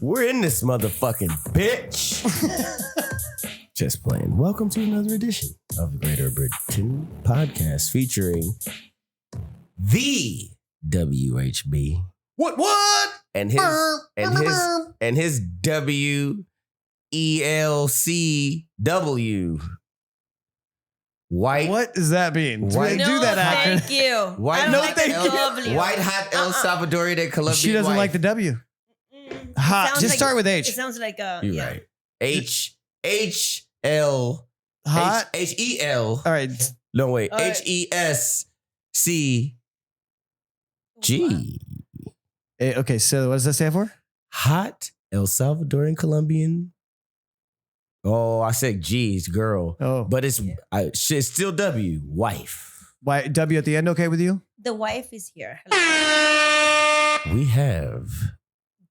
We're in this motherfucking bitch. Just playing. Welcome to another edition of the Greater Britain podcast featuring the WHB. What? And his WELCW. White. What does that mean? White. No, Do that thank you. White, I don't like the W. White hot El Salvadorian and Colombian. She doesn't like the W. Hot. Just start with H. It sounds like You're right. H-L. Hot. H-E-L. All right. No, wait. All right. H-E-S-C-G. Okay, so what does that stand for? Hot El Salvadorian Colombian. Oh, I said G's, girl. Oh. But it's still W, wife. Why W at the end okay with you? The wife is here. Hello. We have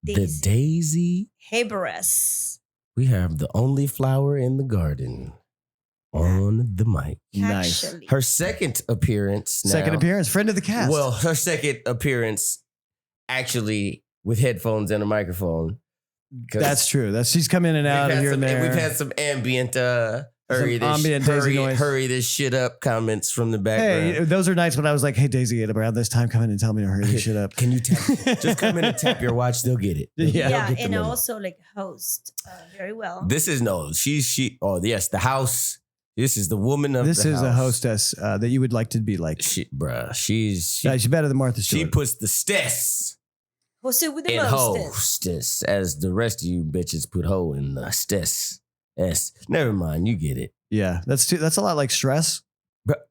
the daisy. Heberus. We have the only flower in the garden on the mic. Nice. Actually. Her second appearance now. Second appearance. Friend of the cast. Well, her second appearance actually with headphones and a microphone. That's true. She's come in and out of here and there. We've had some ambient hurry this shit up comments from the background. Hey, those are nice when I was like, hey, Daisy, at around this time, come in and tell me to hurry this shit up. Can you just come in and tap your watch? They'll get it. Yeah, get the and memo. also like host very well. This is the house. This is the woman of this the is house. a hostess that you would like to be like. She's She's better than Martha Stewart. she puts the stess Hosted with the in mostest. hostess as the rest of you bitches put hoe in the stess. S. Never mind, you get it. Yeah, that's a lot like stress. But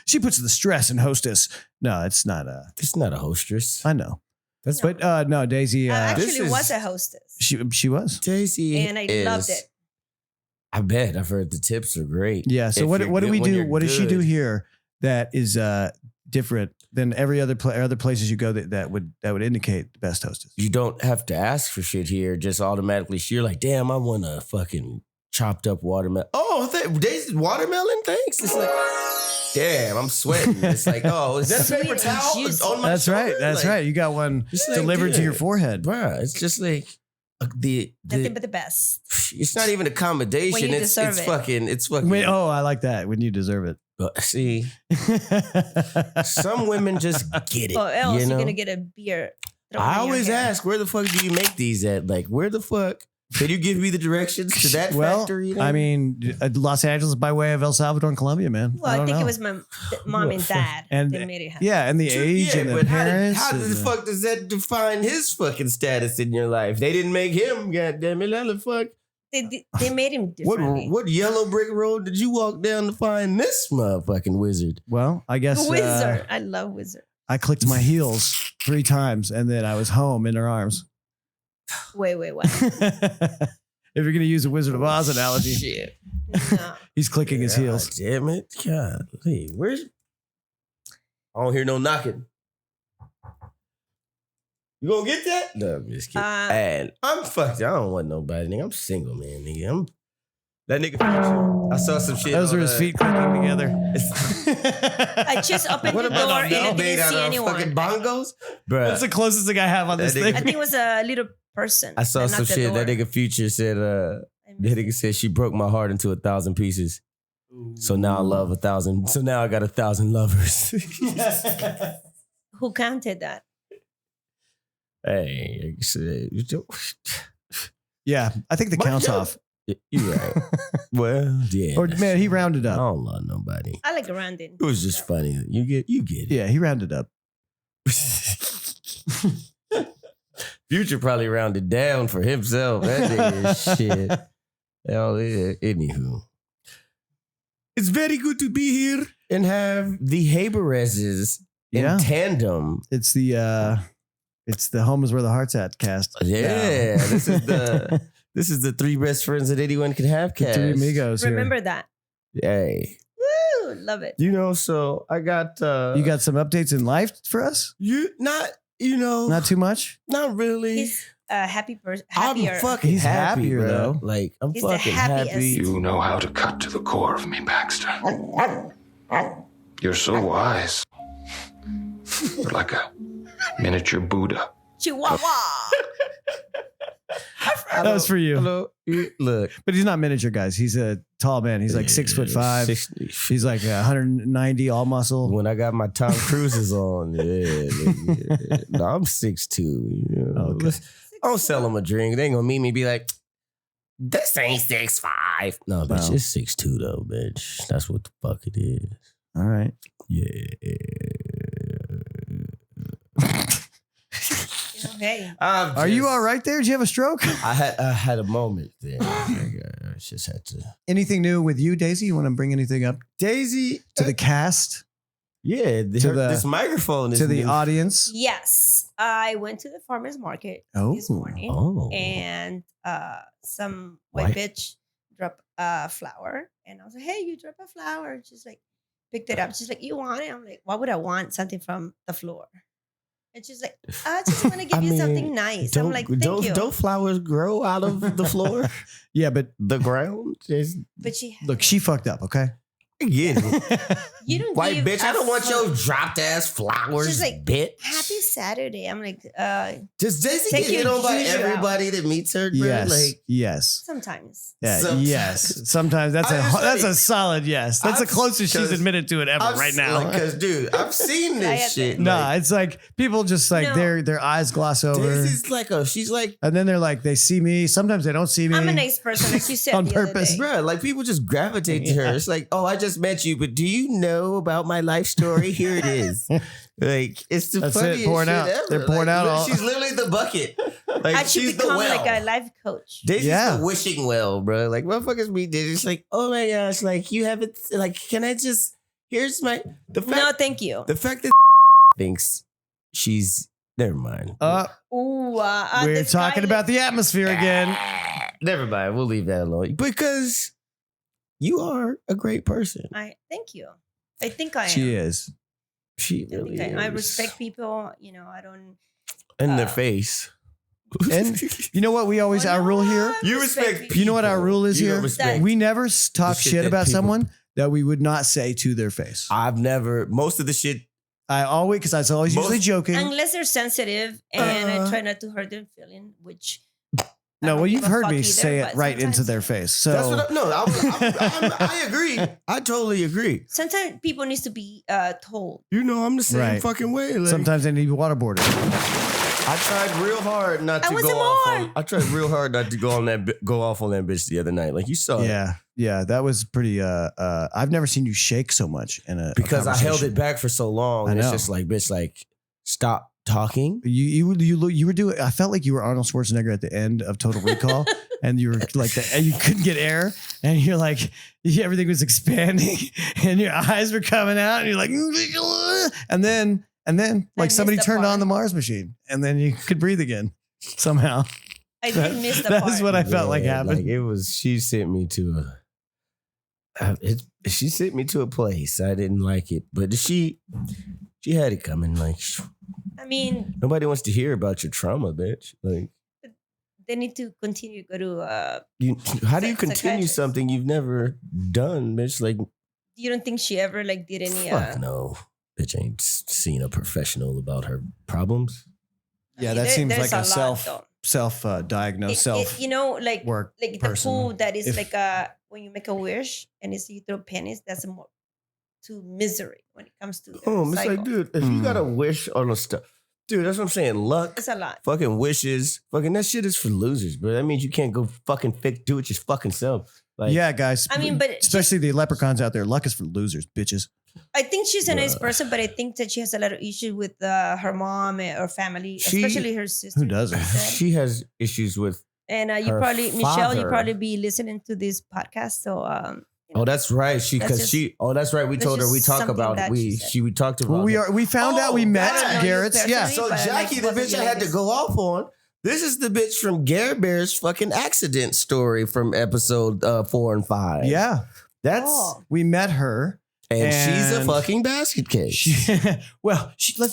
She puts the stress in hostess. No, it's not it's not a hostess. I know. That's No. But no, Daisy. I This actually is- was a hostess. She was. Daisy. And I loved it. I bet. I've heard the tips are great. Yeah. So If what you're do good- we when do? you're What does she do good. here that is different than every other other places you go that would indicate the best hostess? You don't have to ask for shit here. Just automatically, you're like, damn, I want a fucking chopped up watermelon. Oh, Daisy's watermelon? Thanks. It's like, damn, I'm sweating. It's like, oh, is that a Sweet paper and towel juicy. on my That's right. shoulder? That's Like, right. You got one it's like, delivered to your dude, forehead. Bruh, it's just like Nothing but the best. it's not even accommodation. When you It's deserve it. fucking. Wait, I like that when you deserve it. See, some women just get it. Or else you know? you're gonna get a beer. thrown in I your always hair. ask, where the fuck do you make these at? Like, where the fuck? Can you give me the directions to that Well, factory? I mean, Los Angeles by way of El Salvador and Colombia, man. Well, I don't think know. it was my mom and dad And- that made it happen. Yeah, and the age and the parents. How and the fuck does that define his fucking status in your life? They didn't make him, goddamn it. How the fuck? They made him differently. What yellow brick road did you walk down to find this motherfucking wizard? Well, I guess Wizard. I love Wizard. I clicked my heels 3 times and then I was home in her arms. Wait, what? If you're going to use a Wizard of Oz analogy, Shit. No. he's clicking his heels. Damn it. God. Hey, where's... I don't hear no knocking. You gonna get that? No, I'm just kidding. And I'm fucked. I don't want nobody, nigga. I'm single, man, nigga. That nigga Future. I saw some shit. Those are his feet clicking together. I just opened What the about door a and bell I made didn't out see of anyone. fucking bongos? Bruh. That's the closest thing I have on this That thing. I think it was a little person. I saw that some knocked the shit. door. That nigga Future said, that nigga said she broke my heart into 1,000 pieces. So now I love 1,000. So now I got 1,000 lovers. Who counted that? Hey, Yeah, I think the count's off. you're right. Well, yeah. Or man, he rounded I up. don't love nobody. I like rounding. It was just funny. You get it. Yeah, he rounded up. Future probably rounded down for himself. That nigga is shit. Hell yeah. Anywho. It's very good to be here and have the Heberezes in tandem. It's the home is where the heart's at cast. Yeah. Now. This is the 3 best friends that anyone can have The cast. 3 amigos here. Remember that. Hey. Woo, love it. So I got You got some updates in life for us? not Not too much? not really. He's a happy person. Happier. I'm fucking He's happy, happier, bro. though. Like I'm He's the fucking happiest. happy. You know how to cut to the core of me, Baxter. You're so wise. You're like a miniature Buddha. Chihuahua. That was for you. Hello. Look. But he's not miniature, guys. He's a tall man. He's like 6'5". 60. He's like 190, all muscle. When I got my Tom Cruises on, no, I'm 6'2". You know? Okay. I'll sell them a drink. They ain't gonna meet me and be like, this ain't 6'5". No, bitch, Wow. it's 6'2" though, bitch. That's what the fuck it is. All right. Yeah. Okay. Are you all right there? Did you have a stroke? I had a moment there. I just had to. Anything new with you, Daisy? You want to bring anything up Daisy to the cast, this microphone is to the new. audience? Yes, I went to the farmer's market this morning, Oh. and some white bitch dropped a flower, and I was like, "Hey, you dropped a flower." And she's like, picked it up. She's like, "You want it?" I'm like, "Why would I want something from the floor?" And she's like, "I just want to give you something nice." I'm like, "Thank you." Don't flowers grow out of the floor? Yeah, but The ground? But she look, she fucked up. Okay. Yeah. you don't White give bitch, I a don't want fuck. your dropped ass flowers, She's like, bitch. Happy Saturday. I'm like, Does Daisy Take get hit your on by juju out. everybody that meets her? Bro? Yes. Like, Yes. sometimes. Yeah, Sometimes. yes. Sometimes that's I just that's like- a solid yes. That's the I've- closest she's 'cause admitted to it ever right now. Because, dude, I've seen I this have shit. been. No, like, it's like people just like No. their eyes gloss over, Daisy's like she's like, and then they're like they see me. Sometimes they don't see me. I'm a nice person, like you said On the other purpose. day. bro, like people just gravitate to her. Yeah. It's like, oh, I just met you, but do you know about my life story? Here it is. Like, it's the That's it, funniest pouring shit out. ever. They're pouring Like, out all- She's literally the bucket. Like, I should she's the become well. like a life coach. Daisy's Yeah. the wishing well, bro. Like, motherfuckers be there. It's like, oh my gosh, like, you haven't, like, can I just, here's my, the fact, No, thank you. the fact that thinks she's, never mind. Ooh, We're talking about the atmosphere again. Never mind. We'll leave that alone. Because you are a great person. I thank you. I think I am. She is. She I really think I is. respect people. You know, I don't. In their uh, face. And you know what? We always Oh, our no, rule here. I You respect people. You know what our rule is You here? don't respect- We never talk The shit shit that about people- someone that we would not say to their face. I've never, most of the shit, I always because I was always Most- usually joking. Unless they're sensitive, and I Uh. try not to hurt their feeling, which. I No, don't well, give you've a heard fuck me either, say it but right into sometimes- their face. So that's what I agree. I totally agree. Sometimes people needs to be told. You know, I'm the same Right. fucking way. Like, sometimes they need waterboarded. I tried real hard not I to was go a off more. on. I tried real hard not to go off on that bitch the other night. Like you saw, it. Yeah, that was pretty. I've never seen you shake so much in a because I held conversation. it back for so long. I And it's know. just like, bitch, like stop talking. You were doing. I felt like you were Arnold Schwarzenegger at the end of Total Recall, and you were like, and you couldn't get air, and you're like, everything was expanding, and your eyes were coming out, and you're like, and then like missed somebody the turned part. on the Mars machine, and then you could breathe again somehow. I did miss the That's part. what I felt like happened. Like it was. She sent me to she sent me to a place. I didn't like it, but she had it coming. Like I mean, nobody wants to hear about your trauma, bitch. Like they need to continue to go to. how do you continue Psychiatrist. something you've never done, bitch? Like You don't think she ever like did any? fuck no, bitch ain't seen a professional about her problems. Yeah, I mean, that seems there's like a lot, though. self diagnosed You know, like work the person. food that is If- like when you make a wish and it's you throw pennies. That's more to misery when it comes to. Oh, it's like, dude, if you got a wish on a stuff, dude, that's what I'm saying. Luck, it's a lot. fucking wishes, fucking that shit is for losers, bro. That means you can't go fucking do it your fucking self. Like, Yeah, guys. I mean, but especially the leprechauns out there. Luck is for losers, bitches. I think she's a nice Bruh. person, but I think that she has a lot of issues with her mom or family, She- especially her sister. Who doesn't? she said. she has issues with. And you her probably, Michelle, you father. probably be listening to this podcast. So, Oh, that's right. She That's because just- she. Oh, that's right. We that's told her we just talk something about that we. she said. We talked about. Well, we found out we met I don't know you Garrett's. Yeah. personally. So but, Jackie, like, the wasn't bitch you I had to ladies? go off on. This is the bitch from Gare Bear's fucking accident story from episode 4 and 5. Yeah. That's Oh. We met her. and she's a and fucking basket case. She,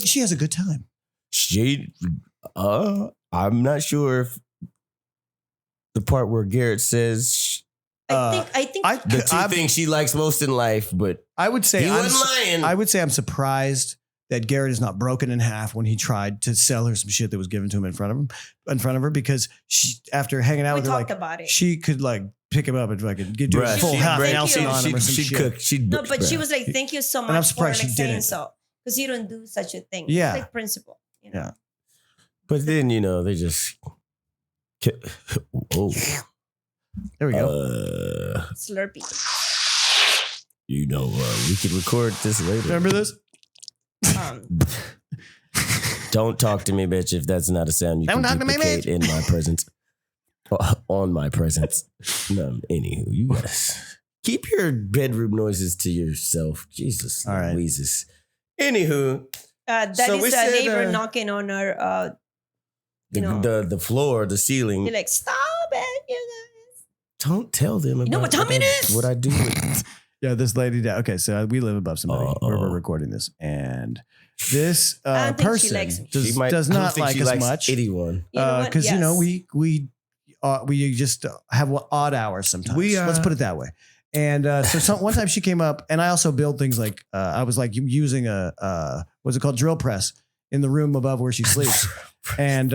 she has a good time. I'm not sure if the part where Garrett says I think the two things she likes most in life, but I would say he wasn't lying. I would say I'm surprised that Garrett is not broken in half when he tried to sell her some shit that was given to him in front of her, because she, after hanging out We with her, talked like about it. she could like pick him up and fucking do a Bruh, full she- half Thank Nelson you. on him or some She'd shit. cook. She'd No, but she bruh. was like, "Thank you so much I'm for surprised like she saying didn't. so, because you don't do such a thing." Yeah. It's like principle. You know? Yeah. But then they just. Oh. There we go. Slurpee. We could record this later. Remember this? Don't talk to me, bitch, if that's not a sound you Don't can talk to me, duplicate bitch. in my presence. On my presence. No, anywho, you guys keep your bedroom noises to yourself. Jesus, All right. Louises. Anywho, That So is we the said, neighbor knocking on our. the floor, the ceiling. You're like, "Stop it, you guys." Don't tell them about know what time it is? what I do. With, Yeah, this lady down. Okay, so we live above somebody where we're Uh-oh. recording this, and this I don't think she person likes me. does, she might, does I don't not think like she us likes much anyone. You know what? because Yes. we just have odd hours sometimes. We, Let's put it that way. And one time she came up, and I also build things like I was like using a what's it called, drill press in the room above where she sleeps. And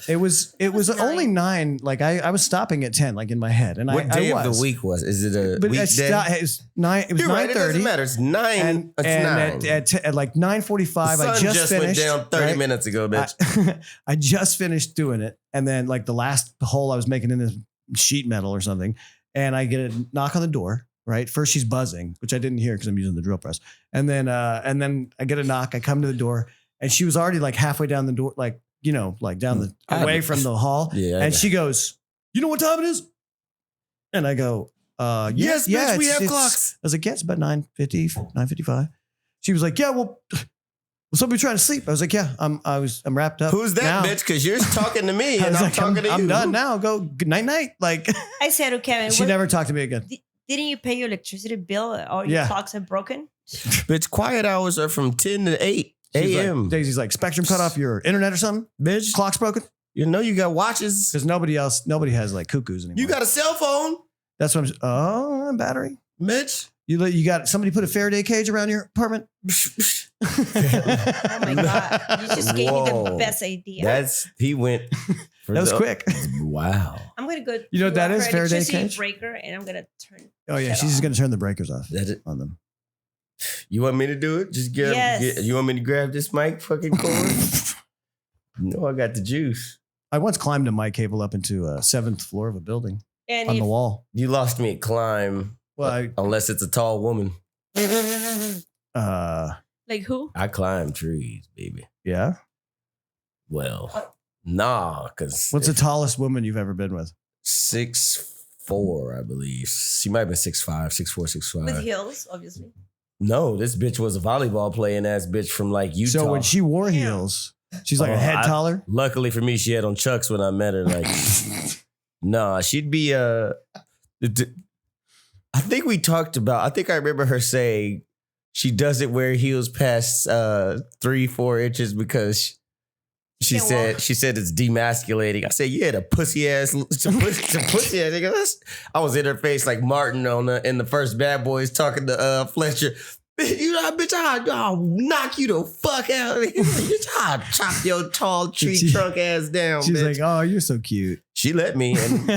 it was only 9. Like I was stopping at 10, like in my head. And What I day was. of the week was? Is it a But weekday? it was 9. It was You're right. It 9:30. doesn't matter. It's 9. And, it's and 9. at like 9:45, I sun just finished. went down 30 right? minutes ago, bitch. I just finished doing it. And then like the last hole I was making in this sheet metal or something. And I get a knock on the door, right? First she's buzzing, which I didn't hear because I'm using the drill press. And then I get a knock. I come to the door, and she was already like halfway down the door, like, like down the away from the hall. Yeah. And she goes, "You know what time it is?" And I go, Yes, bitch, we have it's- clocks. I was like, "Yeah, it's about 9:50, 9:55. She was like, "Yeah, well, somebody trying to sleep." I was like, "Yeah, I'm wrapped up." Who's that now. bitch? Because you're talking to me I and was I'm like, talking to you. I'm done now. Go good night. Like I said to Kevin, she never talked to me again. didn't you pay your electricity bill? All your Yeah. clocks are broken. Bitch, quiet hours are from 10 to 8 She's like- a.m. Daisy's like, "Spectrum cut off your internet or something? Bitch, Clock's broken?" you got watches. Because nobody has like cuckoos anymore. You got a cell phone, That's what I'm. Battery. bitch. You got somebody put a Faraday cage around your apartment. Oh my god! You just gave me the Whoa. best idea. He went. For That was the- quick. Wow. I'm gonna go. You know what that to is, her Faraday electricity cage? breaker, and I'm gonna turn. Oh yeah, shut she's just off. gonna turn the breakers off That it. on them. You want me to do it? Just grab. Yes. You want me to grab this mic fucking cord? No, I got the juice. I once climbed a mic cable up into a 7th floor of a building And on if, the wall. You lost me at climb. Well, Unless it's a tall woman. like who? I climb trees, baby. Yeah. Well, nah, because What's the tallest woman you've ever been with? 6'4", I believe. She might have been 6'5", 6'4", With 6'5". heels, obviously. No, this bitch was a volleyball playing ass bitch from like Utah. So when she wore Damn. heels, she's like Oh, a head taller. Luckily for me, she had on Chucks when I met her. Like, nah, she'd be I think we talked about. I think I remember her saying she doesn't wear heels past 3-4 inches because she Can't said walk. she said it's demasculating. I said, yeah, the pussy ass, some pussy ass nigga. I was in her face like Martin in the first Bad Boys talking to Fletcher. You know, bitch, I'll knock you the fuck out. Bitch, I'll chop your tall tree trunk ass down. She's bitch. like, "Oh, you're so cute." She let me, and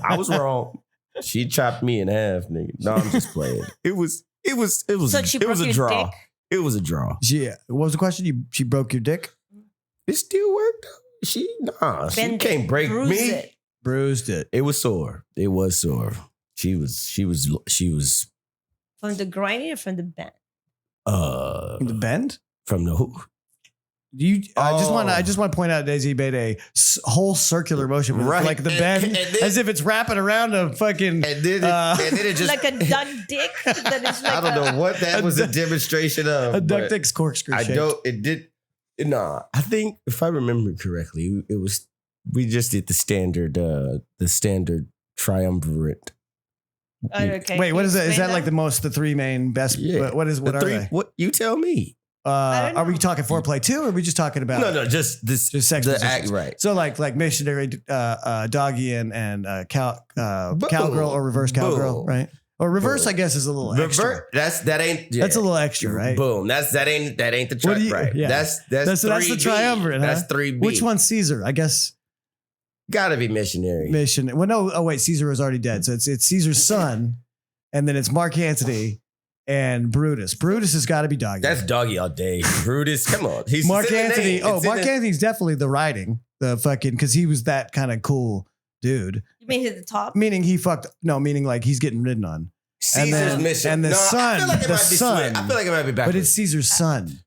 I was wrong. She chopped me in half, nigga. No, I'm just playing. It was So she it was broke a your draw. dick? It was a draw. What was the question? She broke your dick? It still worked. She Bend can't it, break bruise me. it. Bruised it. It was sore. It was sore. She was From the grinding or from the bend? In the bend? from the who? I just want to point out Daisy made a whole circular motion with Right. like the bend, And then- as if it's wrapping around a fucking. And then it just Like a duck dick that is like I don't know what that was a demonstration of. a duck but dick's corkscrew. I shaped. don't. It did. Nah, I think if I remember correctly, it was we just did the standard triumvirate. Oh, okay. Wait, Can what you is that? Is explain that like the most, the 3 main best? Yeah. What The are three- they? What you tell me? I don't Are we know. talking foreplay too, or are we just talking about No, just this. just sex the positions? act, right? So like missionary doggy and cowgirl or reverse cowgirl, Boom. right? Or reverse, Boom. I guess, is a little extra. That ain't. That's a little extra, right? Boom. That ain't the What do truck, you- right? yeah. That's That's the 3B. triumvirate, huh? That's 3B. Which one's Caesar? I guess Gotta be missionary. Mission. Well, no. Oh wait, Caesar was already dead. So it's Caesar's son, and then it's Mark Antony and Brutus. Brutus has got to be doggy. That's doggy all day. Brutus, come on. He's Mark it's in the Antony. name. Oh, It's in Mark the- Antony's definitely the writing, the fucking, because he was that kind of cool dude. You mean hit the top? Meaning he fucked. No, meaning like he's getting ridden on. Caesar's then- mission. and the no, son- I feel like it the might be son- switched. I feel like it might be backwards. But it's Caesar's son,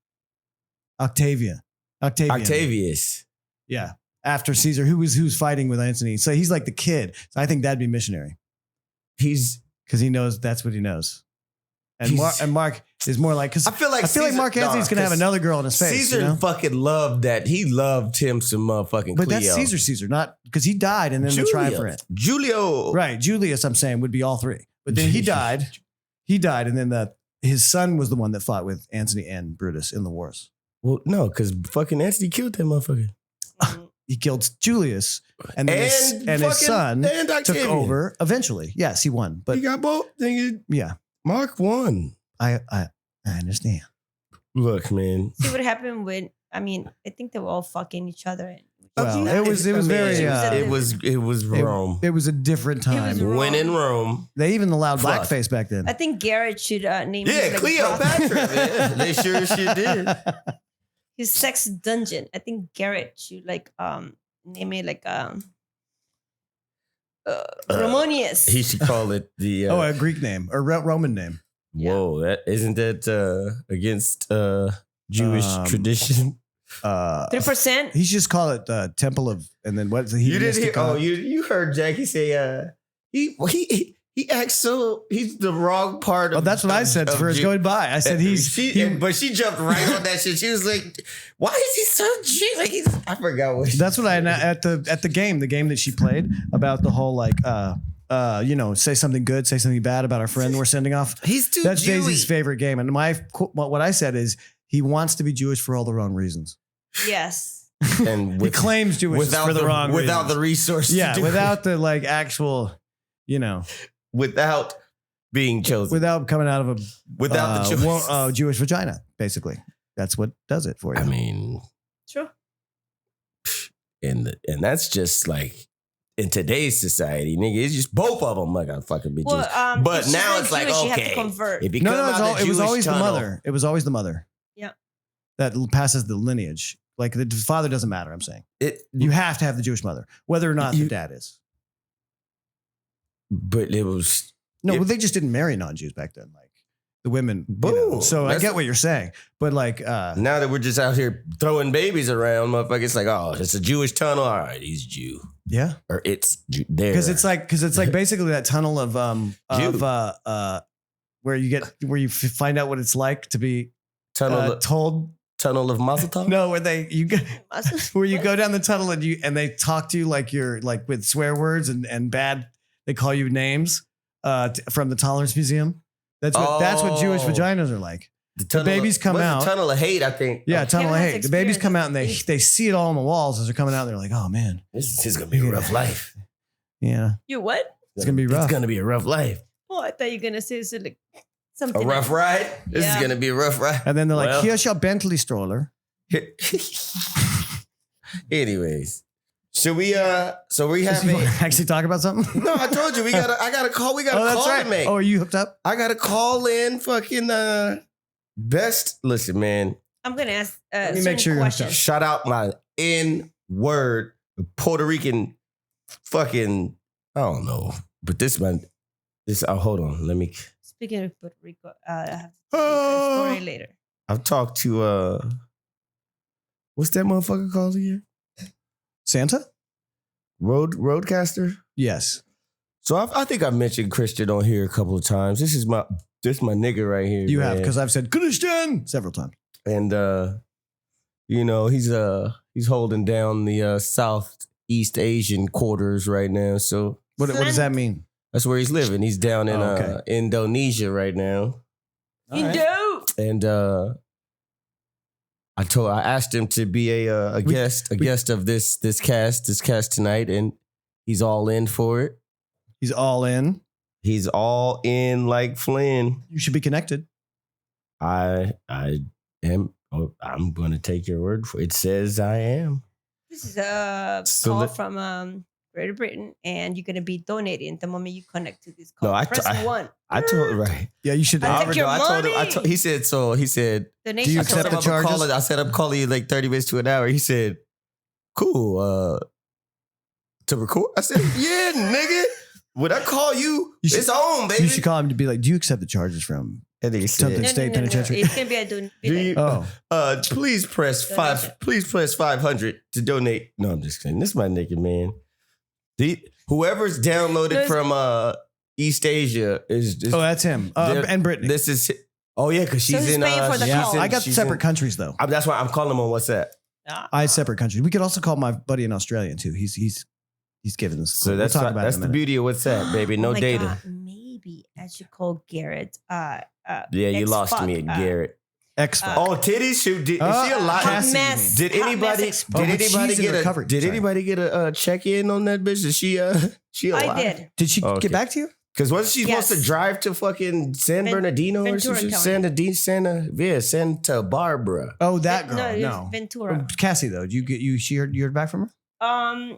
Octavian. Octavius. Yeah. After Caesar, who's fighting with Antony. So he's like the kid. So I think that'd be missionary He's. because he knows that's what he knows. And He's- Mark is more like, because I feel like Mark Antony's going to have another girl in his face. Caesar you know? fucking loved that. He loved him some motherfucking But Cleo. that's Caesar, not because he died and then the triumvirate. Julio. Right. Julius, I'm saying, would be all three. But then he died. He died. And then his son was the one that fought with Antony and Brutus in the wars. Well, no, because fucking Antony killed that motherfucker. He killed Julius. And then his son and took Octavian. over eventually. Yes, he won. But He got both. Nigga. yeah, Mark won. I understand. Look, man. See what happened when, I think they were all fucking each other. Well, it was I mean, very. it was Rome. It was a different It was time. Rome. When in Rome. They even allowed Fuck. blackface back then. I think Garrett should name Yeah, his, like, Cleopatra. man. They sure did. his sex dungeon. I think Garrett should name it like Romanius. He should call it the. A Greek name or Roman name. Whoa, that isn't that against Jewish tradition? 3%. He should just call it Temple of, and then what? You didn't hear? Oh, you heard Jackie say he acts so he's the wrong part of. Oh, that's what I said of first Jew- going by. I said but she jumped right on that shit. She was like, "Why is he so Jew?" Like I forgot what. That's what I at the game that she played about the whole say something good, say something bad about our friend we're sending off. He's too That's Jewy. Daisy's favorite game, and what I said is he wants to be Jewish for all the wrong reasons. Yes. And He claims Jewish for the wrong without reasons. the resources. Yeah, to do without the actual, without being chosen, without coming out of a without the choice. Jewish vagina. Basically, that's what does it for you. I mean, True. and that's just like in today's society, nigga. It's just both of them. Like I fucking be Jewish. But if now you're it's like Jewish, you have okay, to convert. if you no, come out the it was Jewish always tunnel, the mother. It was always the mother. Yeah. That passes the lineage. Like the father doesn't matter. I'm saying you It, have to have the Jewish mother, whether or not the dad is. but it was No, It- well, they just didn't marry non-Jews back then. Like the women. Boom. So I That's- get what you're saying, but now that we're just out here throwing babies around, motherfucker. It's like, oh, it's a Jewish tunnel. All right, he's Jew, yeah, or it's there because it's like basically that tunnel of where you find out what it's like to be told. tunnel of Mazel Tov. No, where you go down the tunnel and they talk to you like you're like with swear words and bad. They call you names from the Tolerance Museum. That's what Jewish vaginas are like. The babies come out. Tunnel of hate, I think. Yeah, tunnel of Kevin has hate. The babies come out and they experience. see it all on the walls as they're coming out. They're like, oh man, This is gonna be a rough life. yeah, You what? it's gonna be rough. It's gonna be a rough life. Oh, I thought you were gonna say something. A rough ride. This is Yeah. gonna be a rough ride. And then they're like, Well. here's your Bentley stroller. Anyways, so we have Does he actually talk about something? no, I told you I got a call. We got a call to make. Oh, are you hooked up? I got to call in fucking best. Listen, man. I'm gonna ask Let me make sure you're questions. Shout out my N-word Puerto Rican fucking, I don't know. But hold on. Let me. Speaking of Puerto Rico, I have to tell you a story later. I've talked to, what's that motherfucker called again? Santa? Roadcaster? Yes. So I think I've mentioned Kristian on here a couple of times. This is my nigga right here. You have, man. because I've said Kristian several times. And he's holding down the Southeast Asian quarters right now. So What does that mean? that's where he's living. He's down in okay. Indonesia right now. All You right. do. And I asked him to be a guest of this cast tonight, and he's all in for it. He's all in. He's all in like Flynn. You should be connected. I am. Oh, I'm going to take your word for it. It says I am. This is a So call the- from Great Britain, and you're gonna be donating the moment you connect to this call. No, Press 1. I told right. Yeah, you should. I took your I told him. money. He said so. He said. Donation. Do you I told accept him the I'm charges? I said I'm calling you like 30 minutes to an hour. He said, "Cool." To record. I said, "Yeah, nigga. When I call you, You should- it's on, baby." You should call him to be like, do you accept the charges from And he something said, state penitentiary? It's gonna be a donation. Do you- Oh, please press Donation. Please press 500 to donate. No, I'm just kidding. This is my naked man. Whoever's downloaded There's- from East Asia is. oh, that's him. They're- And Brittany. This is. Oh yeah, because she's who's in. paying for the she's call? in- I got she's separate in- countries though. That's why I'm calling him on WhatsApp. I had separate countries. We could also call my buddy in Australia too. He's giving us. So we'll that's talk why- about that's it in the a minute. beauty of WhatsApp, baby. No Oh my data. God, maybe I should call Garrett. Yeah, you lost me at Garrett. X. Oh, titties! Is she Oh, alive? Cassie. Mess. Did Hot anybody? mess Oh, Did but anybody she's in get a? recovery. Did Sorry. anybody get a check in on that bitch? Is she alive? I did. Did she Oh, okay. get back to you? Because wasn't she supposed Yes. to drive to fucking San Bernardino or Ventura something? Santa Barbara. Oh, that girl. No, it was No. Ventura. Cassie though. Did you get you? She heard you heard back from her?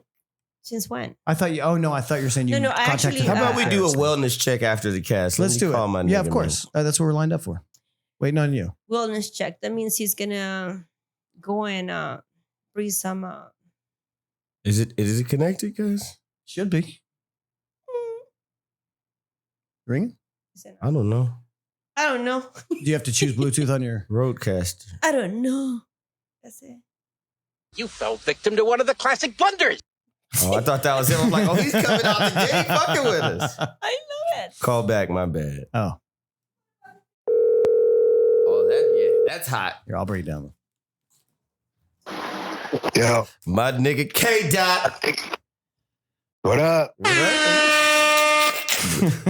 Since when? I thought you. Oh no, I thought you were saying you. No, I contacted actually, her. How about we do a Yes. wellness check after the cast? Let's do call my it. Yeah, nigga, of course. That's what we're lined up for. Waiting on you. Wellness check. That means he's gonna go and breathe some. man. Is it connected, guys? Should be. Ring? I don't know. I don't know. Do you have to choose Bluetooth on your? Roadcaster. I don't know. That's it. You fell victim to one of the classic blunders. Oh, I thought that was him. I'm like, oh, he's coming out the gate fucking with us. I know it. Call back, my bad. Oh, Oh, that's hot. here, I'll bring it down. Yo, My nigga K Dot. what up?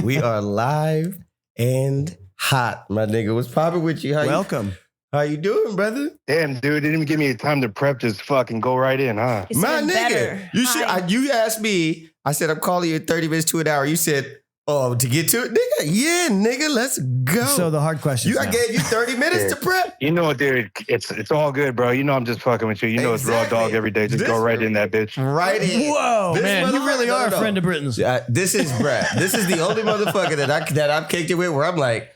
We are live and hot, my nigga. What's popping with you? Welcome. How you doing, brother? Damn, dude, didn't even give me time to prep. Just fucking go right in, huh? It's My even nigga, better. you should. Hi. You asked me. I said I'm calling you in 30 minutes to an hour. You said, "Oh, to get to it, nigga." Yeah, nigga, let's go. So the hard question. I gave you 30 minutes to prep. You know, dude, it's all good, bro. You know I'm just fucking with you. You know it's raw Exactly. dog every day. Just This- go right in that bitch. Right in. Whoa, This man, you really motherfucker- are a no. friend of Britain's. This is Brad. This is the only motherfucker that I've kicked it with where I'm like,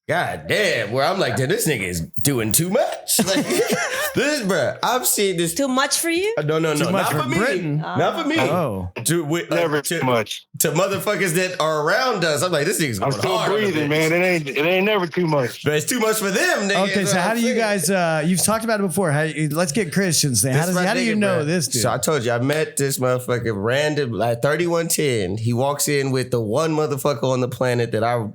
God damn, where I'm like, damn, this nigga is doing too much. Like, this, bruh, I've seen this. Too much for you? No, Too much not for for me. Britain. Not for me. Oh, Never too much. To motherfuckers that are around us. I'm like, this nigga's going I'm still hard on the breathing, bitch. man. It ain't never too much. But it's too much for them, nigga. okay. That's So what how I'm do you saying. guys? You've talked about it before. Let's get Kristian's thing. This is my How do you nigga, know bruh. this dude? So I told you, I met this motherfucker random, like 3110. He walks in with the one motherfucker on the planet that I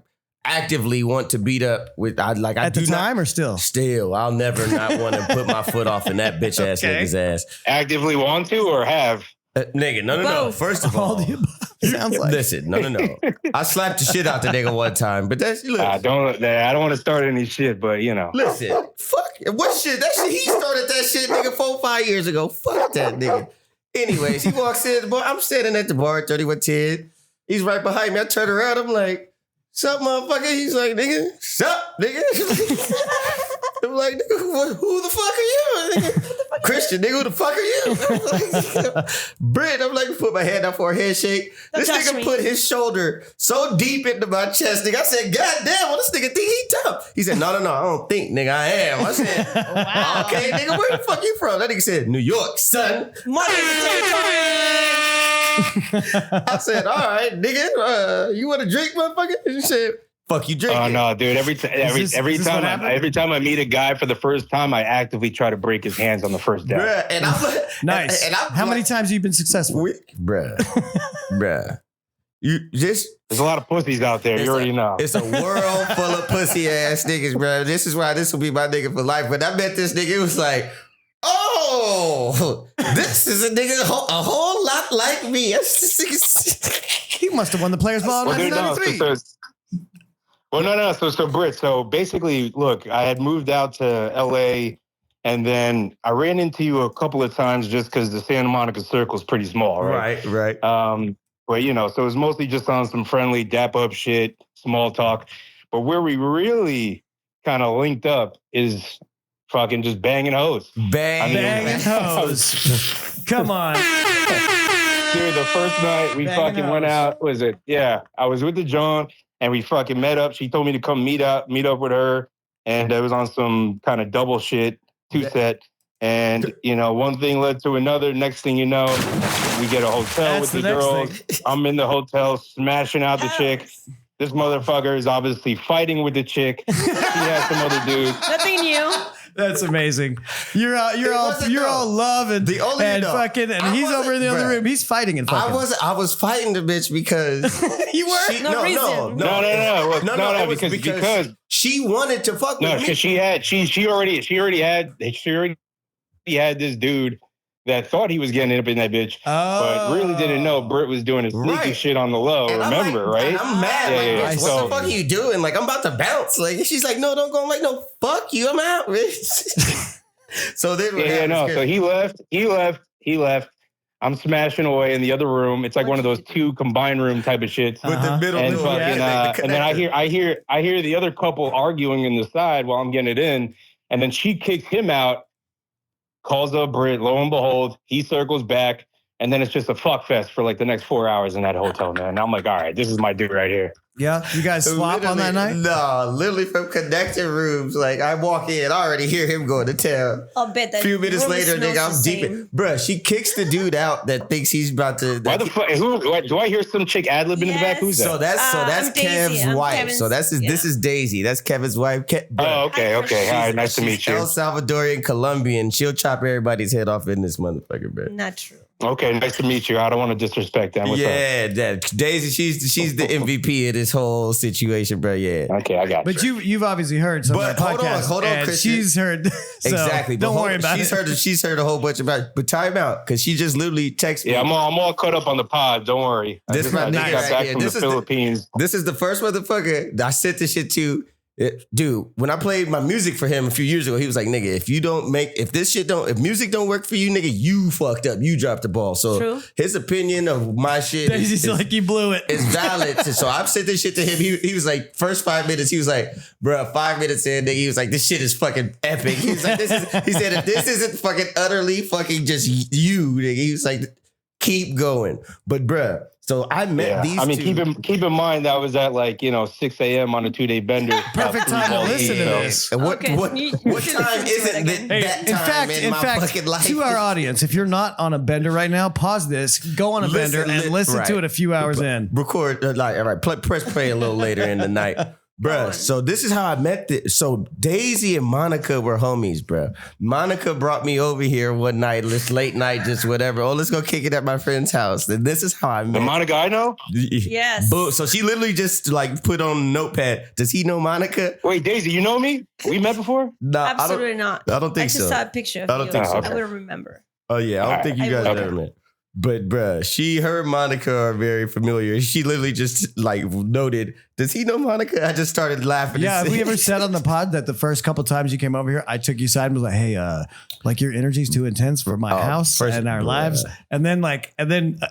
actively want to beat up with. I At do the time or still? Still, I'll never not want to put my foot off in that bitch ass Okay. nigga's ass. Actively want to or have? Nigga, no. Both. First of All all, the above. Sounds like. listen, no. I slapped the shit out the nigga one time, but that's look. I don't want to start any shit, but you know. Listen, fuck what shit? That shit he started that shit, nigga, 4-5 years ago. Fuck that nigga. Anyways, he walks in the bar. I'm sitting at the bar, 3110. He's right behind me. I turn around. I'm like, "Sup, motherfucker?" He's like, "Nigga, sup, nigga." I'm like, "Nigga, who the fuck are you?" Nigga? Kristian, nigga, who the fuck are you? Britt, I'm like, put my hand up for a handshake. Don't This touch nigga me. put his shoulder so deep into my chest, nigga. I said, God damn, well, this nigga think he tough. He said, no, I don't think, nigga, I am. I said, Wow. okay, nigga, where the fuck you from? That nigga said, New York, son. Money I said, all right, nigga, you want to drink, motherfucker? He said, fuck you, drink. Oh it. no, dude! Every is this what happened? time I meet a guy for the first time, I actively try to break his hands on the first day. Bruh, and I'm like, Nice. And I'm How many like, times have you been successful? bruh. You just There's a lot of pussies out there. It's You already know. It's a world full of pussy ass niggas, bro. This is why this will be my nigga for life. When I met this nigga, it was like, oh, this is a nigga a whole lot like me. He must have won the Players Ball in Well, dude, no, 1993. So Britt. So basically, look, I had moved out to LA, and then I ran into you a couple of times just because the Santa Monica circle is pretty small, right? Right. But, so it was mostly just on some friendly dap up shit, small talk. But where we really kind of linked up is fucking just banging hoes. Banging hoes. Come on. Dude, the first night we fucking went out, was it? Yeah, I was with the John and we fucking met up. She told me to come meet up with her. And it was on some kind of double shit, 2-set. And, one thing led to another. Next thing you know, we get a hotel with the girls. I'm in the hotel smashing out the chick. This motherfucker is obviously fighting with the chick. She has some other dude. Nothing new. That's amazing. You're all love and fucking, and he's over in the other room. He's fighting and fucking. I was fighting the bitch because you were no reason. No, because she wanted to fuck with me. No, because she already had this dude that thought he was getting up in that bitch, but really didn't know Britt was doing his sneaky shit on the low. And remember, right? I'm mad. Bitch, what the fuck are you doing? Like, I'm about to bounce. Like, she's like, no, don't go. I'm like, no, fuck you. I'm out, bitch. So then, So he left. I'm smashing away in the other room. It's like one of those 2 combined room type of shits. With the middle, and then I hear the other couple arguing in the side while I'm getting it in, and then she kicks him out. Calls up Britt, lo and behold, he circles back, and then it's just a fuck fest for like the next 4 hours in that hotel, man. And I'm like, all right, this is my dude right here. Yeah, you guys swap on that night? No, literally from connected rooms. Like, I walk in, I already hear him going to town. I'll bet that. A few minutes later, nigga, I'm deep in. Bruh, she kicks the dude out that thinks he's about to. Why the fuck? Do I hear some chick ad-lib in the back? Who's that? So that's Kev's wife. So this is Daisy. That's Kevin's wife. Oh, okay. All right, nice to meet you. El Salvadorian, Colombian. She'll chop everybody's head off in this motherfucker, bro. Not true. Okay, nice to meet you. I don't want to disrespect them. Daisy, she's the MVP of this whole situation, bro. Yeah. Okay, I got you. But you've obviously heard some of the podcasts. Hold on, Kristian. She's heard. Exactly. Don't worry about it. She's heard a whole bunch about it. But time out, because she just literally texted me. Yeah, I'm all caught up on the pod. Don't worry. I just got back from the Philippines. This is the first motherfucker I sent this shit to. Dude, when I played my music for him a few years ago, he was like, nigga, if music don't work for you, nigga, you fucked up. You dropped the ball. So his opinion of my shit is like, you blew it. It's valid. So I've sent this shit to him. He was like, first 5 minutes, he was like, bro, 5 minutes in, nigga, he was like, this shit is fucking epic. He was like, he said, if this isn't fucking utterly fucking just you, nigga, he was like, keep going. But bruh, so I met these two. Keep in mind that was at 6 a.m. on a 2-day bender. Perfect time to listen to this. And what time isn't that time in my fucking life? To our audience, if you're not on a bender right now, pause this, go on a bender and listen to it a few hours in. Record, all right, press play a little later in the night. Bruh, so this is how I met so Daisy and Monica were homies, bruh. Monica brought me over here one night, this late night, just whatever. Oh, let's go kick it at my friend's house. And this is how I met. The Monica I know? Yes. So she literally just put on a notepad. Does he know Monica? Wait, Daisy, you know me? We met before? No, absolutely not. I don't think so. I just saw a picture of you. I don't think so. I would remember. Oh, yeah. I don't think you guys ever met. But bruh, her and Monica are very familiar. She literally just noted, does he know Monica? I just started laughing. Yeah, have we ever said on the pod that the first couple times you came over here, I took you aside and was like, hey, your energy's too intense for my house and our lives. And then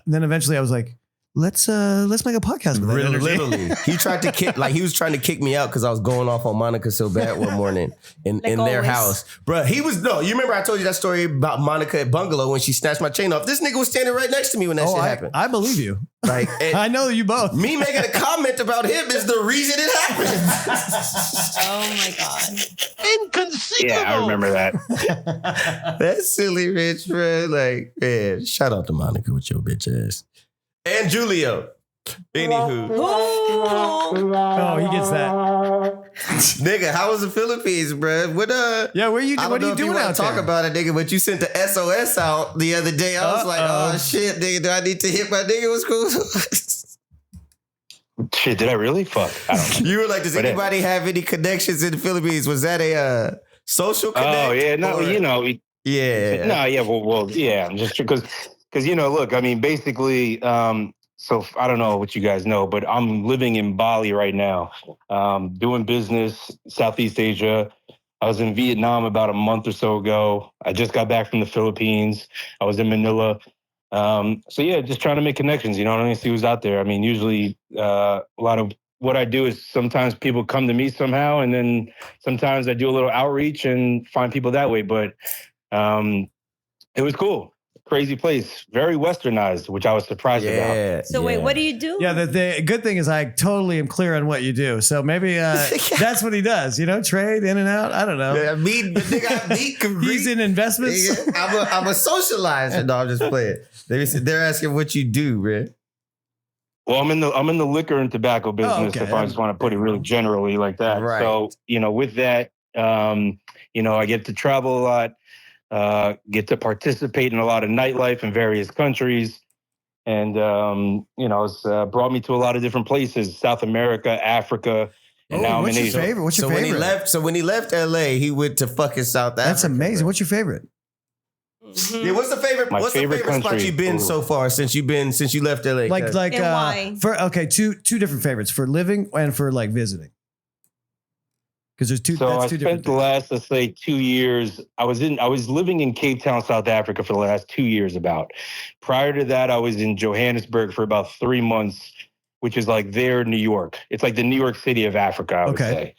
eventually I was like, let's make a podcast with that energy. Literally, he tried to he was trying to kick me out because I was going off on Monica so bad one morning in their house, bro. You remember I told you that story about Monica at Bungalow when she snatched my chain off? This nigga was standing right next to me when that shit happened. I believe you. I know you both. Me making a comment about him is the reason it happened. Oh my god, inconceivable. Yeah, I remember that. That's silly, Rich, bro. Man, shout out to Monica with your bitch ass. And Julio. Anywho. Oh, he gets that. Nigga, how was the Philippines, bro? What what are you doing out there? Talk about it, nigga, but you sent the SOS out the other day. I was like, oh shit, nigga, do I need to hit my nigga? What's cool? Shit, did I really? Fuck. I don't know. You were like, does anybody have any connections in the Philippines? Was that a social connection? Oh, yeah, no, Yeah. No, yeah, well, yeah, just because look, I mean, basically, so I don't know what you guys know, but I'm living in Bali right now, doing business, Southeast Asia. I was in Vietnam about a month or so ago. I just got back from the Philippines. I was in Manila. So yeah, just trying to make connections, you know what I mean? See who's out there. I mean, usually a lot of what I do is sometimes people come to me somehow, and then sometimes I do a little outreach and find people that way. But it was cool. Crazy place. Very westernized, which I was surprised about. So wait, what do you do? Yeah, the good thing is I totally am clear on what you do. So maybe that's what he does, trade in and out. I don't know. Yeah, He's in investments. Yeah, I'm a socializer. No, I'm just playing. They're asking what you do, man. Well, I'm in the liquor and tobacco business. Oh, okay. If I just want to put it really generally like that. Right. So, with that, I get to travel a lot, get to participate in a lot of nightlife in various countries. And, it's brought me to a lot of different places, South America, Africa, and now I'm in Asia. Favorite? What's your favorite? When he left LA, he went to fucking South Africa. That's amazing. Bro. What's your favorite? Yeah, what's the favorite spot you've been so far since you left LA? Why? Two different favorites for living and for like visiting. Because there's two. So that's I two spent different the last, let's say, 2 years. I was living in Cape Town, South Africa for the last 2 years about. Prior to that, I was in Johannesburg for about 3 months, which is like their New York. It's like the New York City of Africa, I would say.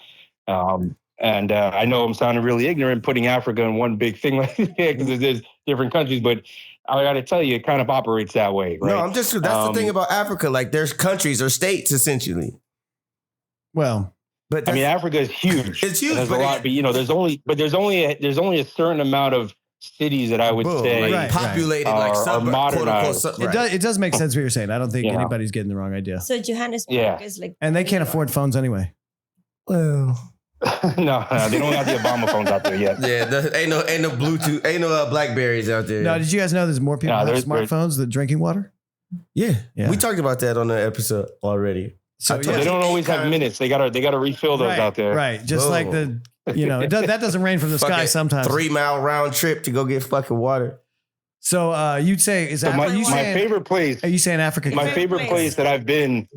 And I know I'm sounding really ignorant putting Africa in one big thing like that because there's different countries, but I got to tell you, it kind of operates that way. Right? No, that's the thing about Africa. Like there's countries or states essentially. Well, but I mean, Africa is huge. It's huge. There's a lot, but there's only a certain amount of cities that I would say populated are modernized. It does make sense what you're saying. I don't think anybody's getting the wrong idea. So Johannesburg is like, and they can't afford phones anyway. Well. No, they don't have the Obama phones out there yet. Yeah, ain't no Bluetooth, ain't no Blackberries out there. No, did you guys know there's more people have smartphones than drinking water? Yeah, we talked about that on the episode already. So they don't always have minutes. They gotta refill those out there. Right, just like that doesn't rain from the sky sometimes. 3 mile round trip to go get fucking water. So you'd say is that my favorite place? Are you saying Africa? My favorite place that I've been.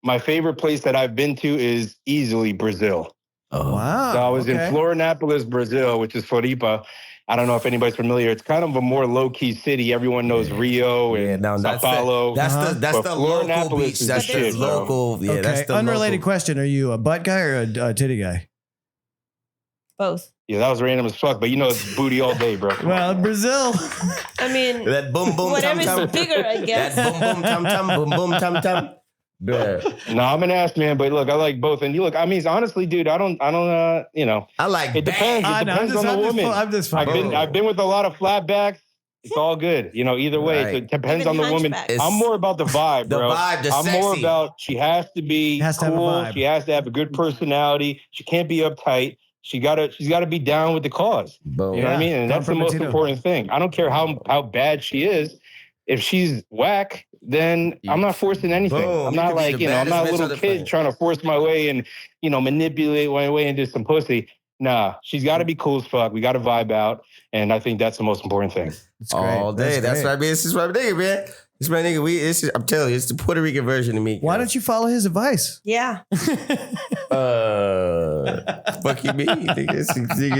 My favorite place that I've been to is easily Brazil. Oh, wow. So I was in Florianopolis, Brazil, which is Floripa. I don't know if anybody's familiar. It's kind of a more low-key city. Everyone knows Rio and Sao Paulo. That's the local beach. That's the local. Yeah, okay. That's the unrelated question. Are you a butt guy or a titty guy? Both. Yeah, that was random as fuck, but it's booty all day, bro. Well, Brazil. I mean, that boom boom whatever tam, is bigger, I guess. That boom boom tam tam boom boom tam tam. No, I'm an ass man, but look, I like both. And look, I mean, honestly, dude, I don't, I like it depends. It depends on the woman. I've been with a lot of flatbacks. It's all good, either way. Right. It depends on the woman. I'm more about the vibe, bro. I'm more about she has to be cool. She has to have a good personality. She can't be uptight. She's gotta be down with the cause. Boom. You know what I mean? And that's the most important thing. I don't care how bad she is. If she's whack, then I'm not forcing anything. Boom. I'm not like, I'm not a little kid trying to force my way and, manipulate my way into some pussy. Nah, she's got to be cool as fuck. We got to vibe out. And I think that's the most important thing. All day. That's what I mean. This is my nigga, man. This is my nigga. I'm telling you, it's the Puerto Rican version of me. Why don't you follow his advice? Yeah. Fuck you mean?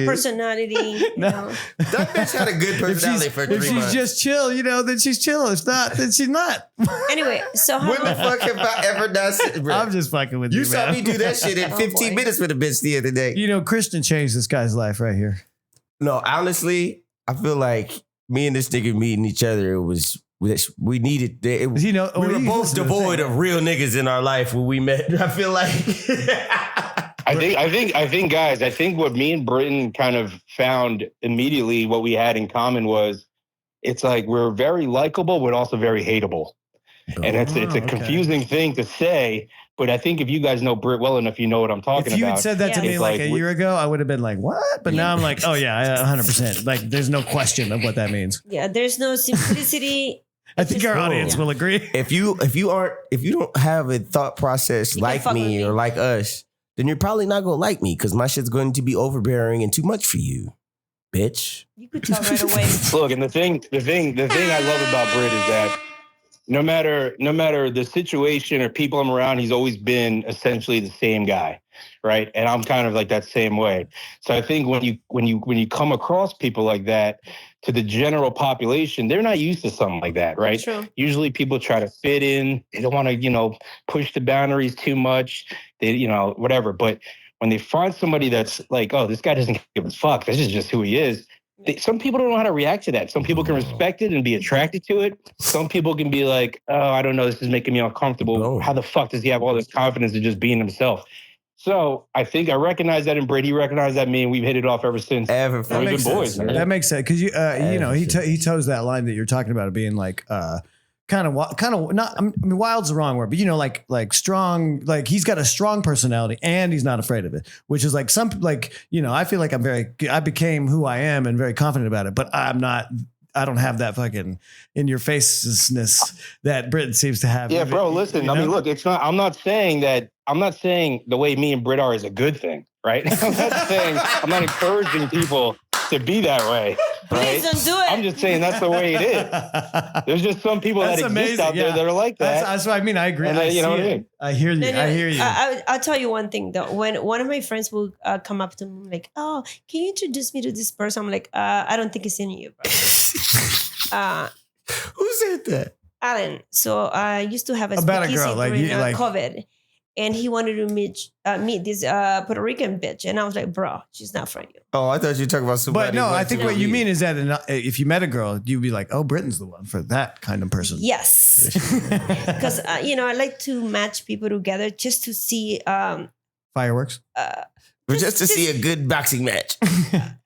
Personality. That bitch had a good personality for 3 months. If she's just chill, then she's chill. If not, then she's not. Anyway, so how when the fuck have I ever done shit, bro? I'm just fucking with you, You saw me do that shit in 15 minutes with a bitch the other day. Kristian changed this guy's life right here. No, honestly, I feel like me and this nigga meeting each other, we needed it. We were both devoid of real niggas in our life when we met. I feel like I think guys, what me and Britton kind of found immediately what we had in common was it's like we're very likable but also very hateable. And it's a confusing thing to say, but I think if you guys know Britt well enough, you know what I'm talking about. If you had said that to me like a year ago, I would have been like, what? But now I'm like, oh yeah, 100%. Like there's no question of what that means. Yeah, there's no simplicity. I think our audience will agree. If you don't have a thought process like me or like us, then you're probably not gonna like me because my shit's going to be overbearing and too much for you, bitch. You could tell right away. Look, and the thing I love about Britt is that no matter the situation or people I'm around, he's always been essentially the same guy. right? And I'm kind of like that same way. So I think when you come across people like that, to the general population, they're not used to something like that, right? True. Usually people try to fit in. They don't want to, push the boundaries too much. They, whatever. But when they find somebody that's like, oh, this guy doesn't give a fuck, this is just who he is. Some people don't know how to react to that. Some people can respect it and be attracted to it. Some people can be like, oh, I don't know, this is making me uncomfortable. Oh. How the fuck does he have all this confidence in just being himself? So I think I recognize that in Brady. He recognized that in me, and we've hit it off ever since. Ever That makes sense. man. That makes sense because he toes that line that you're talking about of being like kind of not. I mean, wild's the wrong word, but like strong. Like he's got a strong personality and he's not afraid of it, which is like I feel like I became who I am and very confident about it, but I'm not. I don't have that fucking in your faceness that Britain seems to have. Yeah, bro. Listen, I mean, look, it's not. I'm not saying the way me and Britt are is a good thing, right? I'm not encouraging people to be that way. Right? Please don't do it. I'm just saying that's the way it is. There's just some people that exist out there that are like that. That's what I mean. I agree. And you know what I mean? I hear you. I hear you. I'll tell you one thing though. When one of my friends will come up to me like, "Oh, can you introduce me to this person?" I'm like, "I don't think it's in you, bro." Who said that? Alan. So I used to have a About a speakeasy girl, like during you- like- COVID, and he wanted to meet this Puerto Rican bitch, and I was like, "Bro, she's not for you." Oh, I thought you were talking about somebody. But no, who I went think to what you meet. mean is that if you met a girl, you'd be like, "Oh, Britain's the one for that kind of person." Yes, because I like to match people together just to see. Fireworks. But just to see a good boxing match.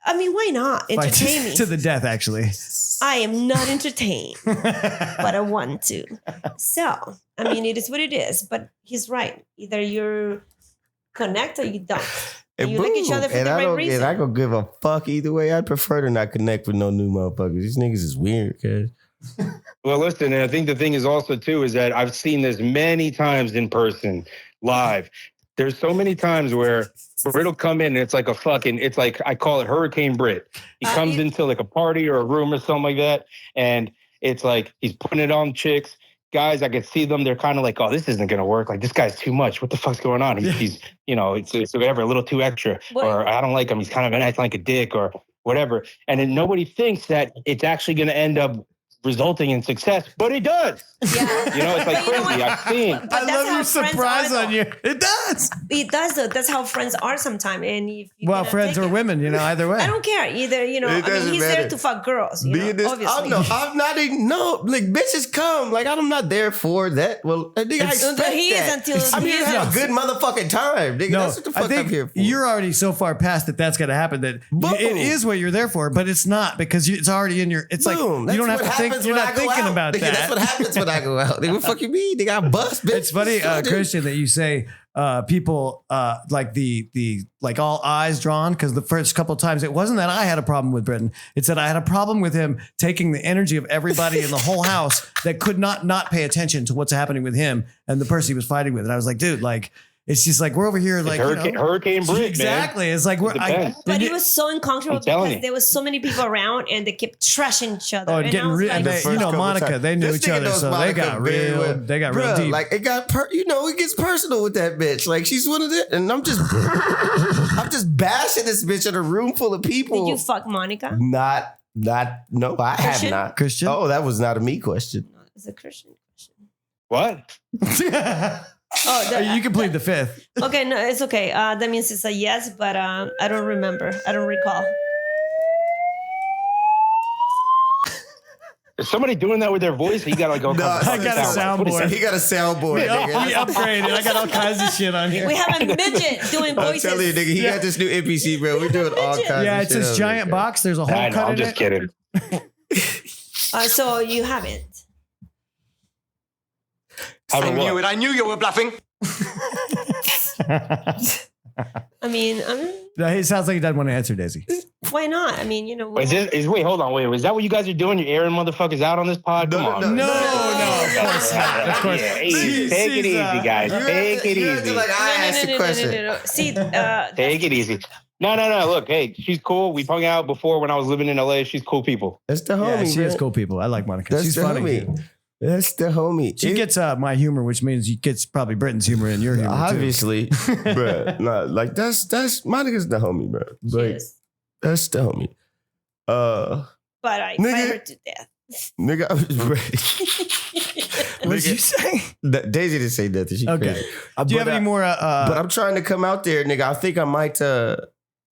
I mean, why not entertain me? To the death, actually. I am not entertained, but I want to. So, I mean, it is what it is. But he's right. Either you connect or you don't. And you like each other for the right reason. And I don't give a fuck either way. I'd prefer to not connect with no new motherfuckers. These niggas is weird, cuz. Well, listen, and I think the thing is also too is that I've seen this many times in person, live. There's so many times where Brit'll come in and it's like I call it Hurricane Brit. He comes into like a party or a room or something like that. And it's like, he's putting it on chicks. Guys, I could see them. They're kind of like, oh, this isn't going to work. Like, this guy's too much. What the fuck's going on? He's it's whatever, a little too extra. What? Or I don't like him. He's kind of acting like a dick or whatever. And then nobody thinks that it's actually going to end up resulting in success, but it does. Yeah. It's like crazy. I've seen. But I that's love how your friends surprise are, on you. It does. It does, though. That's how friends are sometimes. And if you Well, cannot friends take or it- women, either way. I don't care either. I mean, doesn't he's matter. there to fuck girls. Obviously. I'm not even, no, like, bitches come. Like, I'm not there for that. Well, nigga, I expect He is that. until I'm he here to is have a until- good motherfucking time, nigga. No, That's what the fuck I think I'm here for. you're already so far past that that's going to happen that Boom. it is what you're there for, but it's not because it's already in your. It's Boom. like you don't have That's to what think. happens You're when not I go thinking out. about Nigga, that. That's what happens when I go out. Nigga, what fuck you mean? Nigga, I bust, bitch. It's funny, That's what I do. Kristian, that you say people like the like all eyes drawn because the first couple of times it wasn't that I had a problem with Britain. It's that I had a problem with him taking the energy of everybody in the whole house that could not pay attention to what's happening with him and the person he was fighting with. And I was like, dude, like. It's just like we're over here, like Hurricane Brit, exactly. man. It's like we're. Depends. But it was so uncomfortable I'm telling because you. there was so many people around and they kept trashing each other. Oh, and getting I was real. like, The first couple Monica, times. they knew This each nigga other, knows so they Monica got very real. well. They got real Bruh, deep. like it got, it gets personal with that bitch. Like she's one of the, and I'm just bashing this bitch in a room full of people. did you fuck Monica? No, I have Kristian? not. Kristian? Oh, that was not a me question. No, it's a Christian question. What? Oh, You can plead the fifth. okay, no, it's okay. That means it's a yes, but I don't remember. I don't recall. Is somebody doing that with their voice? You gotta go. No, I got a soundboard. He got a soundboard. We nigga. upgraded. I got all kinds of shit on here. We have a midget doing I'm voices. telling you, nigga, he got this new NPC, bro. We're doing all kinds of Yeah, shit. it's this over giant here. box. There's a hole I know, cut I'm in just it. kidding. So you haven't. I knew it. I knew you were bluffing. I mean, No, it sounds like he doesn't want to answer, Daisy. why not? I mean, Wait, hold on, wait. Was that what you guys are doing? You're airing motherfuckers out on this pod? Come on. No, of course not. Of course. Yeah, easy. Take it easy, guys. Take it easy. Like I asked the question. no. See, Take it easy. No. Look, hey, she's cool. We hung out before when I was living in LA. She's cool people. That's the Yeah, homie, she man. is cool people. I like Monica. That's She's the funny. homie. Dude. That's the homie. She gets my humor, which means she gets probably Britain's humor and your humor. Obviously, bro. Nah, like that's my nigga's the homie, bro. Like Yes. that's the homie. But I Nigga. fight her to death. Nigga, I was ready. What did you say? Daisy didn't say nothing. She Okay. crazy. Do you have any more? But I'm trying to come out there, nigga. I think I might.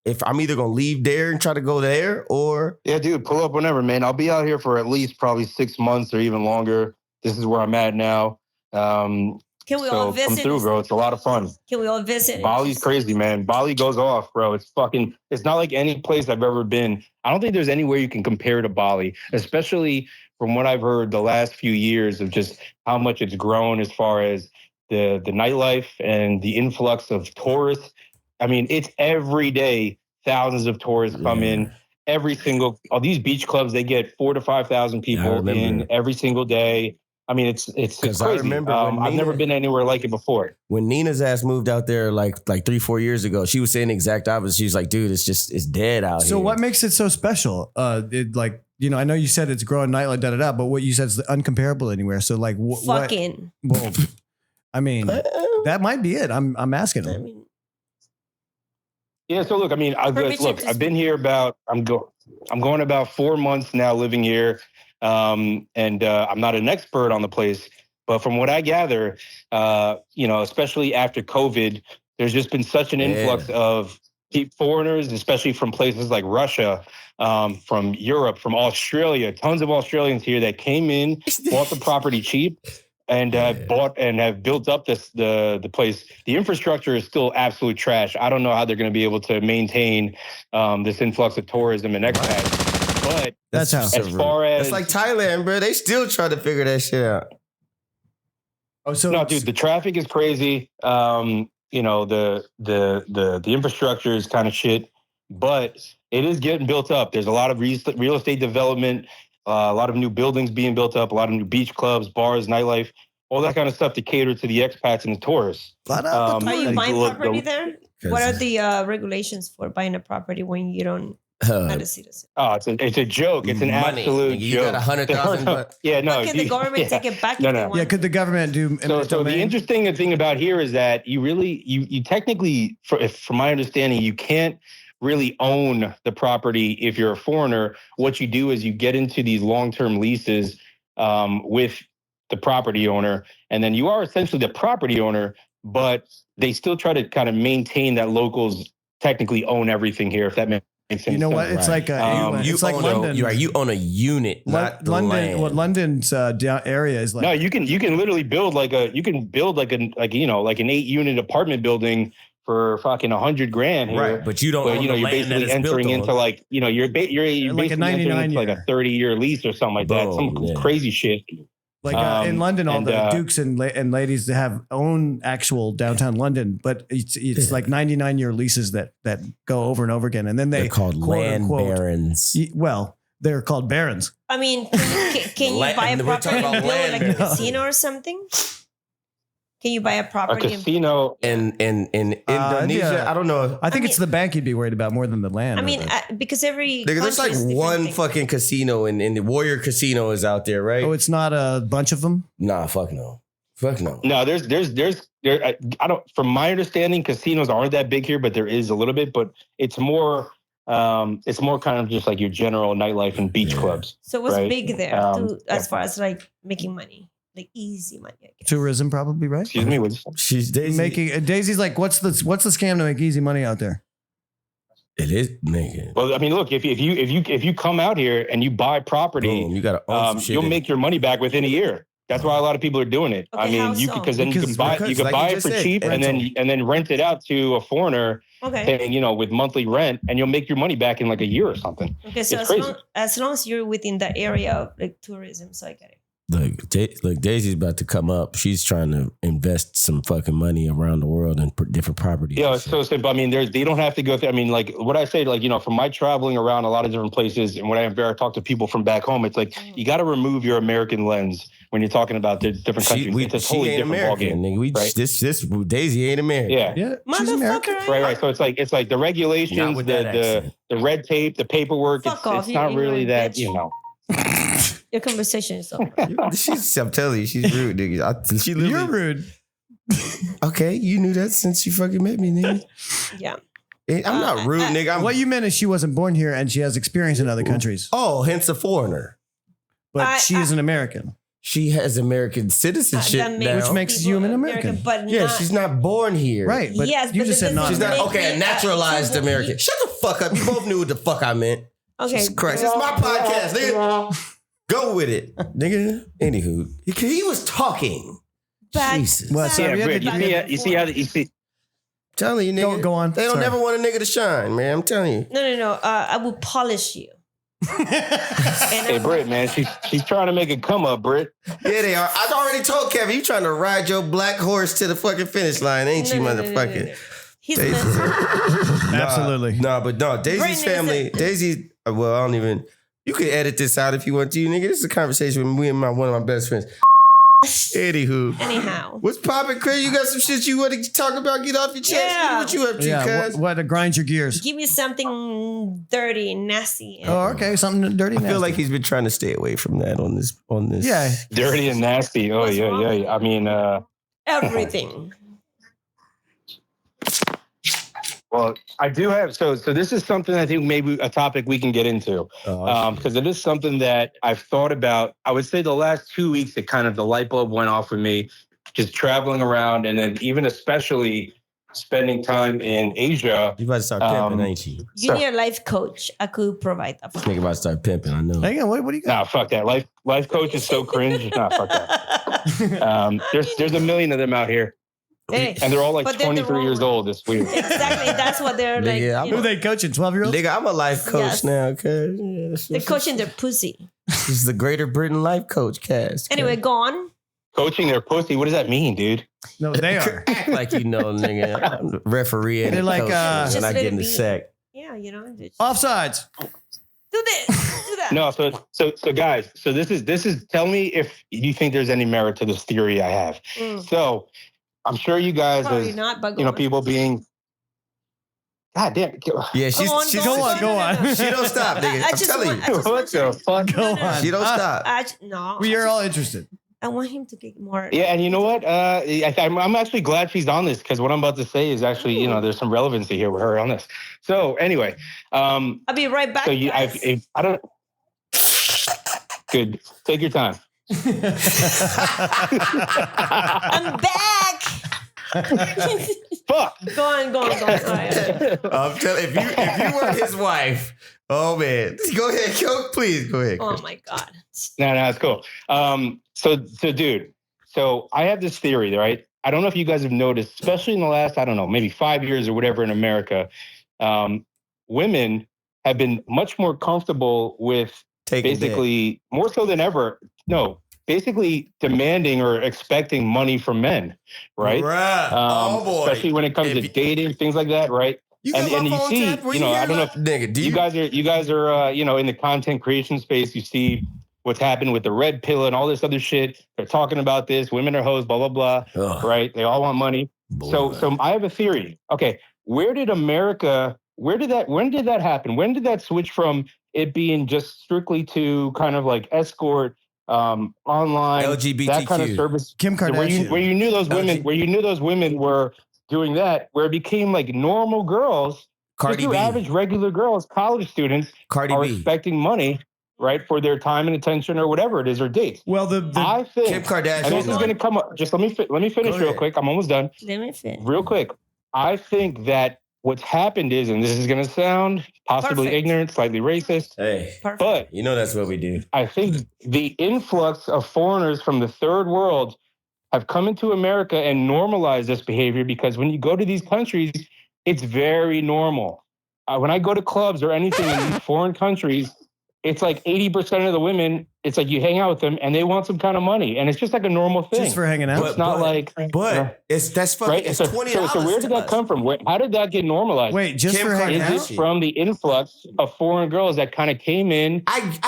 If I'm either gonna leave there and try to go there, or Yeah, dude, pull up whenever, man. I'll be out here for at least probably 6 months or even longer. This is where I'm at now. Can we all So come visit? through, bro. It's a lot of fun. Can we all visit? Bali's crazy, man. Bali goes off, bro. It's not like any place I've ever been. I don't think there's anywhere you can compare to Bali, especially from what I've heard the last few years of just how much it's grown as far as the nightlife and the influx of tourists. I mean, it's every day thousands of tourists come in. All these beach clubs, they get 4,000 to 5,000 people in every single day. I mean, it's crazy. I remember I've never been anywhere like it before. When Nina's ass moved out there like 3-4 years ago, she was saying the exact opposite. She was like, dude, it's dead out here. So what makes it so special? I know you said it's growing nightlife, but what you said is uncomparable anywhere. So like, Fucking. Well, I mean, that might be it. I'm asking I them. mean, Yeah, so look, I mean, I've been here I'm going about 4 months now living here. I'm not an expert on the place, but from what I gather, especially after COVID, there's just been such an influx of foreigners, especially from places like Russia, from Europe, from Australia, tons of Australians here that came in, bought the property cheap, and bought and have built up the place. The infrastructure is still absolute trash. I don't know how they're going to be able to maintain this influx of tourism and expats. But that's how. As far as it's like Thailand, bro, they still try to figure that shit out. Oh, so no, dude, the traffic is crazy. The infrastructure is kind of shit, but it is getting built up. There's a lot of real estate development. A lot of new buildings being built up, a lot of new beach clubs, bars, nightlife, all that kind of stuff to cater to the expats and the tourists. are you buying property there? What are the regulations for buying a property when you don't not a citizen? Oh, it's a joke. It's an absolute you joke. got 100,000. Yeah, no. Can the government take it back? No. Could the government do? So the interesting thing about here is that you technically, from my understanding, you can't really own the property if you're a foreigner. What you do is you get into these long-term leases with the property owner, and then you are essentially the property owner, but they still try to kind of maintain that locals technically own everything here, if that makes sense. You know what? It's like it's like London. You own a unit, not London. land. What London's area is like. No, you can literally build like an 8-unit apartment building for fucking $100,000 here. Right, but you don't own the you're land basically that it's entering built into on. like, you're basically like a 99 entering into like a 30-year lease or something like that. Some crazy shit. Like in London, all the and, dukes and ladies that have own actual downtown London, but it's like 99-year leases that go over and over again, and then they're called land barons. Well, they're called barons. I mean, can you buy a property and build like a casino or something? Can you buy a property? A casino in Indonesia? I don't know. I think it's the bank you'd be worried about more than the land. I mean, because every there's like one fucking casino in the Warrior Casino is out there, right? Oh, it's not a bunch of them? Nah, fuck no. No, there's I don't. From my understanding, casinos aren't that big here, but there is a little bit. But it's more kind of just like your general nightlife and beach clubs. So what's big there as far as like making money? Like easy money, I guess. Tourism, probably, right? Excuse me. She's Daisy. Daisy's like, what's the scam to make easy money out there? It is, nigga. Well, I mean, look, if you come out here and you buy property, you gotta own some shit you'll make your money back within a year. That's why a lot of people are doing it. Okay, I mean, you can buy it for cheap and then rent it out to a foreigner, paying, with monthly rent, and you'll make your money back in like a year or something. Okay, so as long as you're within the area of like tourism, so I get it. Look, Daisy's about to come up. She's trying to invest some fucking money around the world in different properties. Yeah, it's so simple. I mean, they don't have to go through. I mean, like what I say, like, from my traveling around a lot of different places, and when I talk to people from back home, it's like you got to remove your American lens when you're talking about the different countries. It's a totally different ballgame. Right? This Daisy ain't American. Yeah, she's American. Right. So it's like the regulations, the red tape, the paperwork. It's not really that. Your conversation is over. I'm telling you, she's rude, nigga. You're rude. Okay, you knew that since you fucking met me, nigga. Yeah. I'm not rude, nigga. What you meant is she wasn't born here and she has experience in other countries. Oh, hence a foreigner. But she is an American. She has American citizenship now. Which makes you an American. But yeah, she's not born here. Right, but yes, you but just said not. She's not, okay, a naturalized American. Shut the fuck up. You both knew what the fuck I meant. Okay. Jesus Christ. It's my podcast, nigga. Go with it, nigga. Anywho, he was talking. But, Jesus. What, Yeah, Britt, you see how you see. I'm telling you, nigga. Go on. They don't Sorry. never want a nigga to shine, man. I'm telling you. No. I will polish you. Hey, Britt, man, she's trying to make it come up, Britt. Yeah, they are. I already told Kevin, you trying to ride your black horse to the fucking finish line, ain't you, motherfucker? No. He's messing. Absolutely. But Daisy's family, Daisy, well, I don't even, you could edit this out if you want to, nigga. This is a conversation with me and one of my best friends. Anyhow. What's poppin', Chris? You got some shit you want to talk about? Get off your chest. Yeah. What you up to, Yeah, cuz? what grinds your gears? Give me something dirty, nasty. Oh, okay. Something dirty. I feel nasty. like he's been trying to stay away from that on this. Yeah. Dirty and nasty. Oh, What's yeah. wrong? I mean, Everything. well, I do have, so this is something I think maybe a topic we can get into. Because it is something that I've thought about. I would say the last 2 weeks, the light bulb went off with me, just traveling around, and then even especially spending time in Asia. You about to start pimping, ain't you? You need a life coach. I could provide that for Nigga about to start pimping, I know. Hang on. What do you got? Nah, fuck that. Life coach is so cringe. Nah, fuck that. There's a million of them out here. Hey, And they're all like but they're the 23 wrong years one. old. It's weird. Exactly. That's what they're like. Nigga, I'm you Who know. they coaching? 12-year-olds? Nigga, I'm a life coach Yes. now, cuz. They're coaching their pussy. This is the Greater Britain Life Coach cast. Anyway, go on. Coaching their pussy. What does that mean, dude? No, they are. Act like you know, nigga. I'm the referee and They're like, coach, Just and I let get it in the be. sack. Yeah, you know. Just Offsides. do this. Do that. No, so guys, so this is. Tell me if you think there's any merit to this theory I have. Mm. So I'm sure you guys, Probably as not, but go you know, on. people being. God damn. Yeah, she's Go on, go on. She don't stop, nigga. I I'm just telling want- you. I just What want the you- fuck? Go No, no, on. She don't stop. No. We are all interested. I want him to get more. Yeah, and you know what? I'm actually glad she's on this because what I'm about to say is actually, you know, there's some relevancy here with her on this. So anyway, I'll be right back. so you, guys. I don't. Good. Take your time. I'm back. Fuck. Go on. All right. I'm telling if you were his wife, oh man. Go ahead, please go ahead. Oh my God. No, it's cool. So dude, so I have this theory, right? I don't know if you guys have noticed, especially in the last, I don't know, maybe 5 years or whatever in America, women have been much more comfortable with basically more so than ever. No, basically demanding or expecting money from men, right? Oh boy. Especially when it comes to dating, things like that, right? You and you see, you know, I don't know if nigga, you guys are you know, in the content creation space, you see what's happened with the red pill and all this other shit. They're talking about this, women are hoes, blah, blah, blah. Ugh. Right? They all want money. So I have a theory. Okay, when did that happen? When did that switch from it being just strictly to kind of like escort, online, LGBTQ. that kind of service? Kim Kardashian. Where you knew those women were doing that, where it became like normal girls, Cardi just B. your average regular girls, college students Cardi are B. expecting money, right, for their time and attention or whatever it is, or dates. Well, I think, Kim Kardashian. and this is going to come up. Just let me finish Go real ahead. quick. I'm almost done. Let me finish. Real quick. I think that what's happened is, and this is going to sound possibly Perfect. ignorant, slightly racist, Hey, Perfect. but you know that's what we do. I think the influx of foreigners from the third world have come into America and normalized this behavior, because when you go to these countries, it's very normal. When I go to clubs or anything in these foreign countries, it's like 80% of the women, it's like you hang out with them and they want some kind of money. And it's just like a normal thing. Just for hanging out. It's not like, But that's fucking, right? it's So $20. where did that come from? How did that get normalized? Wait, just Kim for hanging Kardashian. Is out? it from the influx of foreign girls that kind of came in,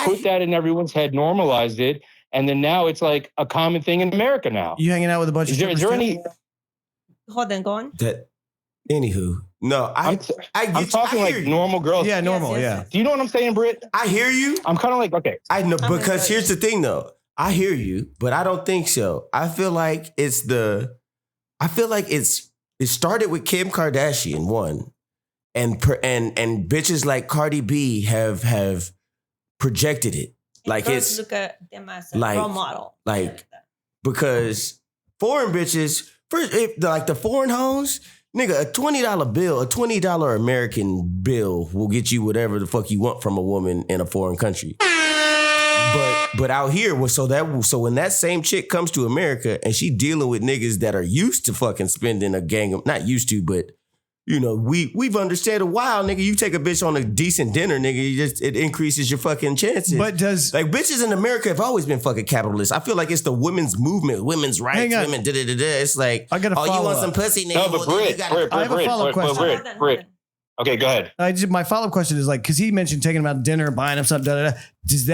put that in everyone's head, normalized it, and then now it's like a common thing in America now? You hanging out with a bunch of Is there strippers any? too? Hold on. Go on. That, anywho, No, I I'm talking like normal girls. Yeah, normal. yes. Do you know what I'm saying, Britt? I hear you. I'm kind of like, okay. I know, I'm because with you. here's the thing though. I hear you, but I don't think so. I feel like it started with Kim Kardashian, one. And bitches like Cardi B have projected it. Like Girls it's look at them as a like- role model. like because foreign bitches, the foreign hoes, nigga, a $20 bill, a $20 American bill will get you whatever the fuck you want from a woman in a foreign country. But out here, so when that same chick comes to America and she dealing with niggas that are used to fucking spending a gang of, not used to, but you know, we've understood a while, nigga. You take a bitch on a decent dinner, nigga, it increases your fucking chances. But does like bitches in America have always been fucking capitalist. I feel like it's the women's movement, women's rights, women da-da-da-da. It's like, I gotta oh, you follow want up. some pussy, nigga? No, but Britt, I have a follow-up question. Britt. Okay, go ahead. My follow-up question is like, because he mentioned taking them out to dinner, buying them something, da da da. Is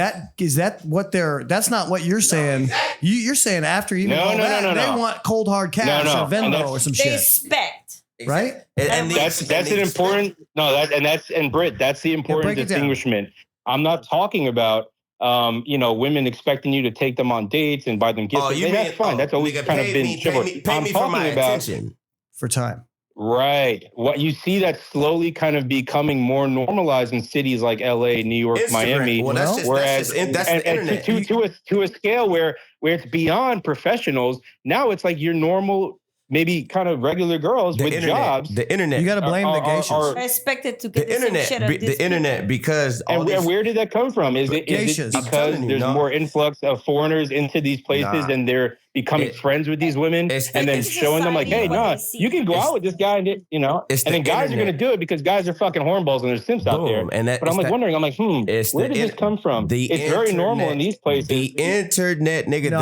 that what they're? That's not what you're saying. You're saying after even all that, they want cold hard cash or Venmo or some They shit, expect. right? And That's an important and Britt, that's the important break it down. distinguishment. I'm not talking about women expecting you to take them on dates and buy them gifts. That's fine. That's always nigga, kind of been chivalry. pay me for my attention. For time. Right. What you see that's slowly kind of becoming more normalized in cities like LA, New York, Instagram. Miami. Well, that's the internet. To a scale where it's beyond professionals. Now it's like your normal, maybe kind of regular girls with jobs. The internet. You got to blame the geishas. I expected to get The internet, because and where did that come from? Is it Geishas. because there's more influx of foreigners into these places and they're becoming friends with these women and then showing them like, hey, no, you can go out with this guy and then guys are going to do it because guys are fucking hornball and there's simps out there. But I'm like wondering, where did this come from? It's very normal in these places. The internet, nigga.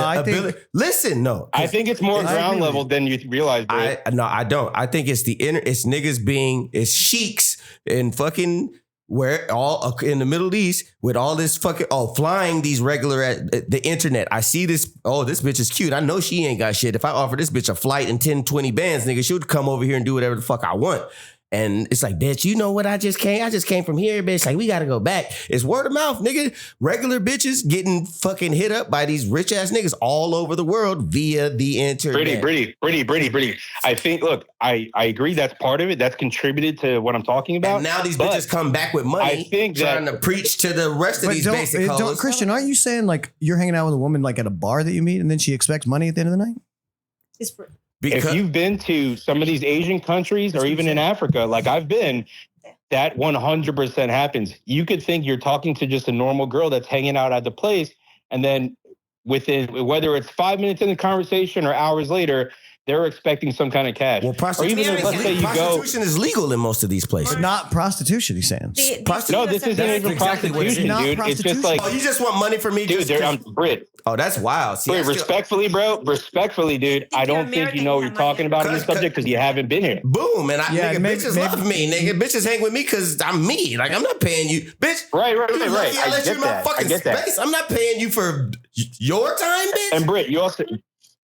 I think it's more ground level than you realize. I don't. I think it's it's niggas it's sheiks and fucking where all in the Middle East with all this fucking flying these regular at the internet. I see this. Oh, this bitch is cute. I know she ain't got shit. If I offer this bitch a flight and 10, 20 bands, nigga, she'll come over here and do whatever the fuck I want. And it's like, bitch, you know what? I just came from here, bitch. Like, we got to go back. It's word of mouth, nigga. Regular bitches getting fucking hit up by these rich ass niggas all over the world via the internet. Pretty. I think, look, I agree that's part of it. That's contributed to what I'm talking about. And now these bitches come back with money. I think trying to preach to the rest of these basic hoes. Kristian, aren't you saying like you're hanging out with a woman like at a bar that you meet and then she expects money at the end of the night? If you've been to some of these Asian countries or even in Africa, like I've been, that 100% happens. You could think you're talking to just a normal girl that's hanging out at the place. And then within, whether it's 5 minutes in the conversation or hours later, they're expecting some kind of cash. Well, prostitution is legal in most of these places. But not prostitution, he's saying. No, this isn't even prostitution, dude. It's just like, you just want money from me, dude. I'm Brit. Oh, that's wild. See, Brit, respectfully, dude. I don't think you know what you're talking about on this subject because you haven't been here. Boom, and bitches love me, nigga. Bitches hang with me because I'm me. Like I'm not paying you, bitch. Right. I let you in my fucking space. I'm not paying you for your time, bitch. And Brit, you also.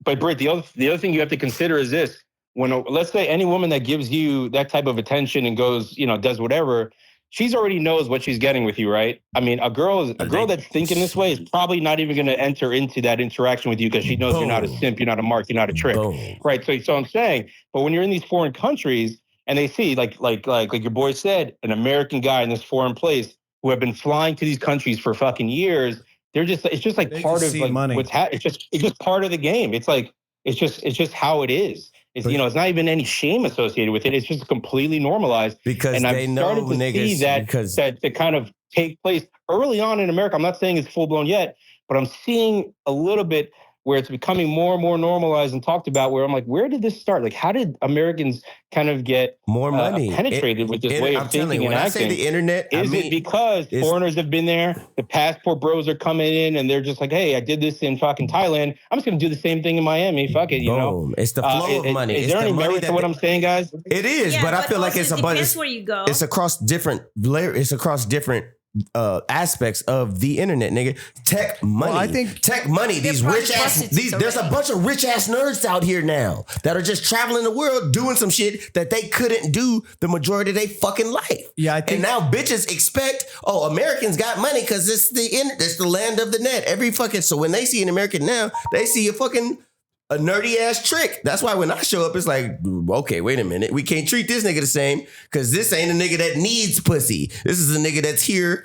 But Britt, the other thing you have to consider is this: let's say any woman that gives you that type of attention and goes, does whatever, she's already knows what she's getting with you, right? I mean, a girl that's thinking this way is probably not even going to enter into that interaction with you because she knows you're not a simp, you're not a mark, you're not a trick, right? So I'm saying, but when you're in these foreign countries and they see, like your boy said, an American guy in this foreign place who have been flying to these countries for fucking years. It's just like part of like money. It's just part of the game. It's like it's just how it is. It's it's not even any shame associated with it. It's just completely normalized because and they know started to niggas see that kind of take place early on in America. I'm not saying it's full blown yet, but I'm seeing a little bit where it's becoming more and more normalized and talked about. Where I'm like, where did this start? Like, how did Americans kind of get more money penetrated with this way of thinking and acting? I say the internet, it because foreigners have been there? The passport bros are coming in and they're just like, hey, I did this in fucking Thailand. I'm just going to do the same thing in Miami. Fuck it, Boom. It's the flow of money. Is there any merit to what I'm saying, guys? It is, but I feel like it's a bunch. Depends where you go. It's across different layers. It's across different aspects of the internet, nigga. Tech money. Well, I think tech money. These They're rich ass. prostitutes There's a already. bunch of rich ass nerds out here now that are just traveling the world doing some shit that they couldn't do the majority of their fucking life. Yeah, I think And now bitches expect, Americans got money because it's the land of the net. Every fucking so when they see an American now, they see a nerdy ass trick. That's why when I show up, it's like, okay, wait a minute. We can't treat this nigga the same because this ain't a nigga that needs pussy. This is a nigga that's here.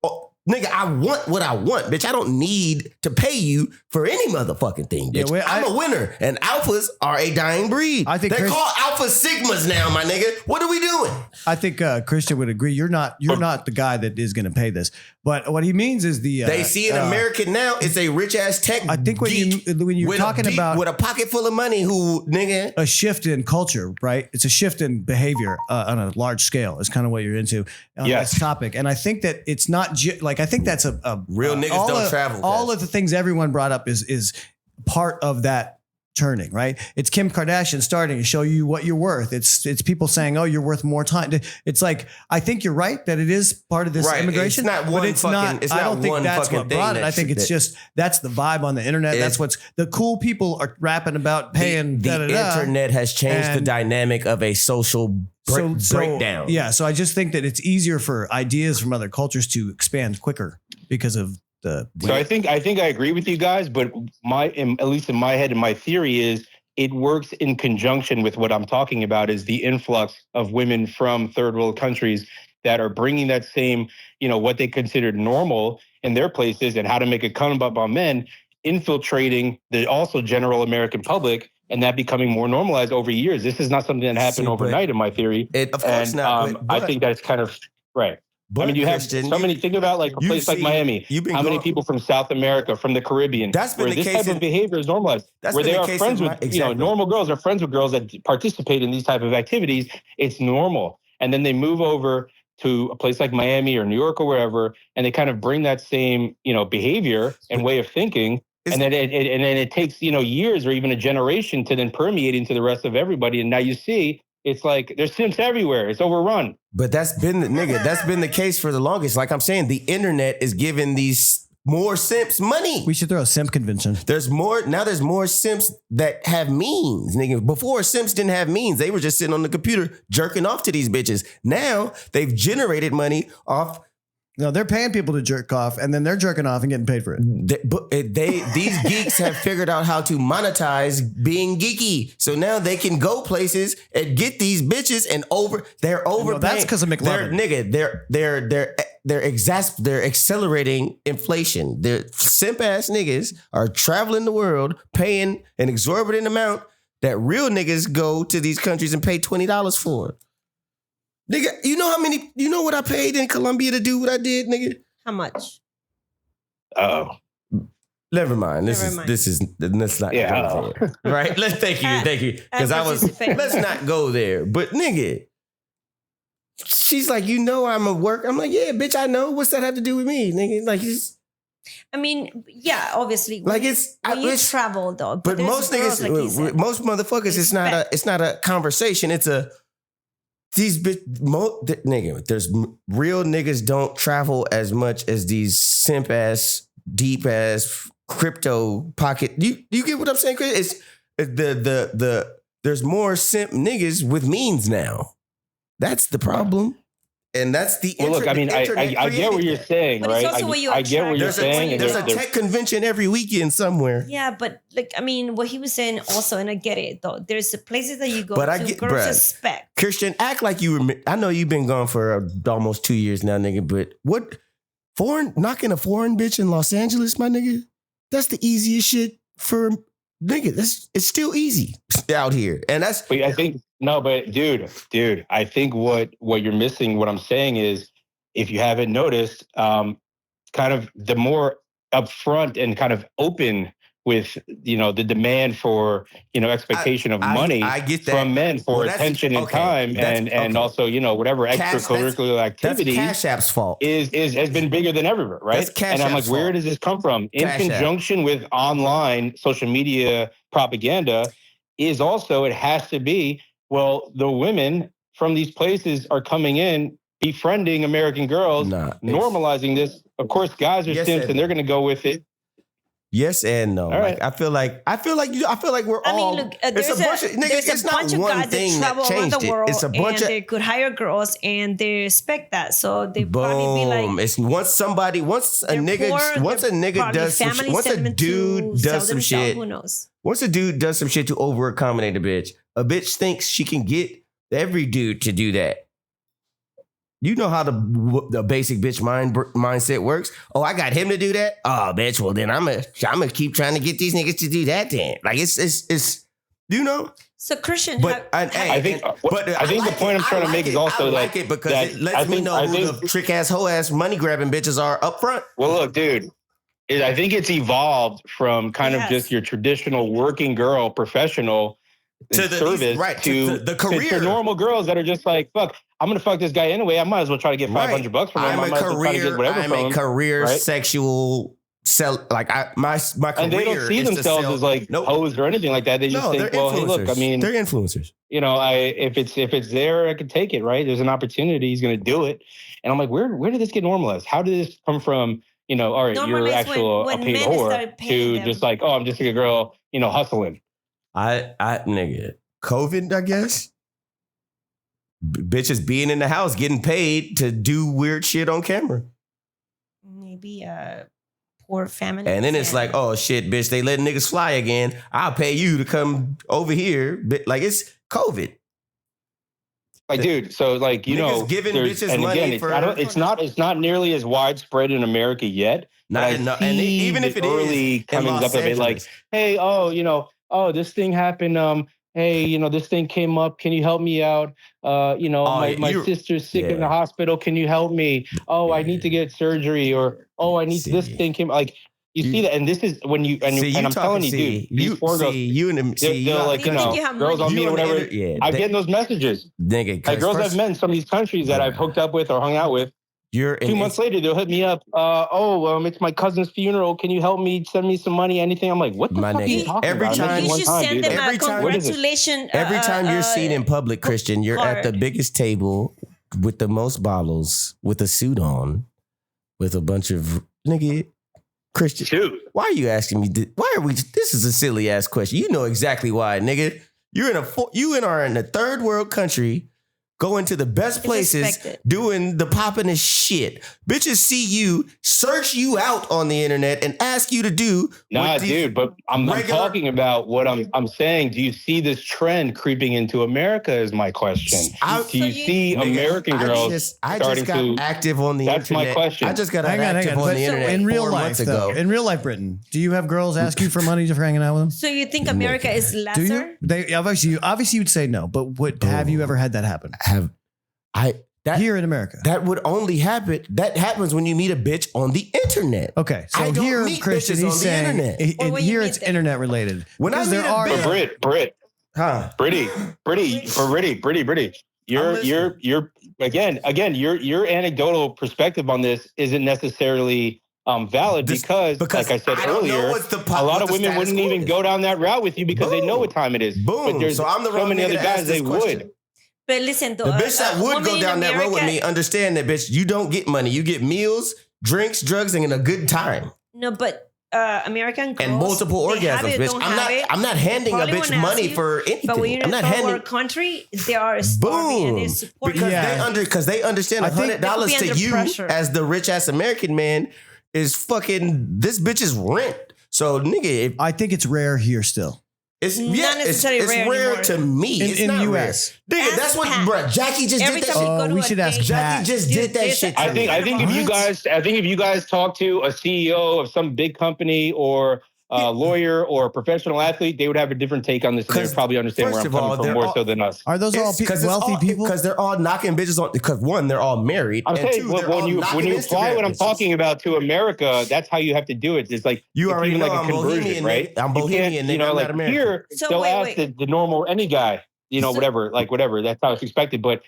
Oh, nigga, I want what I want, bitch. I don't need to pay you for any motherfucking thing, bitch. Yeah, I'm a winner, and alphas are a dying breed. I think they're called alpha sigmas now, my nigga. What are we doing? I think Kristian would agree. You're not the guy that is going to pay this. But what he means is they see an American now. It's a rich ass tech. I think when you're talking about with a pocket full of money, who nigga a shift in culture, right? It's a shift in behavior on a large scale. Is kind of what you're into on this topic. And I think that it's not I think that's a real niggas don't travel. All of the things everyone brought up is part of that turning, right? It's Kim Kardashian starting to show you what you're worth. It's people saying, "Oh, you're worth more time." It's like, I think you're right that it is part of this immigration. It's not one but it's fucking, not. It's I not don't think one that's fucking what thing brought it. I think it's just that's the vibe on the internet. That's what's the cool people are rapping about paying. The internet has changed the And dynamic of a social breakdown. Yeah, so I just think that it's easier for ideas from other cultures to expand quicker because of the. So I think I agree with you guys, but at least in my head and my theory is it works in conjunction with what I'm talking about is the influx of women from third world countries that are bringing that same, what they considered normal in their places and how to make a come up on men, infiltrating the also general American public, and that becoming more normalized over years. This is not something that happened overnight, in my theory. Of course not. I think that's kind of right. But I mean, you have so many. Think about like a place like Miami. How many people from South America, from the Caribbean, that's been where the this case type of behavior is normalized, where they are friends with, normal girls are friends with girls that participate in these type of activities. It's normal, and then they move over to a place like Miami or New York or wherever, and they kind of bring that same, behavior and way of thinking. And then it takes, years or even a generation to then permeate into the rest of everybody. And now you see, it's like there's simps everywhere. It's overrun. But that's been the case for the longest. Like I'm saying, the internet is giving these more simps money. We should throw a simp convention. There's more simps that have means, nigga. Before, simps didn't have means. They were just sitting on the computer jerking off to these bitches. Now they've generated money off. No, they're paying people to jerk off, and then they're jerking off and getting paid for it. These geeks have figured out how to monetize being geeky. So now they can go places and get these bitches and they're overpaying. No, that's because of McLovin. They're accelerating inflation. Their simp ass niggas are traveling the world paying an exorbitant amount that real niggas go to these countries and pay $20 for. Nigga, you know what I paid in Colombia to do what I did, nigga? How much? Oh. Never mind. Let's not go there. Right? Thank you. Because let's not go there. But nigga, she's like, I'm a work. I'm like, yeah, bitch, I know. What's that have to do with me, nigga? Like, I mean, yeah, obviously. Like when you travel though. But most niggas, like most motherfuckers, it's not a conversation. It's a nigga. There's real niggas don't travel as much as these simp ass, deep ass crypto pocket. You get what I'm saying, Chris? It's there's more simp niggas with means now. That's the problem. And that's the well, look, I mean, I get what you're saying, but right? It's also what you I get what you're saying. There's a tech convention every weekend somewhere. Yeah, but like, I mean, what he was saying also, and I get it though. There's places that you go to, girls suspect. Kristian, act like you were. I know you've been gone for almost 2 years now, nigga. But knocking a foreign bitch in Los Angeles, my nigga? That's the easiest shit for nigga. It's still easy out here, and that's. But I think. No, but dude, I think what you're missing, what I'm saying is, if you haven't noticed, kind of the more upfront and kind of open with, the demand for, expectation of money I get that. From men for attention and time and also, whatever extracurricular activity that's Cash App's fault. has been bigger than ever, right? And I'm like, where does this come from? In conjunction with online social media propaganda is also, it has to be, well, the women from these places are coming in befriending American girls, normalizing this. Of course, guys are simps and they're going to go with it. Yes and no. All right. Like I feel like we're all. I mean, look, there's a bunch of guys that travel around the world it's a bunch and they could hire girls and they respect that. So they probably be like, it's once a nigga does some shit, once a dude does some shit, who knows? Once a dude does some shit to over accommodate a bitch thinks she can get every dude to do that. You know how the basic bitch mindset works. Oh, I got him to do that. Oh, bitch. Well, then I'm gonna keep trying to get these niggas to do that. Then, like it's you know. So Kristian, but I think the point I'm trying to make is also like it because it lets me know who the trick ass hoe ass money grabbing bitches are up front. Well, look, dude. I think it's evolved from kind of just your traditional working girl, professional to the service, to the career. To normal girls that are just like, fuck, I'm gonna fuck this guy anyway. I might as well try to get $500 from him. I'm a career sexual sell. Like my career. And they don't see themselves as like hoes or anything like that. They just think, well, hey, look, I mean, they're influencers. You know, if it's there, I could take it. Right? There's an opportunity. He's gonna do it. And I'm like, where did this get normalized? How did this come from? You know, all right, you're actual a paid whore to just like, oh, I'm just a girl, you know, hustling. Nigga, COVID, I guess. Bitches being in the house getting paid to do weird shit on camera. Maybe poor family. And then it's like, oh shit, bitch, they letting niggas fly again. I'll pay you to come over here. Like it's COVID. Like, dude, so like, you know, giving bitches money it's not nearly as widespread in America yet. And even if it is coming up of it, like, hey, this thing happened. Hey, this thing came up. Can you help me out? My sister's sick in the hospital. Can you help me? Oh, I need to get surgery, or I need this thing came. Like, you see that, and this is when you and I'm telling you, dude, these poor girls, they're like, girls on me or whatever. I'm getting those messages. Nigga, like girls I've met in some of these countries that I've hooked up with or hung out with. 2 months later, they'll hit me up. It's my cousin's funeral. Can you help me? Send me some money, anything. I'm like, what the fuck are you talking about? You should send them a congratulations. Every time you're seen in public, Kristian, you're at the biggest table with the most bottles, with a suit on, with a bunch of nigga. Kristian, why are you asking me? Why are we? This is a silly ass question. You know exactly why, nigga. You are in a third world country, going to the best places, doing the poppin'est shit. Bitches see you, search you out on the internet, and ask you to do. Nah, dude, but I'm talking about what I'm saying. Do you see this trend creeping into America? Is my question. Do you see American girls starting to active on the internet? That's my question. I just got active on the internet in real 4 life, months ago. In real life, Britain, do you have girls ask you for money for hanging out with them? So you think America is lesser? Do you? They obviously you'd say no, but have you ever had that happen? Here in America, that would only happen. That happens when you meet a bitch on the internet. Okay, so here, Kristian, he's saying here it's internet related. When I there are Brit, Britty. You're again. Your anecdotal perspective on this isn't necessarily valid because like I said earlier, a lot of women wouldn't even go down that route with you because they know what time it is. Boom. But there's so I'm the so many other guys they would. But listen, the bitch that would go down that road with me, understand that, bitch, you don't get money. You get meals, drinks, drugs, and a good time. No, but American girls, and multiple orgasms, bitch. I'm not handing a bitch money for anything. But when you're in our country, they are starving and they're supporting because they understand $100 to you as the rich ass American man is fucking this bitch's rent. So nigga, I think it's rare here still. It's rare to me. In the US. Nigga, that's what, bro. Jackie just did that shit. We should ask Jackie just did that shit. I think if you guys talk to a CEO of some big company or a lawyer or a professional athlete, they would have a different take on this, and they would probably understand where I'm coming from more so than us. Are those all wealthy people? Because they're all knocking bitches on. Because one, they're all married. I'm saying when you apply what I'm talking about to America, that's how you have to do it. It's like you already know like a conversion, right? I'm Bohemian, nigga. I'm not American. Here, they'll ask the normal any guy, whatever. That's how it's expected. But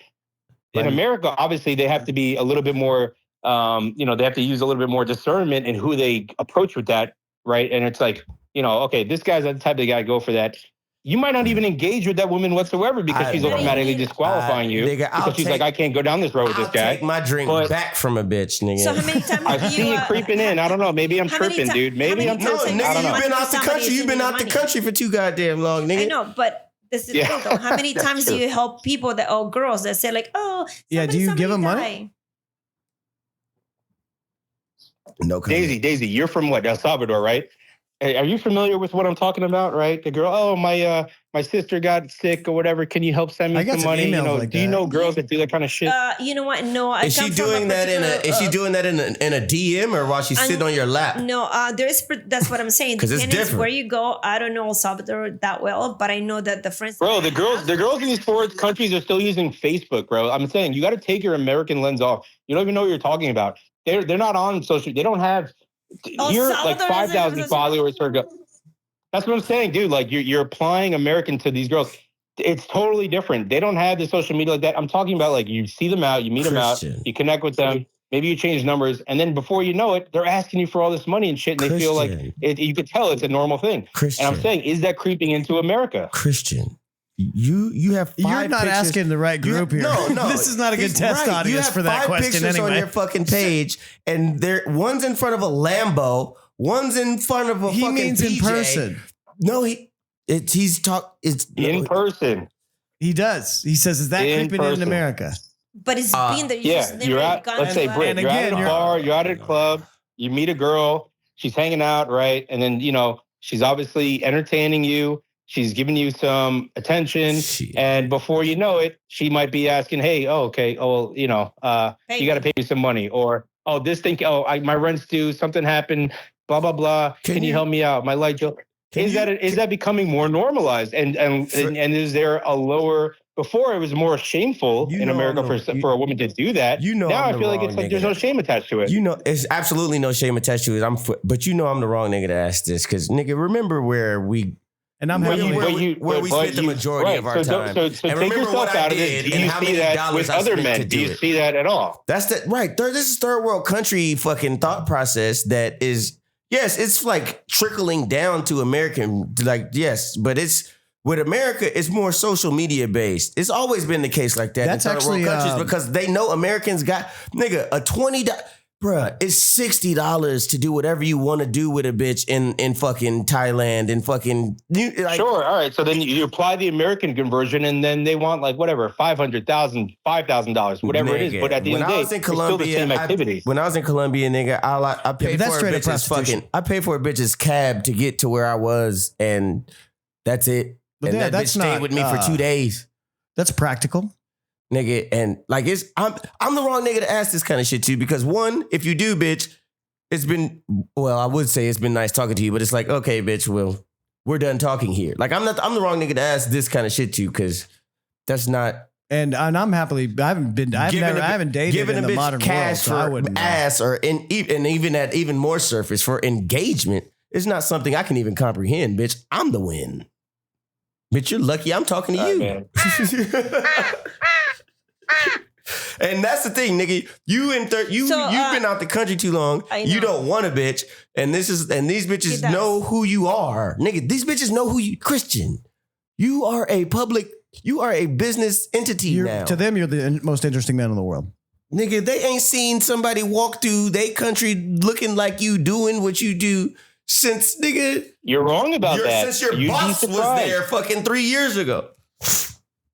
in America, obviously, they have to be a little bit more. They have to use a little bit more discernment in who they approach with that. Right. And it's like, okay, this guy's the type of guy to go for that. you might not even engage with that woman whatsoever because she's automatically disqualifying you. Nigga, because she's like, I can't go down this road with this guy. Take my drink back from a bitch, nigga. So how many times I see you creeping in. I don't know. Maybe I'm tripping, dude. Maybe I'm tripping. No, I nigga, don't know. you've been out the country. You've been out the country for too goddamn long, nigga. I know, but this is the thing, though. How many times do you help people girls that say like, oh, do you give them money? Die. No, Daisy, you're from what? El Salvador, right? Are you familiar with what I'm talking about, right? The girl, my sister got sick or whatever. Can you help send me some money? Do you know girls that do that kind of shit? You know what? No, is she doing that in a DM or while she's sitting on your lap? No, that's what I'm saying. Because it's different. Where you go, I don't know El Salvador that well, but I know that the friends. Bro, the girls in these foreign countries are still using Facebook, bro. I'm saying you got to take your American lens off. You don't even know what you're talking about. They're not on social. They don't have. You're like 5,000 followers per girl. That's what I'm saying, dude. Like you're applying American to these girls. It's totally different. They don't have the social media like that. I'm talking about like you see them out, you meet them out, you connect with them. Maybe you change numbers, and then before you know it, they're asking you for all this money and shit, and they feel like you could tell it's a normal thing. And I'm saying, is that creeping into America? Kristian, you have 5 You're not pictures. asking the right group here. No. This is not a good test audience for that question pictures anyway. on your fucking page, and one's in front of a Lambo, one's in front of a he fucking means PJ. in person. No, it's in person. He does. He says, is that creeping in America? But it's being there. You're out. Let's say, Britt, you're out at a bar, you're out at a club, you meet a girl, she's hanging out, right? And then, she's obviously entertaining you. She's giving you some attention. And before you know it, she might be asking, hey, you got to pay me some money. Or, this thing, my rent's due, something happened, blah, blah, blah. Can you help me out? My light bill. Is that becoming more normalized? And is there a lower... Before it was more shameful in America for a woman to do that. Now I feel like it's like there's no shame attached to it. It's absolutely no shame attached to it. But I'm the wrong nigga to ask this because nigga, remember where we spent the majority of our time. So take yourself out of it. Do you see that with other men? Do you see that at all? That's right. This is third world country fucking thought process that is it's like trickling down to American but it's. With America, it's more social media based. It's always been the case like that. That's in third world countries because they know Americans got a $20. Bruh, it's $60 to do whatever you want to do with a bitch in fucking Thailand and fucking sure. All right. So then you apply the American conversion and then they want like whatever, $500,000, $5,000, whatever it is. But at the end of the day, it's still the same activity. When I was in Colombia, nigga, I paid for a bitch's cab to get to where I was, and that's it. And that bitch stayed with me for 2 days. That's practical. Nigga, and like I'm the wrong nigga to ask this kind of shit to because one, if you do, bitch, I would say it's been nice talking to you, but it's like, okay, bitch, well, we're done talking here. Like I'm the wrong nigga to ask this kind of shit to because that's not. And I'm happily, I haven't dated in the modern world, so I wouldn't ass or even at even more surface for engagement is not something I can even comprehend, bitch. I'm the win. Bitch, you're lucky I'm talking to you. And that's the thing, nigga. You've been out the country too long. You don't want a bitch. And these bitches know who you are. Nigga, these bitches know who you Kristian. You are a business entity now. To them, you're the most interesting man in the world. Nigga, they ain't seen somebody walk through their country looking like you doing what you do. Since nigga, you're wrong about that. Since your boss was there fucking 3 years ago,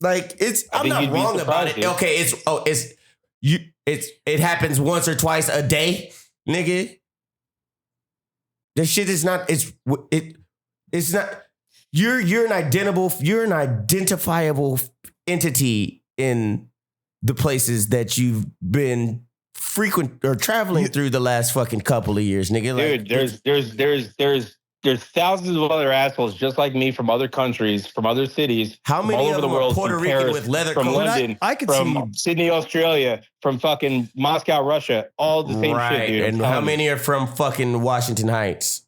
like I'm not wrong about it. Okay, it happens once or twice a day, nigga. This shit is not. It's not. You're an identifiable entity in the places that you've been frequent or traveling through the last fucking couple of years, nigga. Dude, there's thousands of other assholes just like me from other countries, from other cities, how many all of over them the world, are Puerto Rican Paris, with leather from coats? London, from Sydney, Australia, from fucking Moscow, Russia, all the same shit, dude. And how many are from fucking Washington Heights?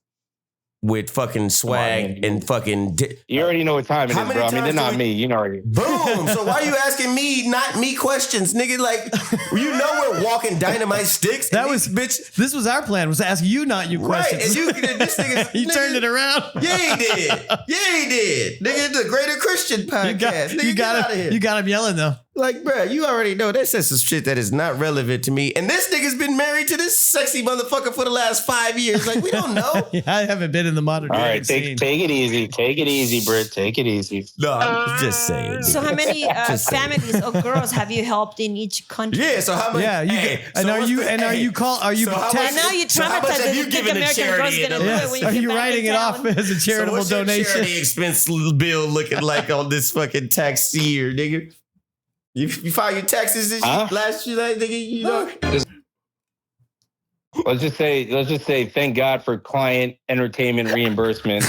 with fucking swag and fucking. You already know what time it is, bro. I mean, they're not me. You know already. Boom. So why are you asking me, not me, questions, nigga? Like, you know we're walking dynamite sticks. That was bitch. This was our plan. Was to ask you, not you, questions. Right? And this nigga, you turned it around. Yeah, he did. Nigga, the Greater Christian podcast. You got him yelling though. Like, bro, you already know that says some shit that is not relevant to me. And this nigga's been married to this sexy motherfucker for the last 5 years. Like, we don't know. Yeah, I haven't been in the modern. All right, take it easy. Take it easy, Britt. Take it easy. No, I'm just saying. Nigga. So how many families or girls have you helped in each country? Yeah, so how much? Yeah, and are you And now you traumatized and you think American girls gonna do it when are you you get back writing in it town? off as a charitable what's your donation? charity expense bill looking like on this fucking tax year, nigga? You filed your taxes this last year, like, nigga, you know? Let's just say, thank God for client entertainment reimbursement.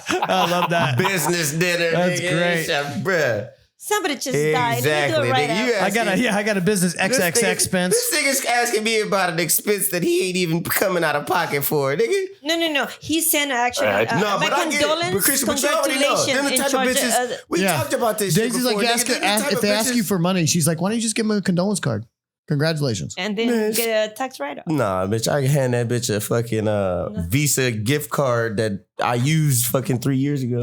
I love that. Business dinner. That's nigga. great. Bruh. Somebody just died. Exactly. You do it right Nigga, up. I got a business XXX expense. This nigga's asking me about an expense that he ain't even coming out of pocket for, nigga. No. He sent actually No, my but I get it. condolence, But Christian, but you already know. congratulations Them the in type of Georgia. bitches. We talked about this shit Daisy's before. like, nigga. if they ask you for money, she's like, why don't you just give them a condolence card? Congratulations. And then get a tax write-off. Nah, bitch, I can hand that bitch a fucking Visa gift card that I used fucking 3 years ago.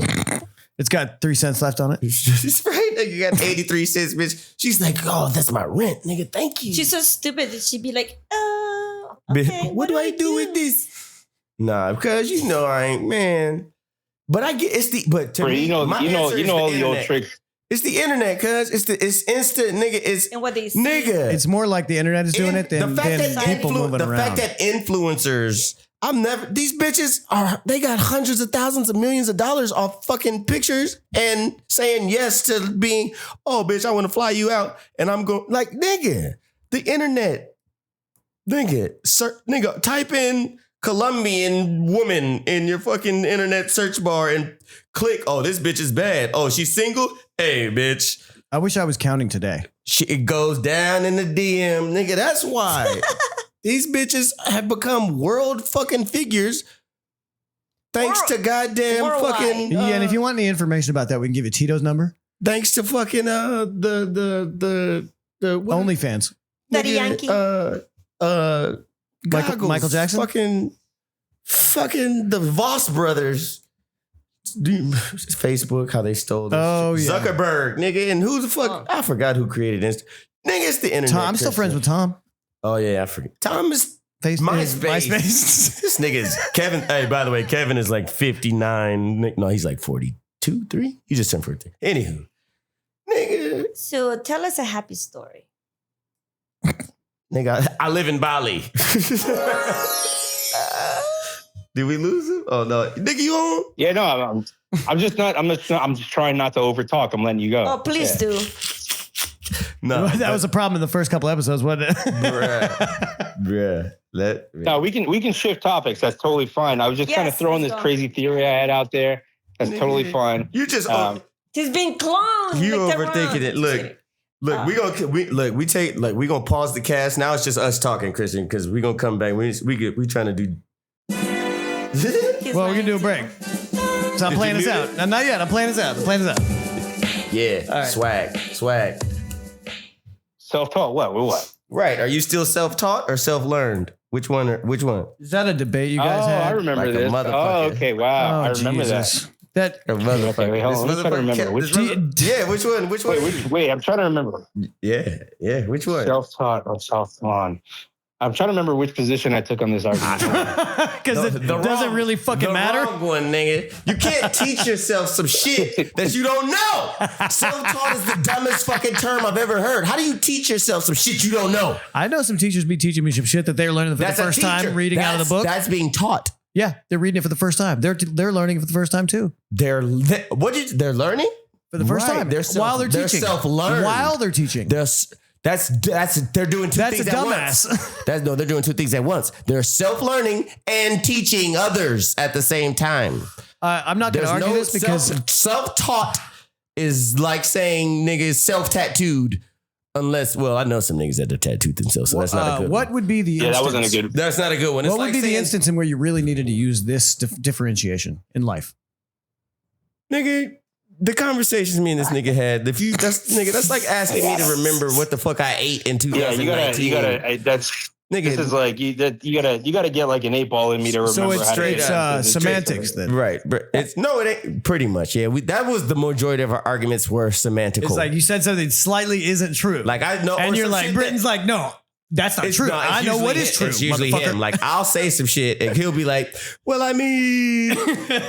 It's got 3 cents left on it. It's right. You got 83 cents, bitch. She's like, oh, that's my rent, nigga. Thank you. She's so stupid that she'd be like, oh, okay, what do I do with this? Nah, because you know I ain't, man. But I get to me, you know all the old tricks. It's the internet, cuz it's instant, nigga. And what they see. Nigga. It's more like the internet is doing it than people moving around. The fact that influencers, these bitches they got hundreds of thousands of millions of dollars off fucking pictures and saying yes to being, oh, bitch, I want to fly you out. And I'm going, like, nigga, the internet, nigga, type in Colombian woman in your fucking internet search bar and click, oh, this bitch is bad. Oh, she's single? Hey, bitch. I wish I was counting today. It goes down in the DM. Nigga, that's why. These bitches have become world fucking figures thanks to goddamn worldwide. fucking... Yeah, and if you want any information about that, we can give you Tito's number. Thanks to fucking the OnlyFans. Daddy Yankee. Michael Jackson? Fucking the Voss brothers. Facebook, how they stole this. Oh, shit. yeah. Zuckerberg, nigga. And who the fuck? I forgot who created this. Nigga, it's the internet. Tom, I'm still friends with Tom. Oh, yeah, I forget. Tom is MySpace. This nigga is Kevin. Hey, by the way, Kevin is like 59. No, he's like 42, 3. He just turned 43. Anywho. Nigga. So tell us a happy story. Nigga, I live in Bali. Did we lose him? Oh no, nigga, you on? Yeah, no, I'm just trying not to overtalk. I'm letting you go. Oh, please do. No, that was a problem in the first couple episodes, wasn't it? Bruh. No, we can shift topics. That's totally fine. I was just kind of throwing this crazy theory I had out there. That's totally fine. You just He's being cloned. you overthinking it. Look, we gonna pause the cast. Now it's just us talking, Kristian, because we gonna come back. We trying to do. Well, we're gonna do a break. So I'm playing this out. No, not yet. I'm playing this out. Yeah, right. swag. Self-taught. What? Right. Are you still self-taught or self-learned? Which one? Is that a debate you guys had? I remember Like a this. motherfucker. Oh, okay. Wow. I remember Jesus. that. A motherfucker. Wait, hold on. I'm trying to remember. Which one? Which one? Wait, I'm trying to remember. Yeah. Which one? Self-taught or self-taught? I'm trying to remember which position I took on this argument. Because it doesn't really fucking matter. The wrong one, nigga. You can't teach yourself some shit that you don't know. Self-taught is the dumbest fucking term I've ever heard. How do you teach yourself some shit you don't know? I know some teachers be teaching me some shit that they're learning for the first time, reading out of the book. That's being taught. Yeah, they're reading it for the first time. They're learning it for the first time too. They're learning For the first time. While they're teaching. They're self-learned. While they're teaching. They're doing two things at once. They're doing two things at once. They're self-learning and teaching others at the same time. I'm not going to argue this because self-taught is like saying nigga is self-tattooed Unless, well, I know some niggas that have tattooed themselves, so that's not a good What one. would be the Yeah, instance? that wasn't a good. That's not a good one. It's What would like be the saying, instance in where you really needed to use this differentiation in life? nigga, the conversations me and this nigga had, that's like asking me to remember what the fuck I ate in Yeah, 2019. you gotta. That's. Nigga, This is like you gotta get like an 8-ball in me to remember. So it's how to straight do that. semantics then. right. It ain't pretty much. Yeah, that was the majority of our arguments were semantical. It's like you said something slightly isn't true. Like I know, and or you're some like, shit Britain's like, no, that's not it's true. not- it's I know usually what is him. true. It's usually motherfucker. him. Like I'll say some shit and he'll be like, "Well, I mean,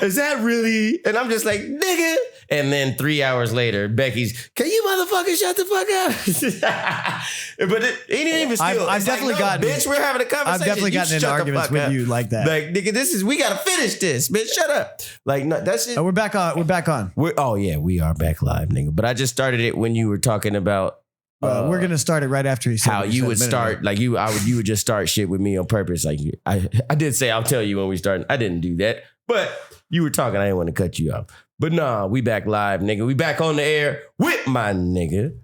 is that really?" And I'm just like, "Nigga." And then 3 hours later, Becky's, "Can you motherfucker shut the fuck up?" But it ain't even still. I've It's definitely like, no, gotten. bitch, we're having a conversation. I've definitely You gotten into shut the arguments fuck with up. you like that. Like, nigga, we gotta finish this, bitch. Shut up. Like, no, that shit. Oh, we're back on. We're back on. Oh yeah, we are back live, nigga. But I just started it when you were talking about. We're gonna start it right after he said How what he you said would a minute start, ago. like you would just start shit with me on purpose. Like I did say I'll tell you when we start. I didn't do that, but you were talking. I didn't want to cut you off. But nah, we back live, nigga. We back on the air with my nigga.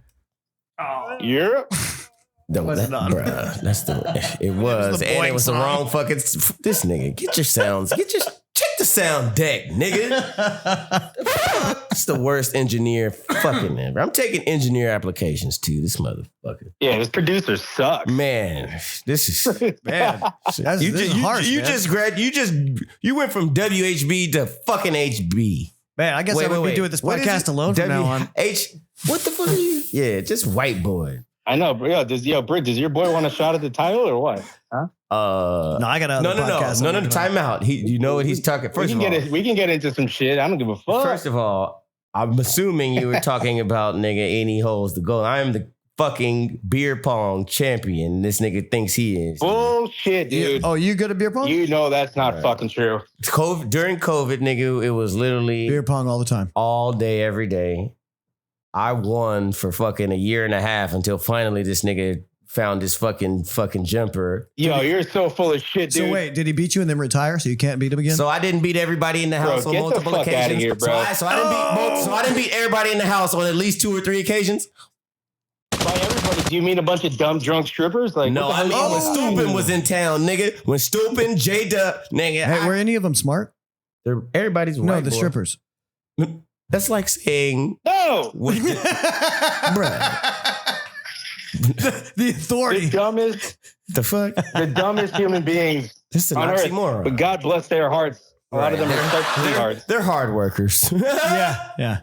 Yeah. No, Was that, it not? bruh, that's the. It was, the and it boing was the song. wrong fucking. This nigga, get your sounds. Check the sound deck, nigga. It's the worst engineer fucking ever. I'm taking engineer applications too. This motherfucker. Yeah, this producer sucks. Man, this is Man, this is harsh, you man. you went from WHB to fucking HB. Man, I guess I would be doing this What is podcast it? alone from now on. What the fuck are you? Yeah, just white boy. I know, bro. Britt, does your boy want a shot at the title or what? No, I got another podcast. No. Time out. You know what he's talking. First of all, we can get into some shit. I don't give a fuck. first of all, I'm assuming you were talking about nigga any holes to go. I am the fucking beer pong champion. This nigga thinks he is. Bullshit, dude. Oh, you good at beer pong? You know that's not fucking true. During COVID, nigga, it was literally Beer pong all the time. all day, every day. I won for fucking a year and a half until finally this nigga found his fucking jumper. Yo, you're so full of shit, dude. So wait, did he beat you and then retire so you can't beat him again? So I didn't beat everybody in the house on get the multiple fuck outta occasions. here, bro. So I didn't beat everybody in the house on at least 2 or 3 occasions. By everybody, do you mean a bunch of dumb drunk strippers? Like, No, what the I mean hell? when Stupin was in town, nigga. When Stupin, J-Dub, nigga. hey, were any of them smart? Everybody's No, white the boy. strippers. That's like saying, No, bruh, The the authority. the dumbest human beings This is an on earth. oxymoron. But God bless their hearts. A lot of them are such sweethearts. They're hard workers. Yeah.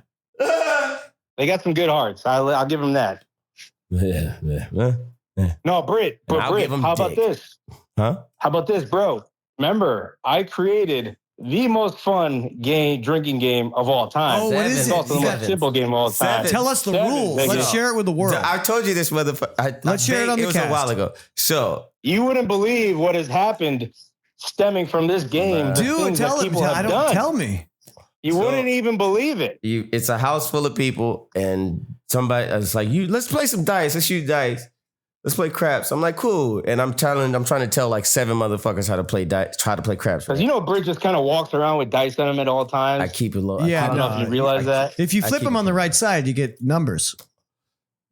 They got some good hearts. I'll give them that. yeah. No, Britt. And But I'll Britt, give 'em how dick. about this? Huh? How about this, bro? Remember, I created the most fun drinking game of all time. Oh, what is It's it? also the Seven. most simple game of all time. Seven. Tell us the Seven, rules. nigga. Let's share it with the world. I told you this motherfucker. Let's share it on the It was cast. a while ago. So You wouldn't believe what has happened stemming from this game. the Dude, things that tell him. people have done. Tell me. You So- wouldn't even believe it. it's a house full of people, and somebody it's like, let's play some dice. Let's shoot dice. Let's play craps. I'm like, cool. And I'm trying to tell like 7 motherfuckers how to play dice, try to play craps. Because you know, Britt just kind of walks around with dice on him at all times. I keep it low. Yeah, I don't know if you realize that. If you I flip keep them on it- the right side, you get numbers.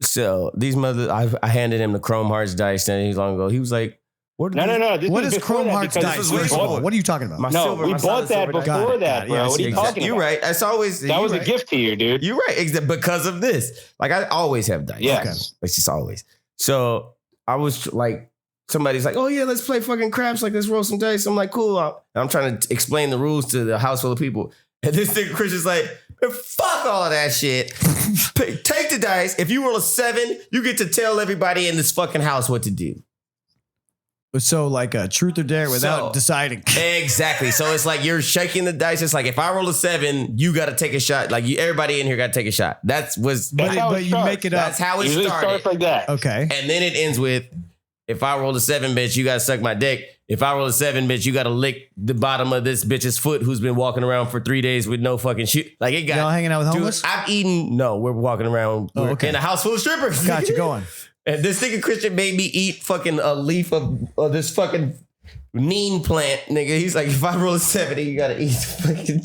So these I handed him the Chrome Hearts dice and he's long ago. He was like, what? No. This What is is before Chrome that Hearts because dice? was First of way all, before. what are you talking about? My No, silver, we my bought solid that silver dice. before Got it, that, bro. yes, What are you exactly. talking You're about? right. That's always That was you're a right. gift to you, dude. You're right. Because of this. Like I always have dice. Yes. Okay. It's just always. So I was like, somebody's like, oh yeah, let's play fucking craps. Like let's roll some dice. I'm like, cool. I'm trying to explain the rules to the house full of people. And this nigga Kristian's like, man, fuck all of that shit. Take the dice. If you roll a 7, you get to tell everybody in this fucking house what to do. So like a truth or dare without So- deciding. Exactly. So it's like you're shaking the dice. It's like if I roll a 7, you got to take a shot. Like everybody in here got to take a shot. That's how But it you starts. make it up. That's how it Usually started. starts like that. Okay. And then it ends with, if I roll a 7, bitch, you got to suck my dick. If I roll a 7, bitch, you got to lick the bottom of this bitch's foot who's been walking around for 3 days with no fucking shoe. Like it got. Y'all hanging out with Dude, homeless? I've eaten. No, we're walking around. Oh, We're okay. in a house full of strippers. Got you going. And this nigga Kristian made me eat fucking a leaf of this fucking Neen plant, nigga. He's like, if I roll a 70, you gotta eat fucking.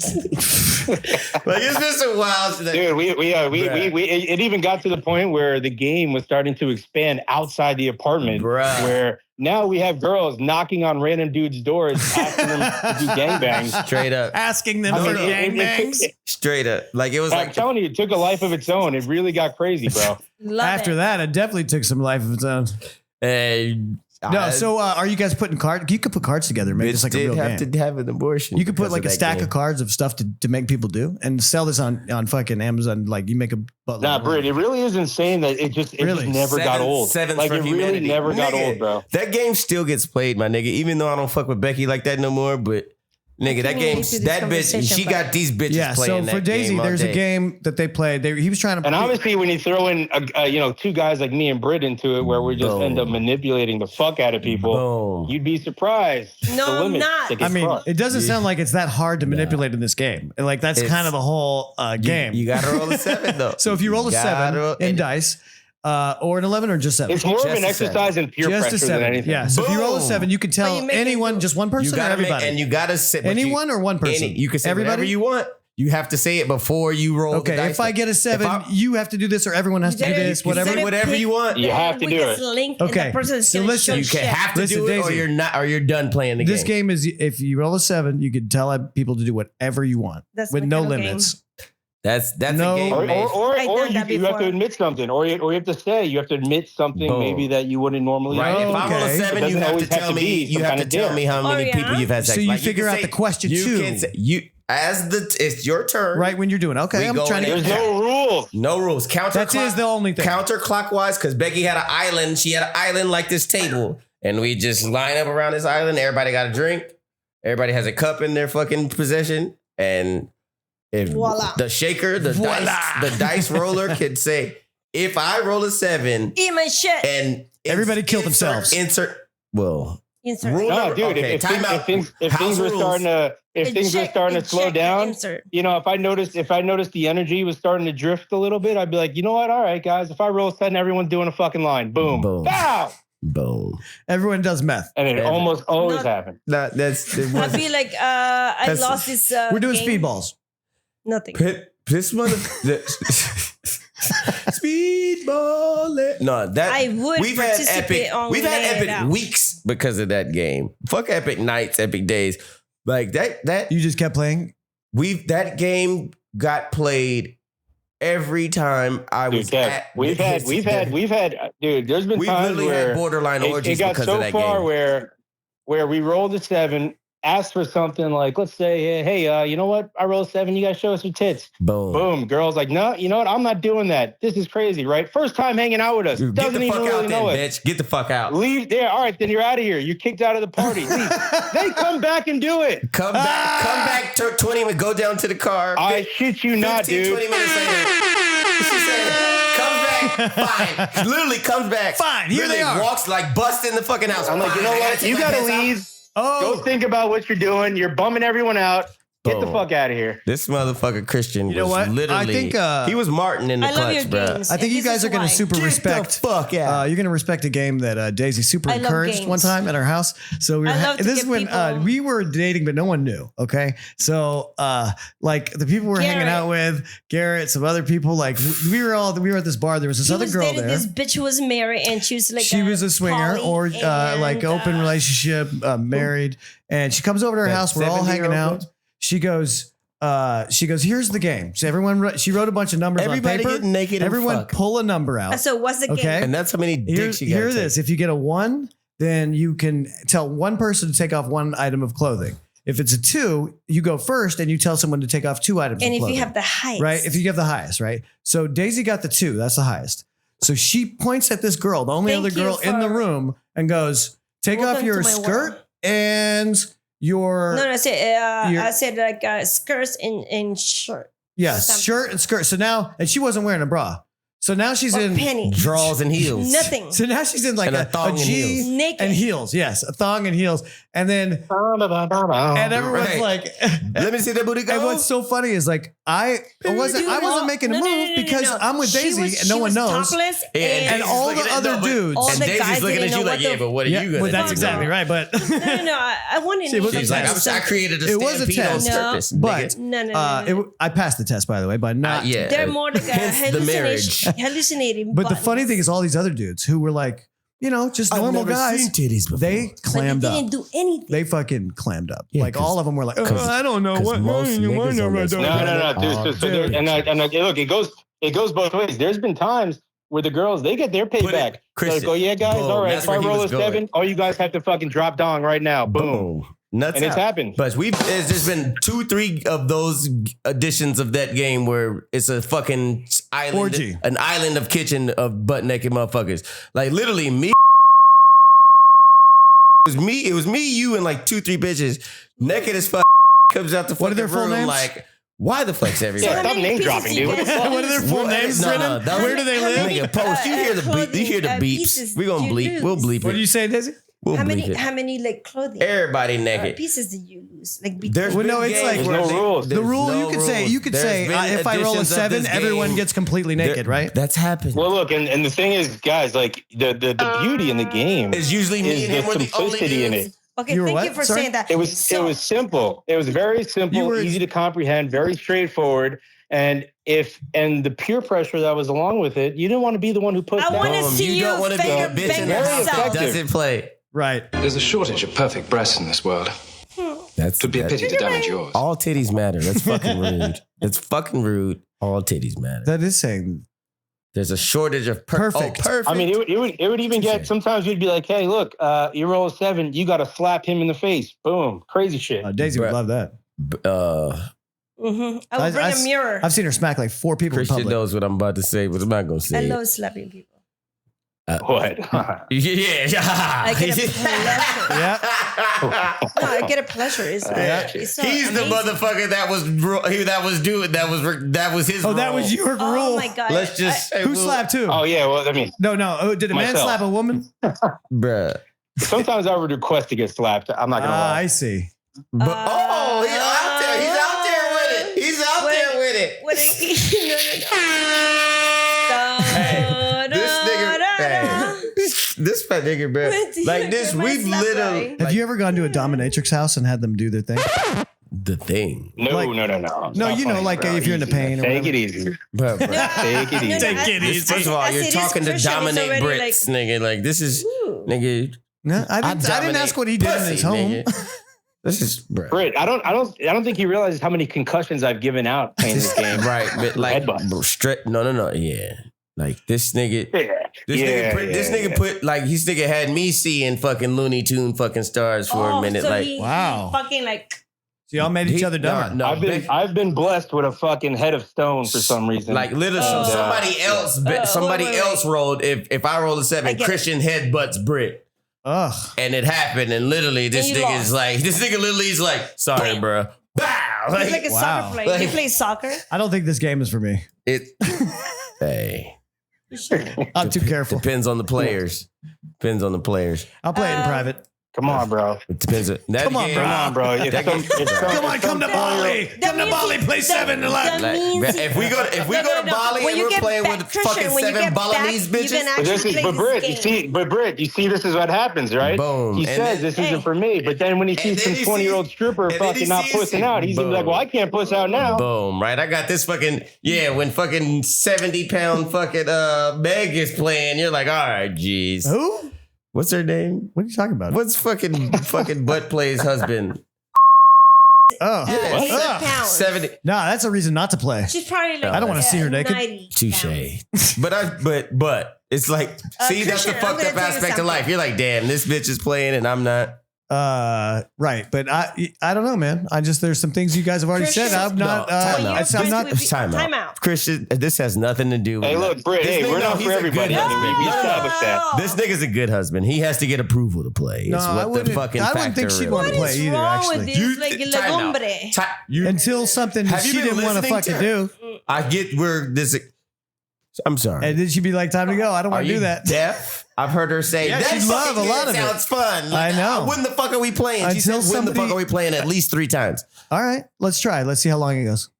Like it's just a wild shit. Dude, it even got to the point where the game was starting to expand outside the apartment, where now we have girls knocking on random dudes' doors asking them to do gangbangs. Straight up. Asking them for gangbangs. Straight up. Like it was I'm telling you, it took a life of its own. It really got crazy, bro. After that, it definitely took some life of its own. No, so are you guys putting cards? You could put cards together, make this like a real game. Have to have an abortion. You could put like a stack of cards of stuff to make people do and sell this on fucking Amazon. Like you make a buttload. Nah, Britt, it really is insane that it just never got old. Like it really never got old, bro. That game still gets played, my nigga. Even though I don't fuck with Becky like that no more, but nigga, that game, that bitch, she got these bitches playing. So for Daisy, there's a game that they played. He was trying to. And obviously, when you throw in, two guys like me and Britt into it, where we just end up manipulating the fuck out of people, you'd be surprised. No, I'm not. I mean, it doesn't sound like it's that hard to manipulate in this game. And like that's kind of the whole game. You got to roll a 7 though. So if you roll a 7 in dice. Or an 11 or just 7? It's more of an exercise in peer pressure than anything. Yeah. So if you roll a 7, you can tell anyone, just one person or everybody. And you got to say anyone or one person. You can say whatever you want. You have to say it before you roll. Okay. If I get a 7, you have to do this, or everyone has to do this. Whatever you want. You have to do it. Okay. So listen, you can have to do it, or you're not, or you're done playing the game. This game is if you roll a 7, you can tell people to do whatever you want with no limits. That's no, a game. Or you have to admit something, or you have to say you have to admit something maybe that you wouldn't normally. Right. If I roll a 7, you have to tell me. You have to tell me how many people you've had sex. So you figure out the question too. It's your turn. Right when you're doing. Okay, I'm trying to. There's no rules. No rules. That is the only thing. Counterclockwise, because Becky had an island. She had an island like this table, and we just line up around this island. Everybody got a drink. Everybody has a cup in their fucking possession, and. If the shaker, the dice roller could say, if I roll a 7, eat my shit, and everybody killed themselves. No, dude. If things were starting to slow down, if I noticed the energy was starting to drift a little bit, I'd be like, you know what? All right, guys. If I roll a 7, everyone's doing a fucking line. Boom, boom, bow. Boom. Everyone does meth. And it almost always happens. I feel like I lost this. We're doing speedballs. Nothing. This mother. Speedball. No, that I would. We've had epic weeks because of that game. Fuck epic nights, epic days. Like that. You just kept playing. That game got played every time I was at. We've had. Dude, there's been times where borderline orgies it got because so of that far game. where we rolled a 7. Ask for something like, let's say, hey, you know what? I rolled a 7. You guys show us your tits. Boom. Boom. Girls like, no, you know what? I'm not doing that. This is crazy, right? First time hanging out with us. Dude, doesn't even really know it. Bitch. Get the fuck out. Leave there. All right, then you're out of here. You're kicked out of the party. Leave. They come back and do it. Come back. 20 minutes. Go down to the car. I shit you not, dude. 20 minutes later. She said, come back. Fine. Literally comes back. Fine. Here they are. Walks like busting the fucking house. I'm like, you know what? You got to leave. Go think about what you're doing. You're bumming everyone out. Get the fuck out of here. This motherfucker Kristian was literally. I think he was Martin in the clutch, bro. I think you guys are going to super respect. Fuck yeah. You're going to respect a game that Daisy super encouraged one time at our house. So this is when we were dating, but no one knew. Okay, so like the people we're hanging out with, Garrett, some other people, like we were at this bar. There was this other girl there. This bitch who was married, and she was like she was a swinger or like open relationship, married, and she comes over to our house. We're all hanging out. She goes, here's the game. So she wrote a bunch of numbers on paper. Get naked. Everyone pull a number out. So what's the game? Okay. And that's how many dicks you got. Hear this. If you get a 1, then you can tell one person to take off 1 item of clothing. If it's a 2, you go first and you tell someone to take off 2 items of clothing. And if you have the highest. Right? If you have the highest, right? So Daisy got the 2. That's the highest. So she points at this girl, the only other girl in the room, and goes, take off your skirt and your... No, I said like skirts and shirt. Yes, shirt and skirt. So now, and she wasn't wearing a bra. So now she's in pennies. Draws and heels. Nothing. So now she's in like a thong G and heels. Naked. and heels. Yes, a thong and heels. And then and everyone's Right. like, Let me see that booty go. and what's so funny is like I wasn't making a move because I'm with Daisy and no one knows. Topless And And all the other dudes. all And the Daisy's guys looking didn't at you know like, what yeah, the- but what are you gonna well, that's do? exactly right. But No. I wanted See, it was to a She's do like, test. I created a It was a stampede on test. purpose. But- nigga. No. I passed the test, by the way, but not. Yeah. They're more like a Hence the marriage. hallucinating. But the funny buttons. thing is, all these other dudes who were like, just normal guys, titties before. they But clammed they up. didn't do anything. They fucking clammed up. Yeah, Like 'cause- all of them were like, 'cause- I don't know 'cause what. most niggas on this No, dude. So dude. look, it goes both ways. There's been times where the girls they get their payback. They're like, Kristian, oh yeah, guys, boom, all right. that's If I where he roll a was going. 7, all you guys have to fucking drop dong right now. Boom. Boom. Nuts And it's out. happened. But there's just been 2-3 of those editions of that game where it's a fucking island, Orgy. an island of kitchen of butt naked motherfuckers. Like literally me. It was me, you, and like 2-3 bitches naked as fuck comes out the What are fucking their full room names? like, why the fuck's everybody? Yeah, stop name dropping, dude. What the fuck? What are their full What? names? No, Brennan? that was- Where do they live? Nigga, post. You hear the beep? You hear the beeps? pieces We gonna you bleep. We'll lose? bleep What do it. you say, Daisy? We'll How bleep many? it. How many like clothing? Everybody naked. Pieces did you lose? Like There's Well, no, been it's games like- There's where no rules. The there's rule no you could say, rules. There's been if I roll a editions of 7, this everyone game. gets completely naked, right? That's happened. Well, look, and the thing is, guys, like the beauty in the game It's usually me is and him the were the only simplicity in dudes. it. Okay, You were thank what? you for Sorry? saying that. It was simple. It was very simple, You were- easy to comprehend, very straightforward. And the peer pressure that was along with it, you didn't want to be the one who pushed I that. wanna Boom, see you don't you want to be a finger bitch bang in the house that yourself. doesn't play. Right. There's a shortage of perfect breasts in this world. That's It'd be a pity to damage yours. All titties matter. That's fucking rude. That's fucking rude. All titties matter. That is saying There's a shortage of Perfect. Oh, perfect. I mean, it would even get, sometimes you'd be like, hey, look, you roll a 7, you got to slap him in the face. Boom. Crazy shit. Daisy would Bruh. love that. I would bring a mirror. I've seen her smack like 4 people in Kristian public. knows what I'm about to say, but I'm not going to I say it. love slapping people. What? Yeah. I get a pleasure. Yeah. No, I get a pleasure. It's so He's the amazing. motherfucker that was his Oh, that role. was your Oh rule. my god! Let's just say Who slapped who? Oh, yeah. Well, I mean, No. Oh, did a man Myself. slap a woman? bruh. sometimes I would request to get slapped. I'm not going to lie. I see. But he's out there. He's out there with it. He's out there with it. What This nigga, this fat nigga, bro. Like this, we've literally Have you ever gone to a dominatrix house and had them do their thing? the thing, No. Like- No, No, you know, funny, like bro. if you're in the Easy, pain or Take whatever. it easy. bro. Take it easy. Take it easy. First of all, you're talking to dominate Brits, nigga. Like this is, nigga. No, I didn't dominate ask what he did in his pussy, home. nigga. This is, bro. Britt, I don't think he realizes how many concussions I've given out playing this game. Right, but like, Headbutts. bro, straight. No, yeah. Like this nigga. Yeah. This nigga put like this nigga had me seeing fucking Looney Tune fucking stars for a minute. So Like Wow. fucking like. So y'all made each other dumber. No, I've been blessed with a fucking head of stone for some reason. like literally somebody else rolled. If I roll a 7, I get it. Kristian headbutts Brit. Ugh. And it happened, and literally this And you nigga is lost. like, this nigga literally is like, sorry, bro. Bow. He's like a Wow. soccer player. Like- You play soccer? I don't think this game is for me. it. Hey, You should. I'm too careful. depends on the players. Depends on the players. I'll play it in private. Come on, bro. It depends. That Come on, game- bro. Come on, bro. If some- if some- Come on, if come to some- Bali. That Come to means Bali, he- play 7 to that 11. Like, means- if we go to Bali When and you we're get playing back- with Kristian, fucking when you 7 get back, Balinese you bitches. can But actually this is, play but Britt, this game. you see, this is what happens, right? Boom. He And says then- this Hey. isn't for me, but then when he sees then some he 20-year-old stripper and then he fucking not sees pussing out, he's gonna be like, Boom. well, I can't puss out now. Boom, right? I got this fucking, when fucking 70-pound fucking Meg is playing, you're like, all right, geez. Who? What's her name? What are you talking about? What's fucking butt plays husband? Oh. Yeah. 80 Ugh. pounds. 70. No, that's a reason not to play. She's probably like. I don't wanna see her naked. 90 Touche. pounds. But it's like, see, that's the Kristian, I'm fucked gonna up tell you aspect of something. life. You're like, damn, this bitch is playing and I'm not. Right, but I don't know, man. there's some things you guys have already said. Christian- I'm not. No, time out. I'm not. Time out. Christian, this has nothing to do with Hey, look, Britt, This hey, nigga- we're no, not he's for a everybody. good I mean, we husband. established that. This nigga's a good husband. He has to get approval to play. It's No, I what the wouldn't. fucking I wouldn't think factor she'd is. want to What play is either. wrong Actually, with this? Like, time out. legombre. until something Have she you been didn't want to listening fucking to do, I get where this. I'm sorry. and then she'd be like, "Time to go. I don't Are want to you do that." deaf? I've heard her say, Yeah, that she'd love a lot of it. sounds fun. I know. When the fuck are we playing? She said, Until when the fuck somebody- are we playing at least 3 times? All right, let's try. Let's see how long it goes.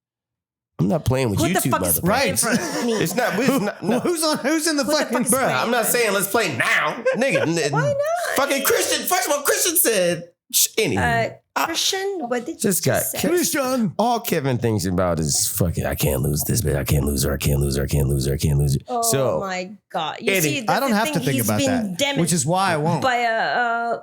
I'm not playing with Who you the two fuck is motherfuckers. playing Right. for me? It's not, no. Who's in the Who the fucking fuck is Bruh, playing I'm not for saying me? let's play now. Nigga. Why not? Fucking Kristian. First of all, Kristian said, anyway. Christian, what did you Just got say? Kristian. All Kevin thinks about is fucking, I can't lose this bitch. I can't lose her. I can't lose her. I can't lose her. I can't lose her. Oh So, my god! You Eddie, see, that's I don't the have thing. to think He's about been that, damaged which is why I won't. by a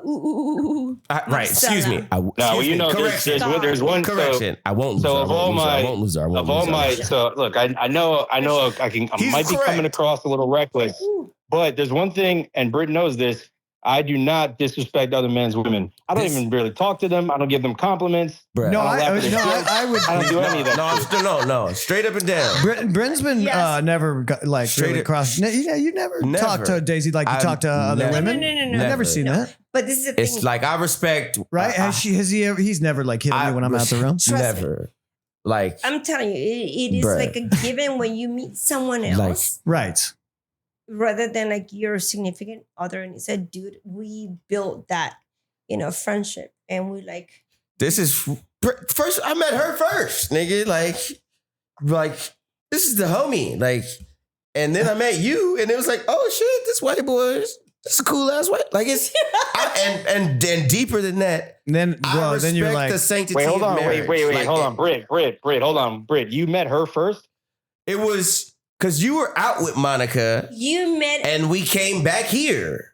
right, excuse me. No, well, you know, correction. there's one. Correction. I won't lose her. So I of won't all lose her. I my- won't lose her. I won't Of all lose her. my, so look, I know, I He's might be correct. coming across a little reckless, but there's one thing, and Britt knows this. I do not disrespect other men's women. I don't This- even really talk to them. I don't give them compliments. Bruh. No, I don't I laugh at their jokes. would. I don't do any of that. No. Straight up and down. Bren's been Yes. never got, like Straight really up- crossed. You never Never. talk to Daisy like you I've talk to other never- women. No. I've Never. never seen that. But this is the thing. It's like I respect. Right? Has he ever? He's never like hit me when I'm out the room. Trust me. Never. Like, I'm telling you, it is Bruh. like a given when you meet someone Like- else, Right. rather than like your significant other. And he said, dude, we built that, friendship, and we like. this is first. I met her first, nigga. Like this is the homie. Like, and then I met you, and it was like, oh shit, this white boy. This is a cool ass white. Like it's and deeper than that. And then, I well, respect then you're like, the sanctity Wait, hold of on. marriage. Wait. Like, Hold on. Britt, hold on. Britt, you met her first? It was because you were out with Monica, You met. and we came back here.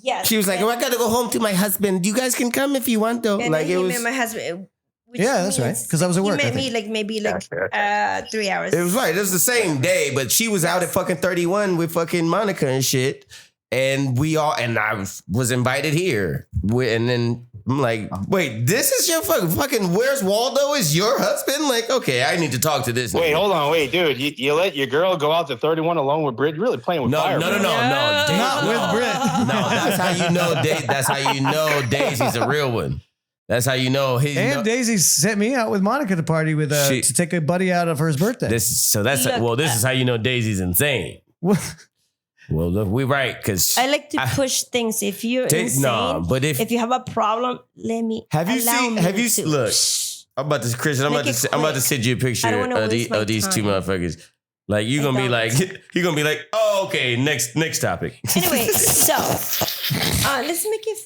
Yes. She was like, "Oh, I gotta go home to my husband. You guys can come if you want, though." And Like then it he was. met my husband. Which Yeah, that's right. means 'Cause I was at work, He I met me think. like maybe Gotcha. 3 hours. It was right. It was the same day, but she was out at fucking 31 with fucking Monica and shit. And I was invited here. And then I'm like, wait, this is your fucking Where's Waldo is your husband? Like, okay, I need to talk to this. Wait, nigga. hold on. Wait, dude, you let your girl go out to 31 alone with Britt? You're really playing with fire. No. man. Daisy- Not with Britt. No, that's how you know. That's how you know Daisy's a real one. That's how you know he. and Daisy sent me out with Monica to party with She- to take a buddy out of her birthday. This is Look, this is how you know Daisy's insane. Well, look, we right because I like to push things. If you're insane, but if you have a problem, let me. have you allow seen? me Have you to. look? I'm about to Kristian. Make it I'm about to quick. send you a picture I don't wanna of waste my these two time. motherfuckers. Like you're gonna be like you're gonna be like, oh okay, next topic. Anyway, so let's make it.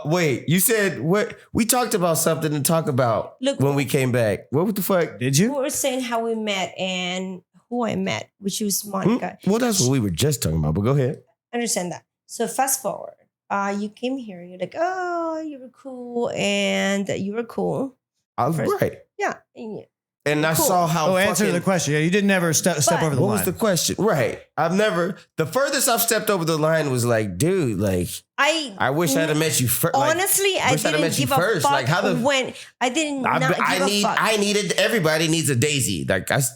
Wait, you said what? We talked about something to talk about Look- when we came back. What the fuck? Did We you? were saying how we met and who I met, which was Hmm? Monica. Well, that's what we were just talking about. But go ahead. Understand that. So fast forward, you came here and you're like, oh, you were cool, and you were cool. I was First- right, Yeah. and I Cool. saw how. Oh, answer fucking- the question. Yeah, you didn't never step But- over the What line. was the question? Right. I've never. The furthest I've stepped over the line was like, dude, like I wish I'd have met you first. Honestly, I wish I'd have didn't met you give a first. fuck Like, how the- when I didn't not give a fuck. I needed. Everybody needs a Daisy. Like that's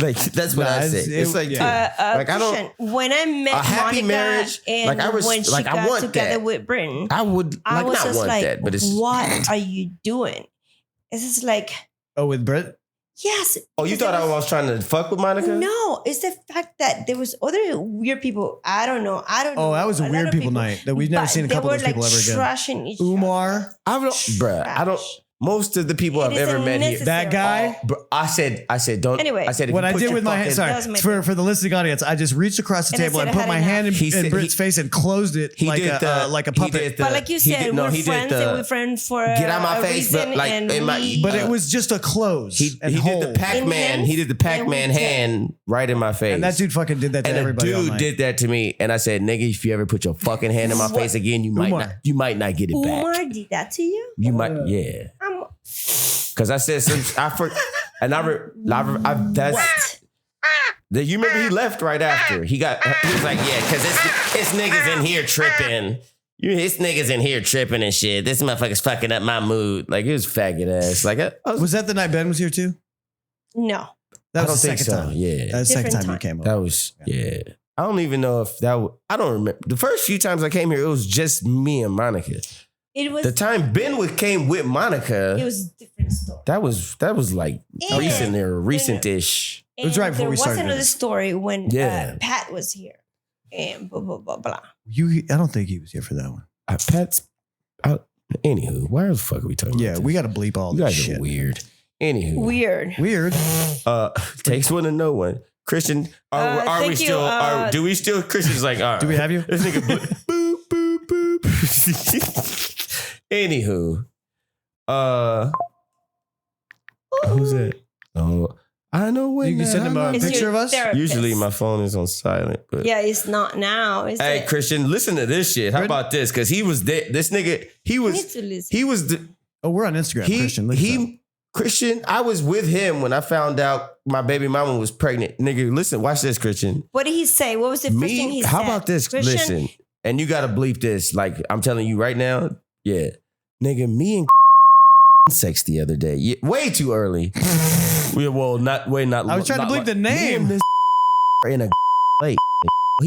like that's what Nah, I it's- say. It's like yeah. like, I don't- Christian, when I met a happy Monica marriage, and like, I was- when she like, I got want together that. with Britain, I would I like was not just want like, that, but it's. what are you doing? It's just like, Oh, with Britt? yes. Oh, you because thought I there was trying to fuck with Monica? No, it's the fact that there was other weird people. I don't know. Oh, that was a lot weird of people night that we've never But seen a they couple were of those people like ever again. trashing each Umar, I don't, bruh. I don't. Trash. Most of the people It I've ever isn't met here. necessary. that guy. Bro, I said don't. Anyway. I said if What you I put did your with my hand, fucking- sorry, That was my for the listening audience, I just reached across the And I table said and I put my had hand in, enough. He said Britt's he- face and closed it He like did a he puppet. did But like you he said, did- no, we're he did friends and the- we're friends for Get out my a face, reason, but like and in my. we- But it was just a close. He and did hold. the Pac-Man. In He did the Pac-Man hands, hand right in my face. And that dude fucking did that to And a everybody all dude night. did that to me, and I said, "Nigga, if you ever put your fucking hand in my What? face again, you Umar. might not get it back. Umar did that to you? You might, yeah." Because I said some, that's. You remember he left right after he was like, yeah, because it's niggas in here tripping. It's niggas in here tripping and shit. This motherfucker's fucking up my mood. Like it was faggot ass. Like Was that the night Ben was here too? No. That I was the don't think second so. time. Yeah, That was the second Different time you time. came over. that was yeah. I don't even know if I don't remember. The first few times I came here, it was just me and Monica. It was The time Ben came with Monica, it was a different story. that was like And- recent-ish. It was right before there we started was another this. story when Yeah. Pat was here. and blah blah blah blah. I don't think he was here for that one. Pets. Anywho, why the fuck are we talking? Yeah, about we this? got to bleep all You this guys shit. are weird. Anywho, Weird. takes one to know one. Kristian, are we thank you, still? Do we still? Kristian's like, all right. Do we have you? This nigga, boop boop boop. Anywho, who's that? Oh, I know when. You can send him a It's picture your of us? therapist. Usually my phone is on silent, but Yeah, it's not now. Is hey, it? Kristian, listen to this shit. How Ready? about this? Because he was there. This nigga, he You was, need to listen. he was the. Oh, we're on Instagram, Kristian. Kristian, I was with him when I found out my baby mama was pregnant. Nigga, listen, watch this, Kristian. What did he say? What was the first thing he said? How about this? Kristian, Listen, and you gotta bleep this. Like I'm telling you right now. Yeah, nigga, me and sex the other day. Yeah, way too early. Not. I was trying to bleep the Me name. and this are in a plate.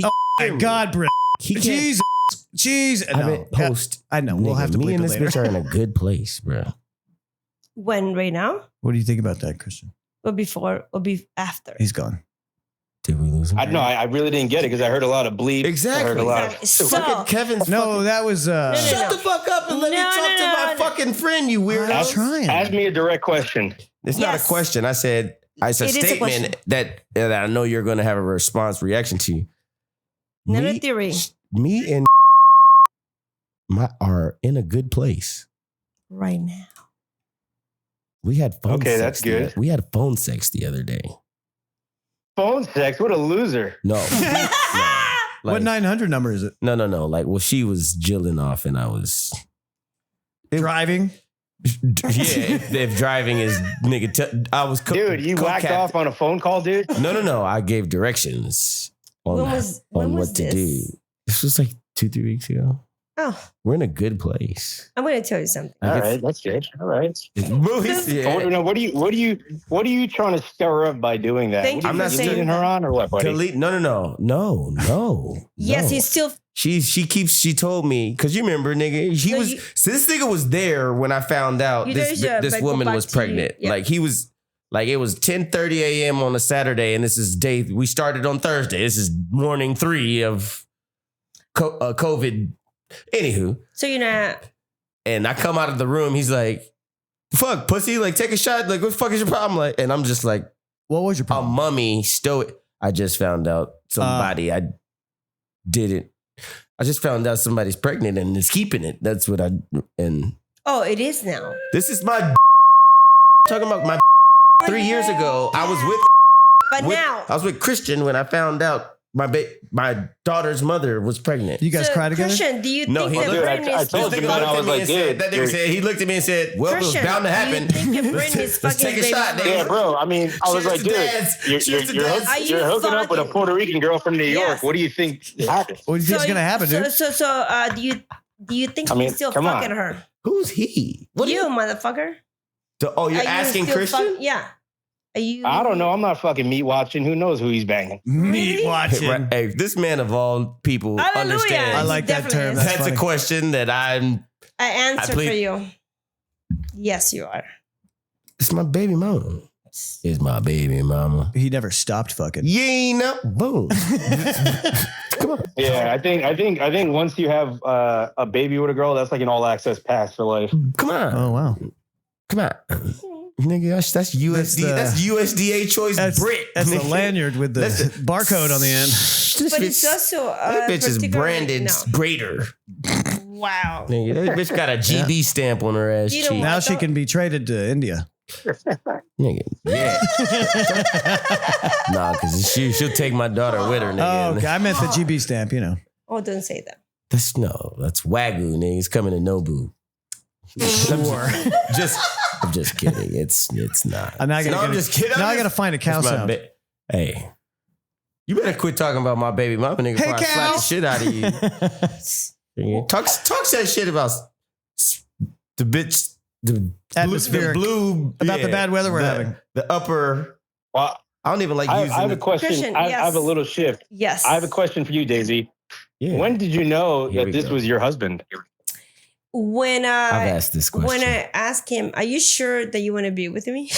Oh my God, Britt. He can't. Jesus. Jeez. I No. meant post. I know. We'll Nigga, have to me bleep and it this later. bitch are in a good place, bro. when right now? What do you think about that, Kristian? Or before? Or after? He's gone. Did we lose him? I know. I really didn't get it because I heard a lot of bleep. Exactly. I heard a lot of. Exactly. So, Fucking Kevin's No, fucking- that was. no. Shut the fuck up and let me No, talk no, to my no. fucking friend, you weirdo. I'm trying. Ask me a direct question. It's not a Yes. question. I said it's a It is a statement question. that I know you're going to have a reaction to. not a Me, theory. me and are in a good place. Right now. We had phone Okay, sex. that's good. We had phone sex the other day. Phone sex? What a loser. No. What Like, 900 number is it? no. Like, well, she was jilling off and I was. Driving. Yeah, if driving is nigga, I was. Dude, you whacked co-captain. off on a phone call, dude? No. I gave directions on, When was what to this? do. This was like 2-3 weeks ago. Oh, We're in a good place. I'm going to tell you something. I All guess- right, that's good. All right. Movies, I yeah. want to know what are you trying to stir up by doing that? Thank What you are for you saying leading her on or what, buddy? Delete. No. Yes, No. he's still. She told me, because you remember, nigga, so this nigga was there when I found out You this know, this but woman go back was to you. pregnant. Yeah. Like he was, like it was 10:30 a.m. on a Saturday, and this is day, we started on Thursday. This is morning 3 of COVID. Anywho, So you're not. and I come out of the room, he's like, fuck, pussy, like take a shot. Like, what the fuck is your problem? Like, and I'm just like, What was your a problem? mummy stoic. I just found out somebody I didn't. I just found out somebody's pregnant and is keeping it. That's what and Oh, it is now. this is my talking about my 3 years ago. I was But now. I was with Kristian when I found out my daughter's mother was pregnant. You guys So, cry together? Christian, do you No, think he that looked- Britain I is told This you, nigga man, looked I at was me like, and said, dude, that nigga you're- said, he looked at me and said, well, it was Christian, bound to do you happen. think your brain is Let's take fucking a shot, baby nigga. Yeah, bro. I mean, I was Cheers like, to dude, dads. you're Cheers to dads. Are you you're hooking up with a fucking- Puerto Rican girl from New York. Yes. What do you think happened? What do you think's going to happen, dude? So, do you think I mean, he's still come on. fucking her? Who's he? What You, motherfucker. you're Are you asking still Kristian? Yeah. Are you? I don't know. I'm not fucking meat watching. Who knows who he's banging? Meat Really? watching. Right, hey, this man of all people Hallelujah. understands. I like that Definitely term. is. That's That's funny. a question that I'm. I answer plead- for you. Yes, you are. It's my baby mama. It's my baby mama. He never stopped fucking. You ain't know. Boom. Come on. Yeah, I think once you have a baby with a girl, that's like an all access pass for life. Come on. Oh, wow. Come on. Nigga, that's USD. That's, the- USDA choice That's, Brit. that's the nigga. lanyard with the That's the- barcode on the end. This But bitch, it's also that bitch is particularly- branded No. greater. Wow. Nigga, that bitch got a GB stamp on her ass You know cheek. what? Now she can be traded to India. Nigga, yeah. Nah, because she'll take my daughter with her, nigga. Oh, okay. I meant the GB stamp, you know. Oh, don't say that. That's Wagyu, nigga. It's coming to Nobu. I'm just kidding. It's not. Now I gotta I'm just kidding. Now I got to find a cow That's my sound. hey, you better quit talking about my baby mama, nigga. Hey, Before I slap cow. the shit out of you. Nigga, talk that shit about the bitch, the Atmospheric. blue About the bad weather we're having. The upper. Well, I don't even like I using. have a question. Christian, I yes. have a little shift. Yes. I have a question for you, Daisy. Yeah. When did you know Here that we this go. was your husband? When I've asked this question. when I asked him, "Are you sure that you want to be with me?"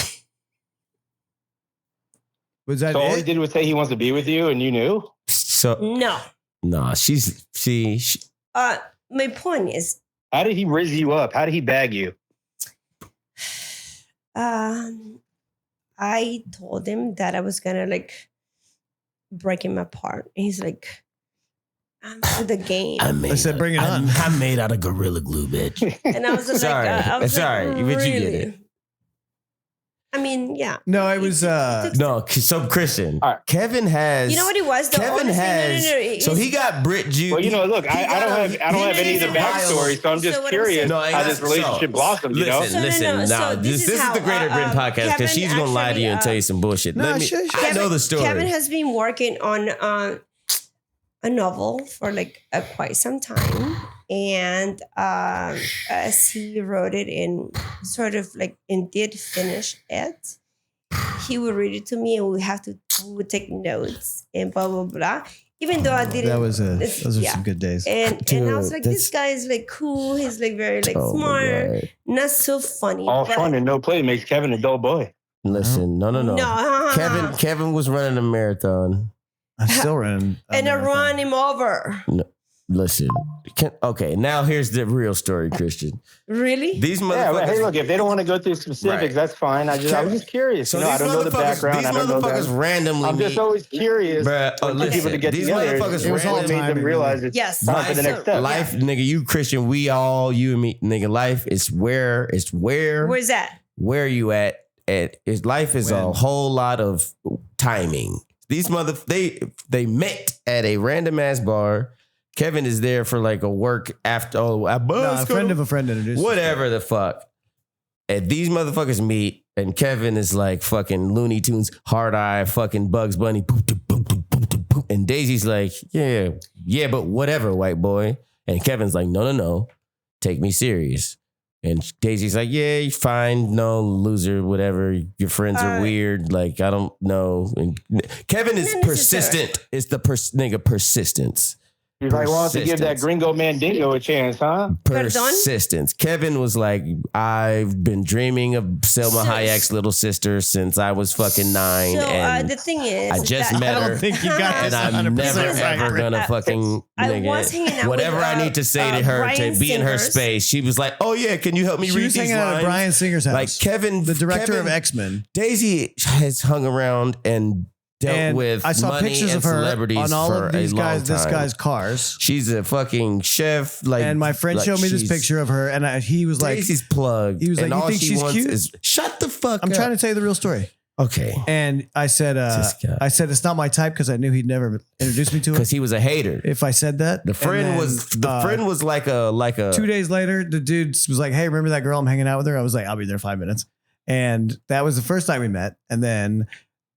Was that So all he it? did was say he wants to be with you, and you knew. So No. Nah, she. My point is, How did he raise you up? How did he bag you? I told him that I was gonna like break him apart. And he's like, I'm for the game. I said, bring it on. I'm made out of Gorilla Glue, bitch. And I was just Sorry. like, I was Sorry, like, but you get really? it. I mean, yeah. No, it was No, so Kristian, All right. Kevin has. You know what it was? Though? Kevin Honestly, has. So he got Brit Juice. Well, you know, look, I don't have any of the backstory, so I'm just So what I'm curious saying- No, how this relationship blossomed. You know, Listen, No. now So this is how, the Greater Britain podcast because Kevin she's gonna lie to you and actually, tell you some bullshit. No, Let me. sure. I know the story. Kevin has been working on a novel for like quite some time, and as he wrote it and sort of like and did finish it, he would read it to me, and we would take notes and blah blah blah. Even though I didn't. those are some good days. And I was Dude, like, this guy is like cool. He's like very like Oh my smart, God. not so funny. all but fun and no play makes Kevin a dull boy. Listen, no. No. Kevin was running a marathon. I'm still running. And I run him over. Listen, okay. Now here's the real story, Kristian. Really? These Yeah, motherfuckers. but hey, look, if they don't want to go through specifics, Right. that's fine. I was just curious. So You know, I these don't know the background. These I don't know motherfuckers that. randomly I'm just meet. always curious. Bruh, for two people to get these together. motherfuckers It was all what made them timing, realize it's Yes. time for the next step. Life, nigga, you Kristian, we all, you and me, nigga, life is where Where's that? where you at life is a When? whole lot of timing. These they met at a random ass bar. Kevin is there for like a work after a friend of a friend introduced. whatever the fuck. And these motherfuckers meet, and Kevin is like fucking Looney Tunes, hard eye, fucking Bugs Bunny, boop, boop, boop, boop, boop, boop, boop. And Daisy's like, yeah, but whatever, white boy. And Kevin's like, no, take me serious. And Daisy's like, yeah, you're fine, no, loser, whatever. Your friends are weird, like I don't know. And Kevin is Not persistent. It's the nigga persistence. He's like, wants to give that gringo Mandingo a chance, huh? Persistence. Kevin was like, I've been dreaming of Selma Hayek's little sister since I was fucking 9. So and the thing is, I just met I her. don't think you got And this I'm 100% never right. ever gonna fucking I was hanging out whatever with, I need to say to her Brian to be in her Singers. space. She was like, "Oh yeah, can you help me She read was these hanging out at lines?" Brian Singer's house. Like Kevin, the director Kevin- of X-Men. Daisy has hung around and dealt And with I saw money pictures and of her celebrities on all for of these a long guys. This time. guy's cars. She's a fucking chef. Like, And my friend like showed me this she's- picture of her, and he was like, Daisy's plugged. he was like, and "You all think she she's wants cute?" is shut the fuck "I'm up. trying to tell you the real story." Okay, And I said, This guy. it's not my type because I knew he'd never introduce me to her. because he was a hater. If I said that, The friend And then, friend was like a 2 days later, the dude was like, "Hey, remember that girl I'm hanging out with her?" I was like, "I'll be there in 5 minutes." And that was the first time we met. And then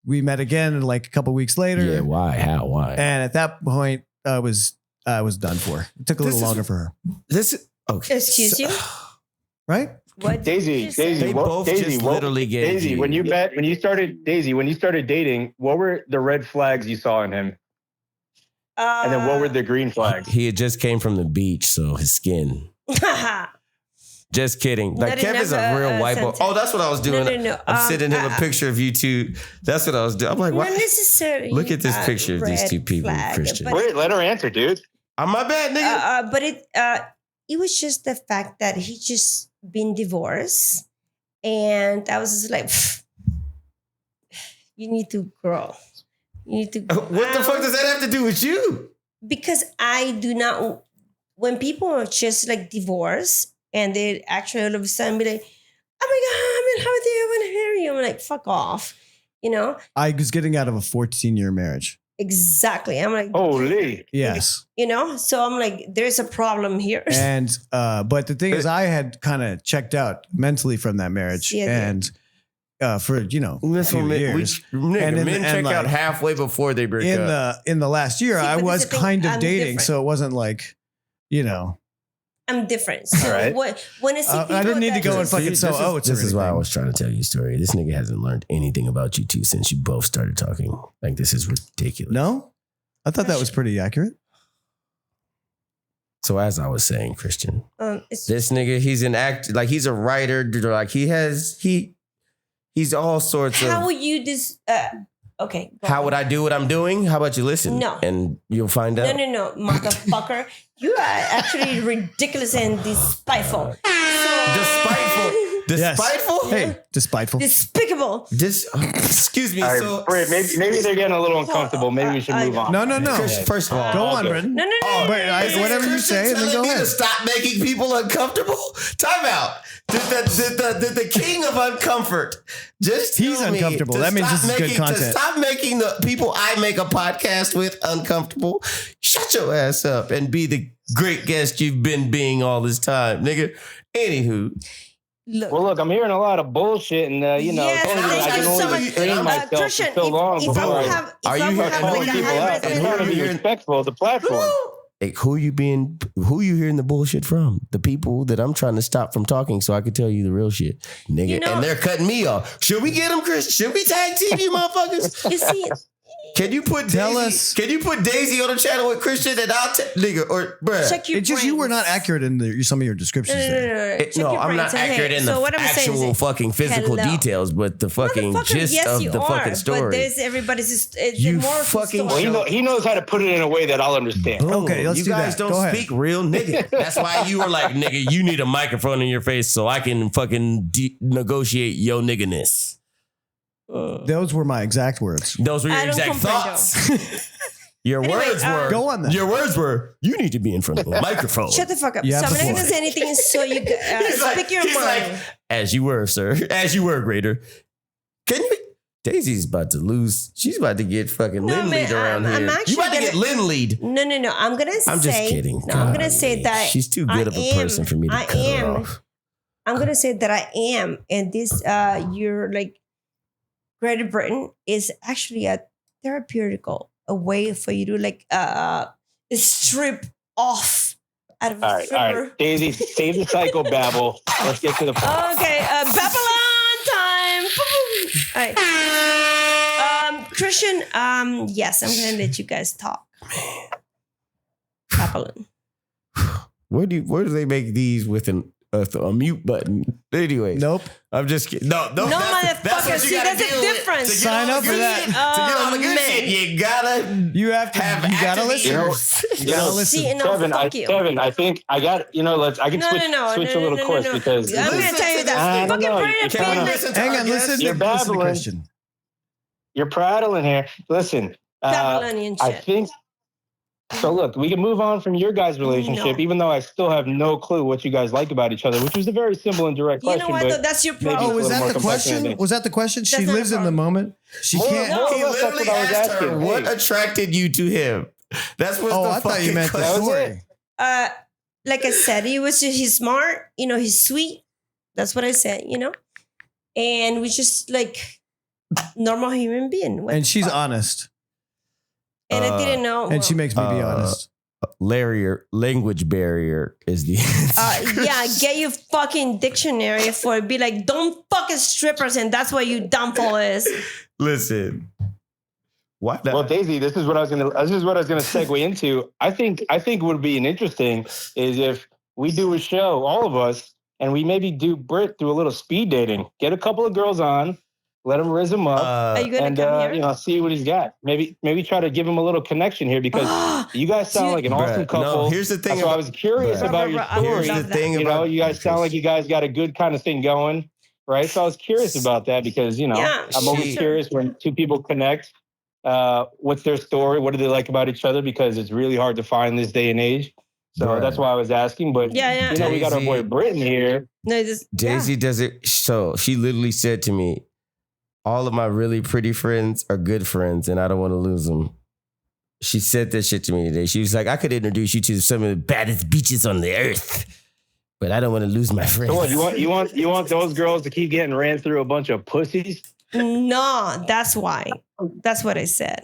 we met again like a couple weeks later. Yeah, why? How? Why? And at that point, I was done for. It took a little This is- longer for her, This is okay. Excuse you? right? What did Daisy, you say? Daisy, They what- both Daisy, just what- literally gave Daisy, you. when you started dating, what were the red flags you saw in him? And then what were the green flags? He had just came from the beach, so his skin. Just kidding. Like Not Kevin's enough, a real white boy. sentence. Oh, that's what I was doing. No. I'm sending him a picture of you two. That's what I was doing. I'm like, Not why? necessarily. Look at this picture of these red two people, flag, Kristian. but Wait, let her answer, dude. I'm my bad, nigga. but it was just the fact that he just been divorced, and I was just like, "Pfft, you need to grow. You need to. What the fuck does that have to do with you? Because I do not. When people are just like divorced and they actually all of a sudden be like, "Oh my god, I'm in love with you. I want to hear you." I'm like, "Fuck off," you know. I was getting out of a 14-year marriage. Exactly. I'm like, Holy. Yes. you know. So I'm like, there's a problem here. And but the thing is, I had kind of checked out mentally from that marriage, Yeah, and for a That's few what men, years. men and check out like, halfway before they break up. in the last year, See, I but was this is the thing, kind of I'm dating, different. so it wasn't like, you know, I'm different. So All right. when I see people I didn't need to that go and just- fucking sell oats. This or is why I anything. was trying to tell you a story. This nigga hasn't learned anything about you two since you both started talking. Like, this is ridiculous. No, I thought that was pretty accurate. So as I was saying, Kristian, it's, this nigga, he's an act, like he's a writer, like he's all sorts how of. would you Okay. How would I do what I'm doing? How about you listen? No. And you'll find out. No, motherfucker. You are actually ridiculous and despiteful. Despiteful? Hey, despiteful. Despicable. Excuse me. All right, So Britt, maybe they're getting a little uncomfortable. Maybe we should move on. No. First of all, Go on, okay. Brendan. No. But whatever you say, and then go ahead. To stop making people uncomfortable. Time out. The king of uncomfort. Just He's tell me uncomfortable. to That means stop this is good making- content. To stop making the people I make a podcast with uncomfortable. Shut your ass up and be the great guest you've been being all this time, nigga. Anywho, Look. Well, look, I'm hearing a lot of bullshit, and Yes, it's only thank I can you so only much. restrain myself for Christian, so long if I before would I have, Are you have calling like a people high out. I'm resolution- trying to be respectful of the platform. hey, who you hearing the bullshit from? The people that I'm trying to stop from talking so I could tell you the real shit, nigga. You know- and they're cutting me off. Should we get them, Chris? Should we tag team you motherfuckers? You see, Can you put Can you put Daisy on the channel with Kristian and I'll nigga or bruh? check your It's just you were not brains. accurate in some of your descriptions there. Check No, your I'm not brains. Okay, accurate in so the what I'm saying actual is, fucking physical hello. details, but the fucking Motherfucker, gist yes, of you the are, fucking But story. there's everybody's. It's You more fucking- story. Well, he knows how to put it in a way that I'll understand. Boom. Okay, let's you do guys that. don't Go ahead. speak real nigga. That's why you were like, nigga, you need a microphone in your face so I can fucking negotiate your nigganess. Those were my exact words. Those were your I don't exact comprendo. thoughts. Your Anyway, words were. Go on then. Your words were. You need to be in front of a microphone. Shut the fuck up. You So have I'm the not floor. gonna say anything. So you He's like- speak your he's mind. like, as you were, sir. As you were, greater. Can you? Daisy's about to lose. She's about to get fucking No, Lin man, lead around I'm here. actually You about to gonna- get Lin lead. No. I'm gonna say. I'm just kidding. No, I'm gonna God, say man. that She's too good of a person for me to I cut her am. off. I'm gonna say that I am, and this you're like Greater Britain is actually a therapeutical a way for you to like strip off out of a All stripper. right. Daisy, save the psychobabble. Let's get to the point. Okay, Babylon time. All right. Kristian, yes, I'm gonna let you guys talk. Babylon. Where do they make these with a mute button? Anyway, Nope. I'm just kidding. No, No, motherfucker. See, that's a difference. Sign up for that. To get all the good man. shit, you gotta You have to. have You gotta active listen. ears. You gotta listen. See, no, Kevin, fuck you. Kevin, I think I got. I can switch a little course because I'm gonna Listen tell you to that. I don't Fucking know. Britain, You're Can trying you to- listen to Hang our on, guest? listen You're to babbling. Christian. you're prattling here. Listen, Babylonian I shit. think. So look, we can move on from your guys' relationship, No. even though I still have no clue what you guys like about each other, which was a very simple and direct You question. know what? Though? But That's your maybe problem. Oh, was little that more the complex than question? anything. Was that the question? She That's not a lives in the problem. moment. She More- can't. more- He that's literally what I was asked her, asking. what Hey. attracted you to him? That's what Oh, the I thought you fucking meant the That was story. it. Like I said, he's smart. He's sweet. That's what I said. And we just like normal human being. What And the she's fuck? honest. And I didn't know. And she makes me be honest. language barrier is the answer. Yeah, get your fucking dictionary for it. Be like, don't fucking strippers, and that's what you downfall is. Listen. Why not? Well, Daisy, this is what I was gonna segue into. I think would be an interesting is if we do a show, all of us, and we maybe do a little speed dating. Get a couple of girls on, let him rizz him up, Are you gonna and come here? see what he's got. Maybe try to give him a little connection here because you guys sound Dude. like an awesome Bruh, couple. no, here's the thing So I about- was curious Bruh. about your I would story. love Here's the that. thing You know, about you guys sound like you guys got a good kind of thing going, right? So I was curious about that because Yeah, I'm always she- curious when two people connect. What's their story? What do they like about each other? Because it's really hard to find this day and age. So Bruh. that's why I was asking. But Yeah. we got our boy Daisy- Britton here. No, this, Daisy does it. So she literally said to me, all of my really pretty friends are good friends and I don't want to lose them. She said that shit to me today. She was like, I could introduce you to some of the baddest beaches on the earth, but I don't want to lose my friends. So what, you want those girls to keep getting ran through a bunch of pussies? No, that's why. That's what I said.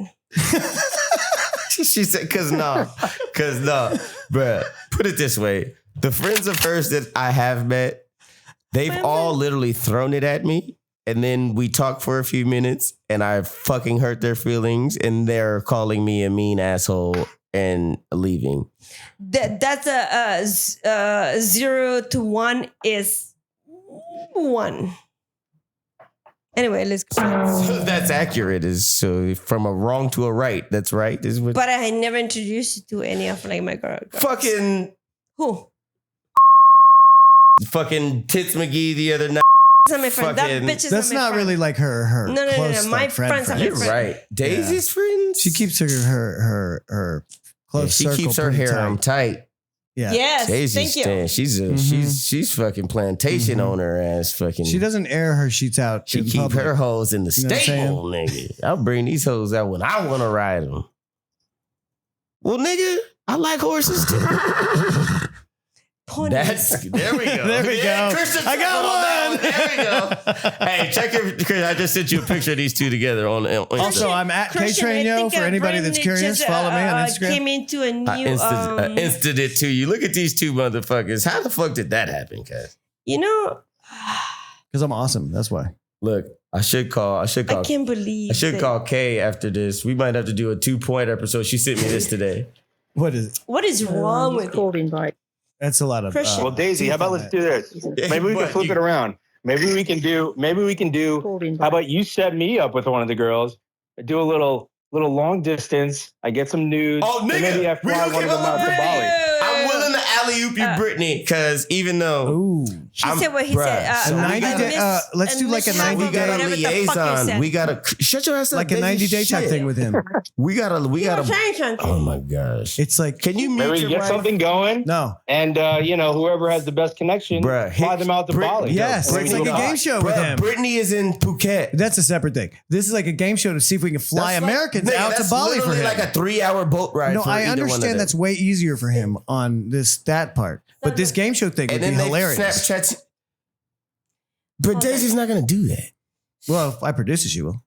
She said, cause no, bruh. Put it this way. The friends of hers that I have met, they've all literally thrown it at me. And then we talk for a few minutes and I fucking hurt their feelings and they're calling me a mean asshole and leaving. That's a 0 to 1 is 1. Anyway, let's go. So that's accurate. Is so from a wrong to a right. That's right. Is what But I had never introduced you to any of like my girls. fucking Who? fucking Tits McGee the other night. That's not my friend. That Fucking- bitch is That's not my not friend. really like her. No. close, My like, friends are my You're friend. right. Daisy's friends. She keeps her close She circle keeps her pretty harem tight. Yeah. Yes, Daisy's thank you. stand. She's fucking plantation Mhm. owner ass fucking. She doesn't air her sheets out. She in keep public. her hoes in the You know what I'm stable, nigga. I'll bring these hoes out when I want to ride them. Well, nigga, I like horses too. Ponies. There we go. There we go. Kristian I got on that There we go. Hey, check your. Chris, I just sent you a picture of these two together on Instagram. Also, I'm at Christian, I K-Trainyo think for anybody Brandon that's curious. just, Follow me on Instagram. Came into a new, I insted it to you. Look at these two motherfuckers. How the fuck did that happen, cuz? you know, Because I'm awesome. That's why. Look, I should call. I can't believe I should that- call Kay after this. We might have to do a 2-point episode. She sent me this today. What is it? What is wrong with you? That's a lot of. Christian. Well, Daisy, how about let's do this? Maybe we can But flip you- it around. Maybe we can do. How about you set me up with one of the girls? Do a little long distance. I get some news. Oh, and nigga, maybe I we fly gonna one of give them up out to Brittany. Bali. I'm willing to alley-oop you, Brittany, because even though Ooh. She said what he bruh, said. so A we 90 got day. Let's do like a 90 we got a whatever the fuck you liaison. said. We got a shut your ass up. Like a Daisy, 90 day type shit. thing with him. We got a. Saying something. Oh my gosh! It's like Can you mute Maybe we your get wife? something going, no. and whoever has the best connection, Bruh, fly hit them out to Brit- Bali. Yes, Brittany it's like a go- game show with Bruh, him. Brittany is in Phuket. That's a separate thing. This is like a game show to see if we can fly That's like- Americans nigga, out to that's Bali for literally him. like a 3-hour boat ride. No, for I either one of understand them. that's way easier for him on that part. But this game show thing would And be then they hilarious. Snapchat. But Daisy's not gonna do that. Well, if I produce it, she will.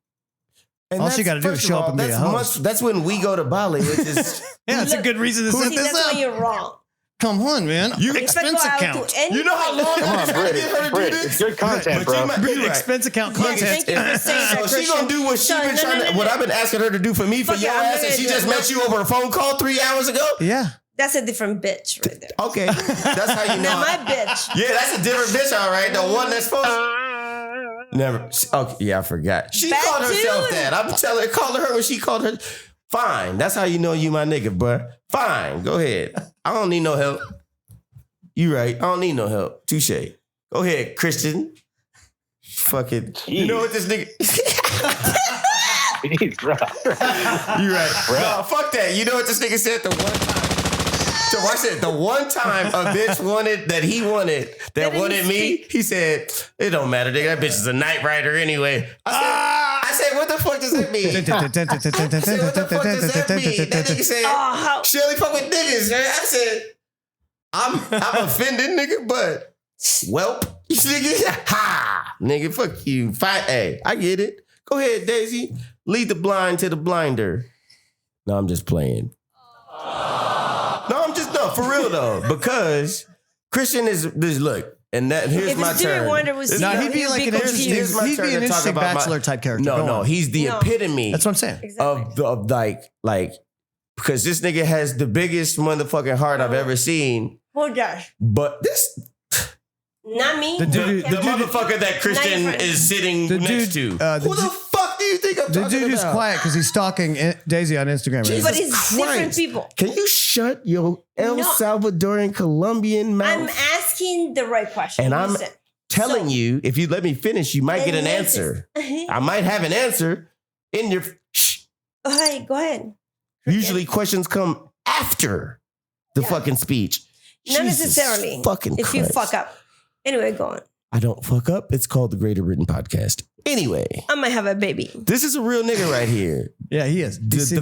And All she that's- gotta do is first show of up and be a that's host. That's when we go to Bali, which is Yeah, that's a good reason to set See, this that's why up. you're wrong. Come on, man. You- If I go expense out account. to any you know how long Come I on, tried to get her to do Brit. this. It's good content, But you bro. might be right. Expense account Yes, content. thank you for saying that, So she gonna Christian. do what she So, been no, trying no, to, no, what no. I've been asking her to do for me for Fuck your it, I'm ass, gonna and she do just it. met you over a phone call 3 hours ago. Yeah. That's a different bitch right there. Okay, that's how you know. Now my bitch. Yeah, that's a different bitch, all right. The one that's supposed. Never. Okay, yeah, I forgot. She Bad called herself dude. that. I'm calling her when she called her. Fine, that's how you know you my nigga, bruh. Fine, go ahead. I don't need no help. You right. I don't need no help. Touche. Go ahead, Kristian. Fucking. You know what this nigga. Jeez, bro. You right. No, fuck that. You know what this nigga said the one time? So I said the one time a bitch wanted that didn't wanted me, speak. he said, it don't matter, nigga. That bitch is a night rider anyway. I said, what the fuck does that mean? I said, what the fuck does that mean? That nigga said, Oh, how Shirley fuck with niggas. Man. I said, I'm offended, nigga, but whelp. Nigga, ha! Nigga, fuck you. Fine. Hey, I get it. Go ahead, Daisy. Lead the blind to the blinder. No, I'm just playing. No, for real though, because Kristian is look, and that here's if my Stevie turn. Wonder was No, here, he'd be like an confused. interesting. my He'd turn be an to talk interesting about my- bachelor type character. Go No, on. he's the No. epitome That's what I'm saying. Exactly. of like because this nigga has the biggest motherfucking heart I've ever seen. Oh gosh, But this not me. The dude- the motherfucker that Kristian Not is sitting The next dude, to. the Who the dude- fuck do you think I'm The talking dude is about? quiet because he's stalking Daisy on Instagram. Right Jesus now. But it's Christ. different people. Can you shut your El No. Salvadorian Colombian mouth? I'm asking the right question. And I'm Listen. telling So- you, if you let me finish, you might get an And answer. listen. I might have an answer in your. All right, go ahead. Usually, questions come after the fucking speech. Not Jesus necessarily. Fucking If you Christ. fuck up. Anyway, go on. I don't fuck up. It's called the Greater Written Podcast. Anyway, I might have a baby. this is a real nigga right here. Yeah, he is. The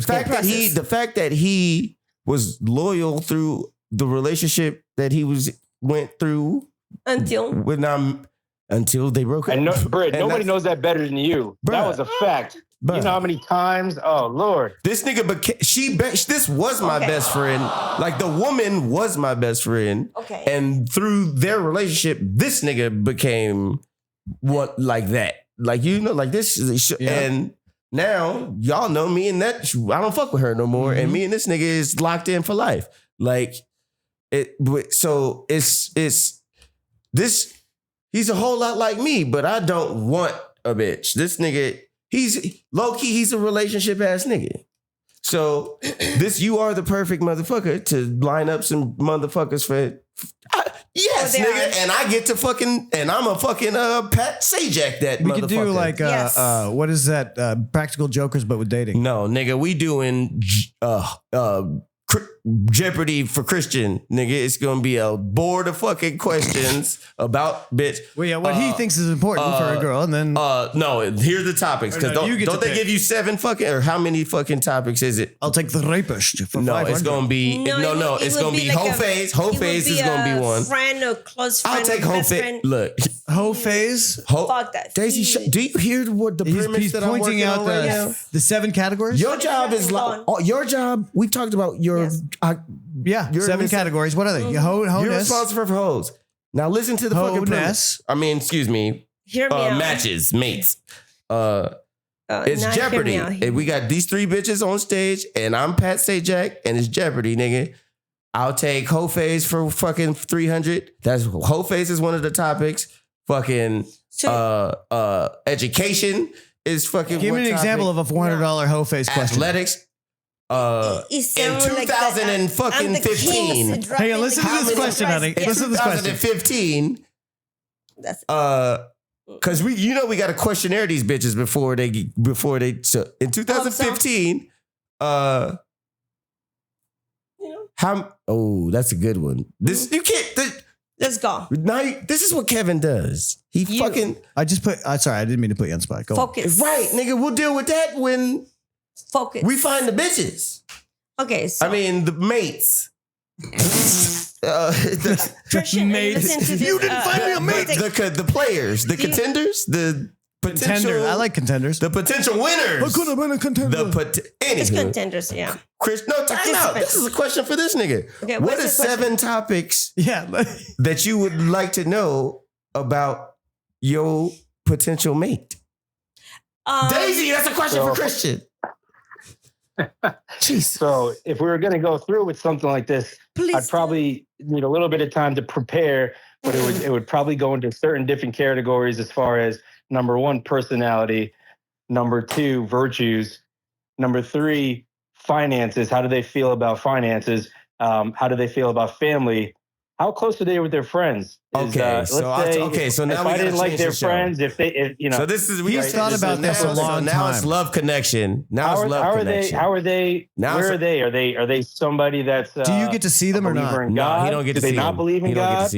fact that he was loyal through the relationship that he went through until they broke up. And Britt, And nobody that's- knows that better than you. Bruh. That was a fact. Bruh. You know how many times? Oh Lord. This nigga this was my Okay. best friend. Like the woman was my best friend. Okay. And through their relationship, this nigga became what like that. Like, you know, like this is Yeah. and now y'all know me and that I don't fuck with her no more. And me and this nigga is locked in for life. Like so it's this he's a whole lot like me, but I don't want a bitch. This nigga, he's low key, he's a relationship ass nigga. So you are the perfect motherfucker to line up some motherfuckers for. Yes, nigga, and I get to fucking, and I'm a fucking Pat Sajak that We motherfucker. could do like what is that? Practical Jokers, but with dating. No, nigga, we doing Jeopardy for Kristian, nigga. It's gonna be a board of fucking questions about bitch. Well, yeah, what he thinks is important for a girl, and then no, here's the topics because no, don't they give you 7 fucking or how many fucking topics is it? I'll take the rapist for No, 500. it's gonna be it's gonna be whole phase. Whole phase is gonna be one. Friend or close friend. I'll take whole phase. Look, whole phase. Fuck that. Daisy, do you hear what the premise He's that I'm pointing working out on right now? the 7 categories. Your job is like your job. We've talked about your. Yeah, You're 7 categories. What are they? You're Ho-ness. responsible for hoes. Now listen to the fucking premise. I mean, excuse me. Hear me out. Matches, mates. It's now hear me Jeopardy. out. And we got these 3 bitches on stage, and I'm Pat Sajak, and it's Jeopardy, nigga. I'll take whole phase for fucking 300. That's whole phase is one of the topics. Fucking education is fucking. Give me an example of a $400 hoe face question. Athletics. In 2015. Hey, listen to this question, honey. Listen to this question. 2015. Because we got to questionnaire these bitches before they. So in 2015. That's a good one. This you can't. Let's go. Now this is what Kevin does. He fucking. I just put. Sorry, I didn't mean to put you on the spot. Go focus. Right, nigga. We'll deal with that when. Focus. We find the bitches. Okay. So. I mean the mates. Kristian, listen to this. You didn't find me a mate. The players, the contenders, the potential. Contenders. I like contenders. The potential winners. I could have been a contender. It's contenders, yeah. Chris, no, time out. This is a question for this nigga. Okay, what is 7 topics that you would like to know about your potential mate? Daisy, that's a question for Kristian. Jeez. So if we were going to go through with something like this, I'd probably need a little bit of time to prepare, but it would probably go into certain different categories as far as number 1, personality, number 2, virtues, number 3, finances. How do they feel about finances? How do they feel about family? How close are they with their friends? So now if I didn't like their friends, So this is we've thought about this a long time. Now it's love connection. How are they? Where are they? Are they somebody that's? Do you get to see them or not? No, he don't get to see him. Do they not believe in God?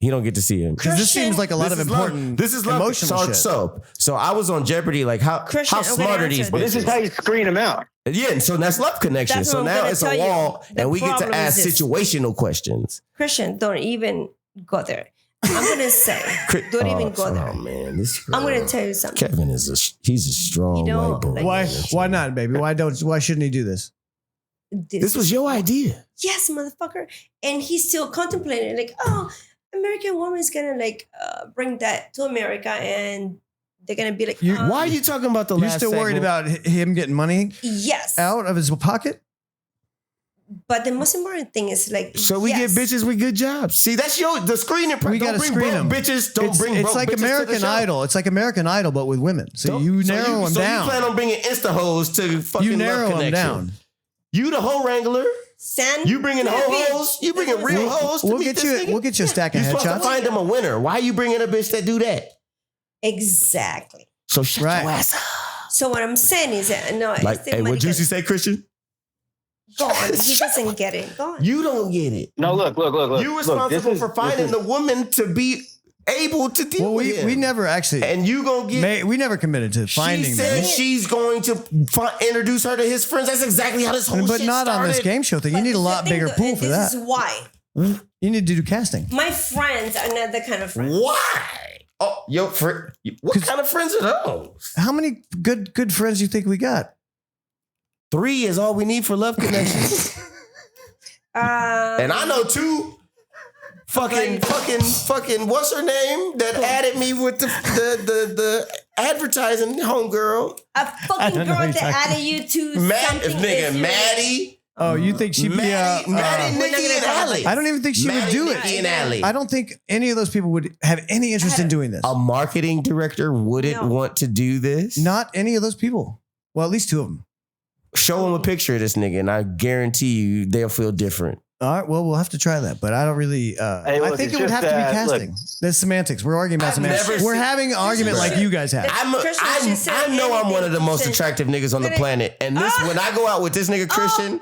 He don't get to see him. Because this seems like a lot of important. This is emotional shit. So I was on Jeopardy. Like how smart are these bitches? Well, this is how you screen them out. Yeah, and so that's love connection. So now it's a wall, and we get to ask situational questions. Kristian, don't even go there. I'm gonna say, don't even go there. Oh man, I'm gonna tell you something. Kevin he's a strong white boy. Why not, baby? Why shouldn't he do this? This was your idea. Yes, motherfucker. And he's still contemplating, like, American woman is gonna bring that to America, and they're gonna be like, why are you talking about the? You're still worried about him getting money? Yes, out of his pocket. But the most important thing is like, so we get bitches with good jobs. See, that's the screening. We got to screen them. Bitches don't bring. It's like American Idol. It's like American Idol, but with women. So you narrow them down. You plan on bringing Insta hoes to fucking you narrow love them down. You the hoe wrangler. You bringing hoes. You bringing real hoes. We'll get you a stack of headshots. You're supposed to find them a winner. Why are you bringing a bitch that do that? Exactly. So shut your ass up. So what I'm saying is that what Juicy say, Kristian? Go on. He doesn't get it. Go on. You don't get it. No, look. You're responsible for finding the woman to be able to deal with him. We never actually. And you gonna get. We never committed to finding. She said she's going to introduce her to his friends. That's exactly how this whole shit started. But not on this game show thing. You need a lot bigger pool for that. This is why. You need to do casting. My friends are not the kind of friends. Why? Oh, what kind of friends are those? How many good friends do you think we got? 3 is all we need for love connections. And I know 2. Fucking, what's her name that added me with the advertising homegirl? A fucking girl that added you to something. Maddie Oh, you think she'd be Maddie, Nikki, and Allie. I don't even think she would do it. Nikki and Allie. I don't think any of those people would have any interest in doing this. A marketing director wouldn't want to do this. Not any of those people. Well, at least two of them. Show them a picture of this nigga, and I guarantee you they'll feel different. All right, well, we'll have to try that, but I don't really. I think it would have to be casting. There's semantics. We're arguing about semantics. We're having an argument like you guys have. I know I'm one of the most attractive niggas on the planet, and this when I go out with this nigga Kristian,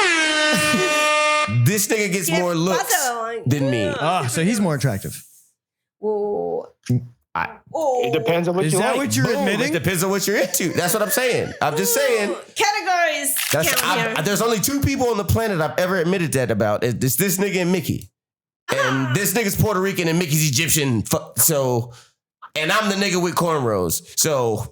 this nigga gets more looks than me. Oh, so he's more attractive. It depends on what Is you that like. what you're admitting? It depends on what you're into. That's what I'm saying. I'm just saying. Categories. There's only two people on the planet I've ever admitted that about. It's this nigga and Mickey. And this nigga's Puerto Rican and Mickey's Egyptian. So, and I'm the nigga with cornrows. So,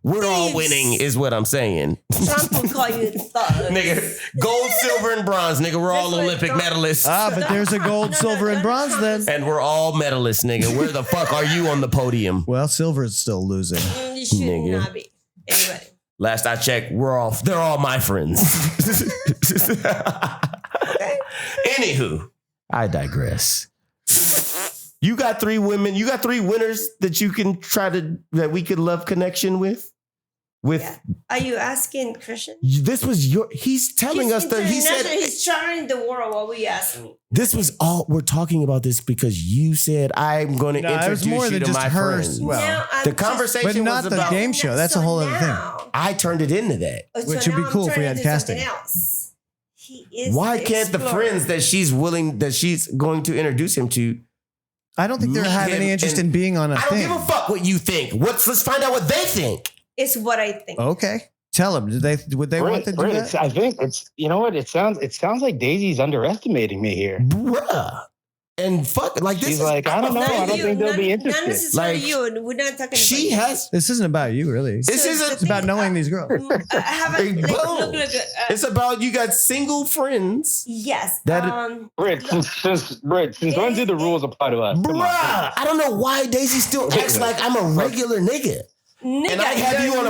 we're all winning is what I'm saying. Trump will call you thugs. Nigga, gold, silver, and bronze. Nigga, we're all Olympic medalists. But there's a gold, silver, and bronze then. And we're all medalists, nigga. Where the fuck are you on the podium? Well, silver is still losing. You should not be. Anyway. Last I checked, they're all my friends. Anywho, I digress. You got three women. You got three winners that you can that we could love connection with. Are you asking Kristian? This was he's telling us that he said he's traveling the world. What were you asking me? This was all we're talking about this because you said I'm going to introduce you to my friends. Well, the conversation but not was the about game show. That's a whole other thing. I turned it into that, which would be cool if we had casting. Why can't the friends that she's going to introduce him to? I don't think they have any interest in being on a thing. I don't give a fuck what you think. Let's find out what they think. It's what I think. Okay. Tell them. Would they want to do that? I think it's, you know what? It sounds like Daisy's underestimating me here. Bruh. And fuck, like this. She's like, I don't know. I don't think they'll be interested. Not necessarily you. We're not talking about she has. This isn't about you, really. It's about knowing these girls. Look, it's about you got single friends. Yes. Britt, since when do the rules apply to us? Bruh, I don't know why Daisy still acts like I'm a regular nigga. And I have you on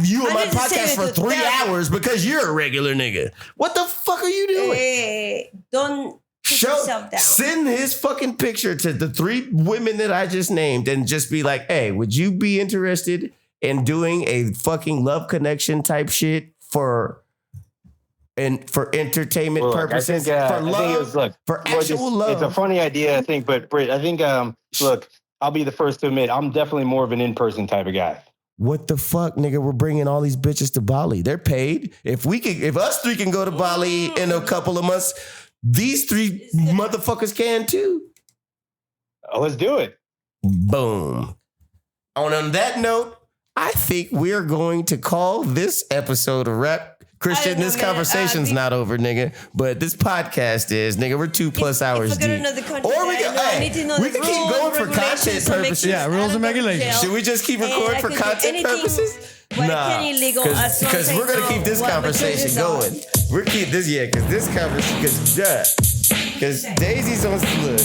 you on my podcast for 3 hours because you're a regular nigga. What the fuck are you doing? Hey, don't put yourself down. Send his fucking picture to the three women that I just named and just be like, hey, would you be interested in doing a fucking love connection type shit for entertainment purposes, for love, for actual love? It's a funny idea, I think, but Britt, I think, look, I'll be the first to admit, I'm definitely more of an in-person type of guy. What the fuck, nigga? We're bringing all these bitches to Bali. They're paid. If us three can go to Bali in a couple of months, these three motherfuckers can too. Let's do it. Boom. On that note, I think we're going to call this episode a wrap. Kristian, this conversation's not over, nigga. But this podcast is, nigga. We're 2+ hours deep. Or we can keep going for content purposes. Yeah, rules and regulations. Should we just keep recording for content purposes? Nah, because we're gonna keep this conversation going. We're keep this, because this conversation, because Daisy's on look.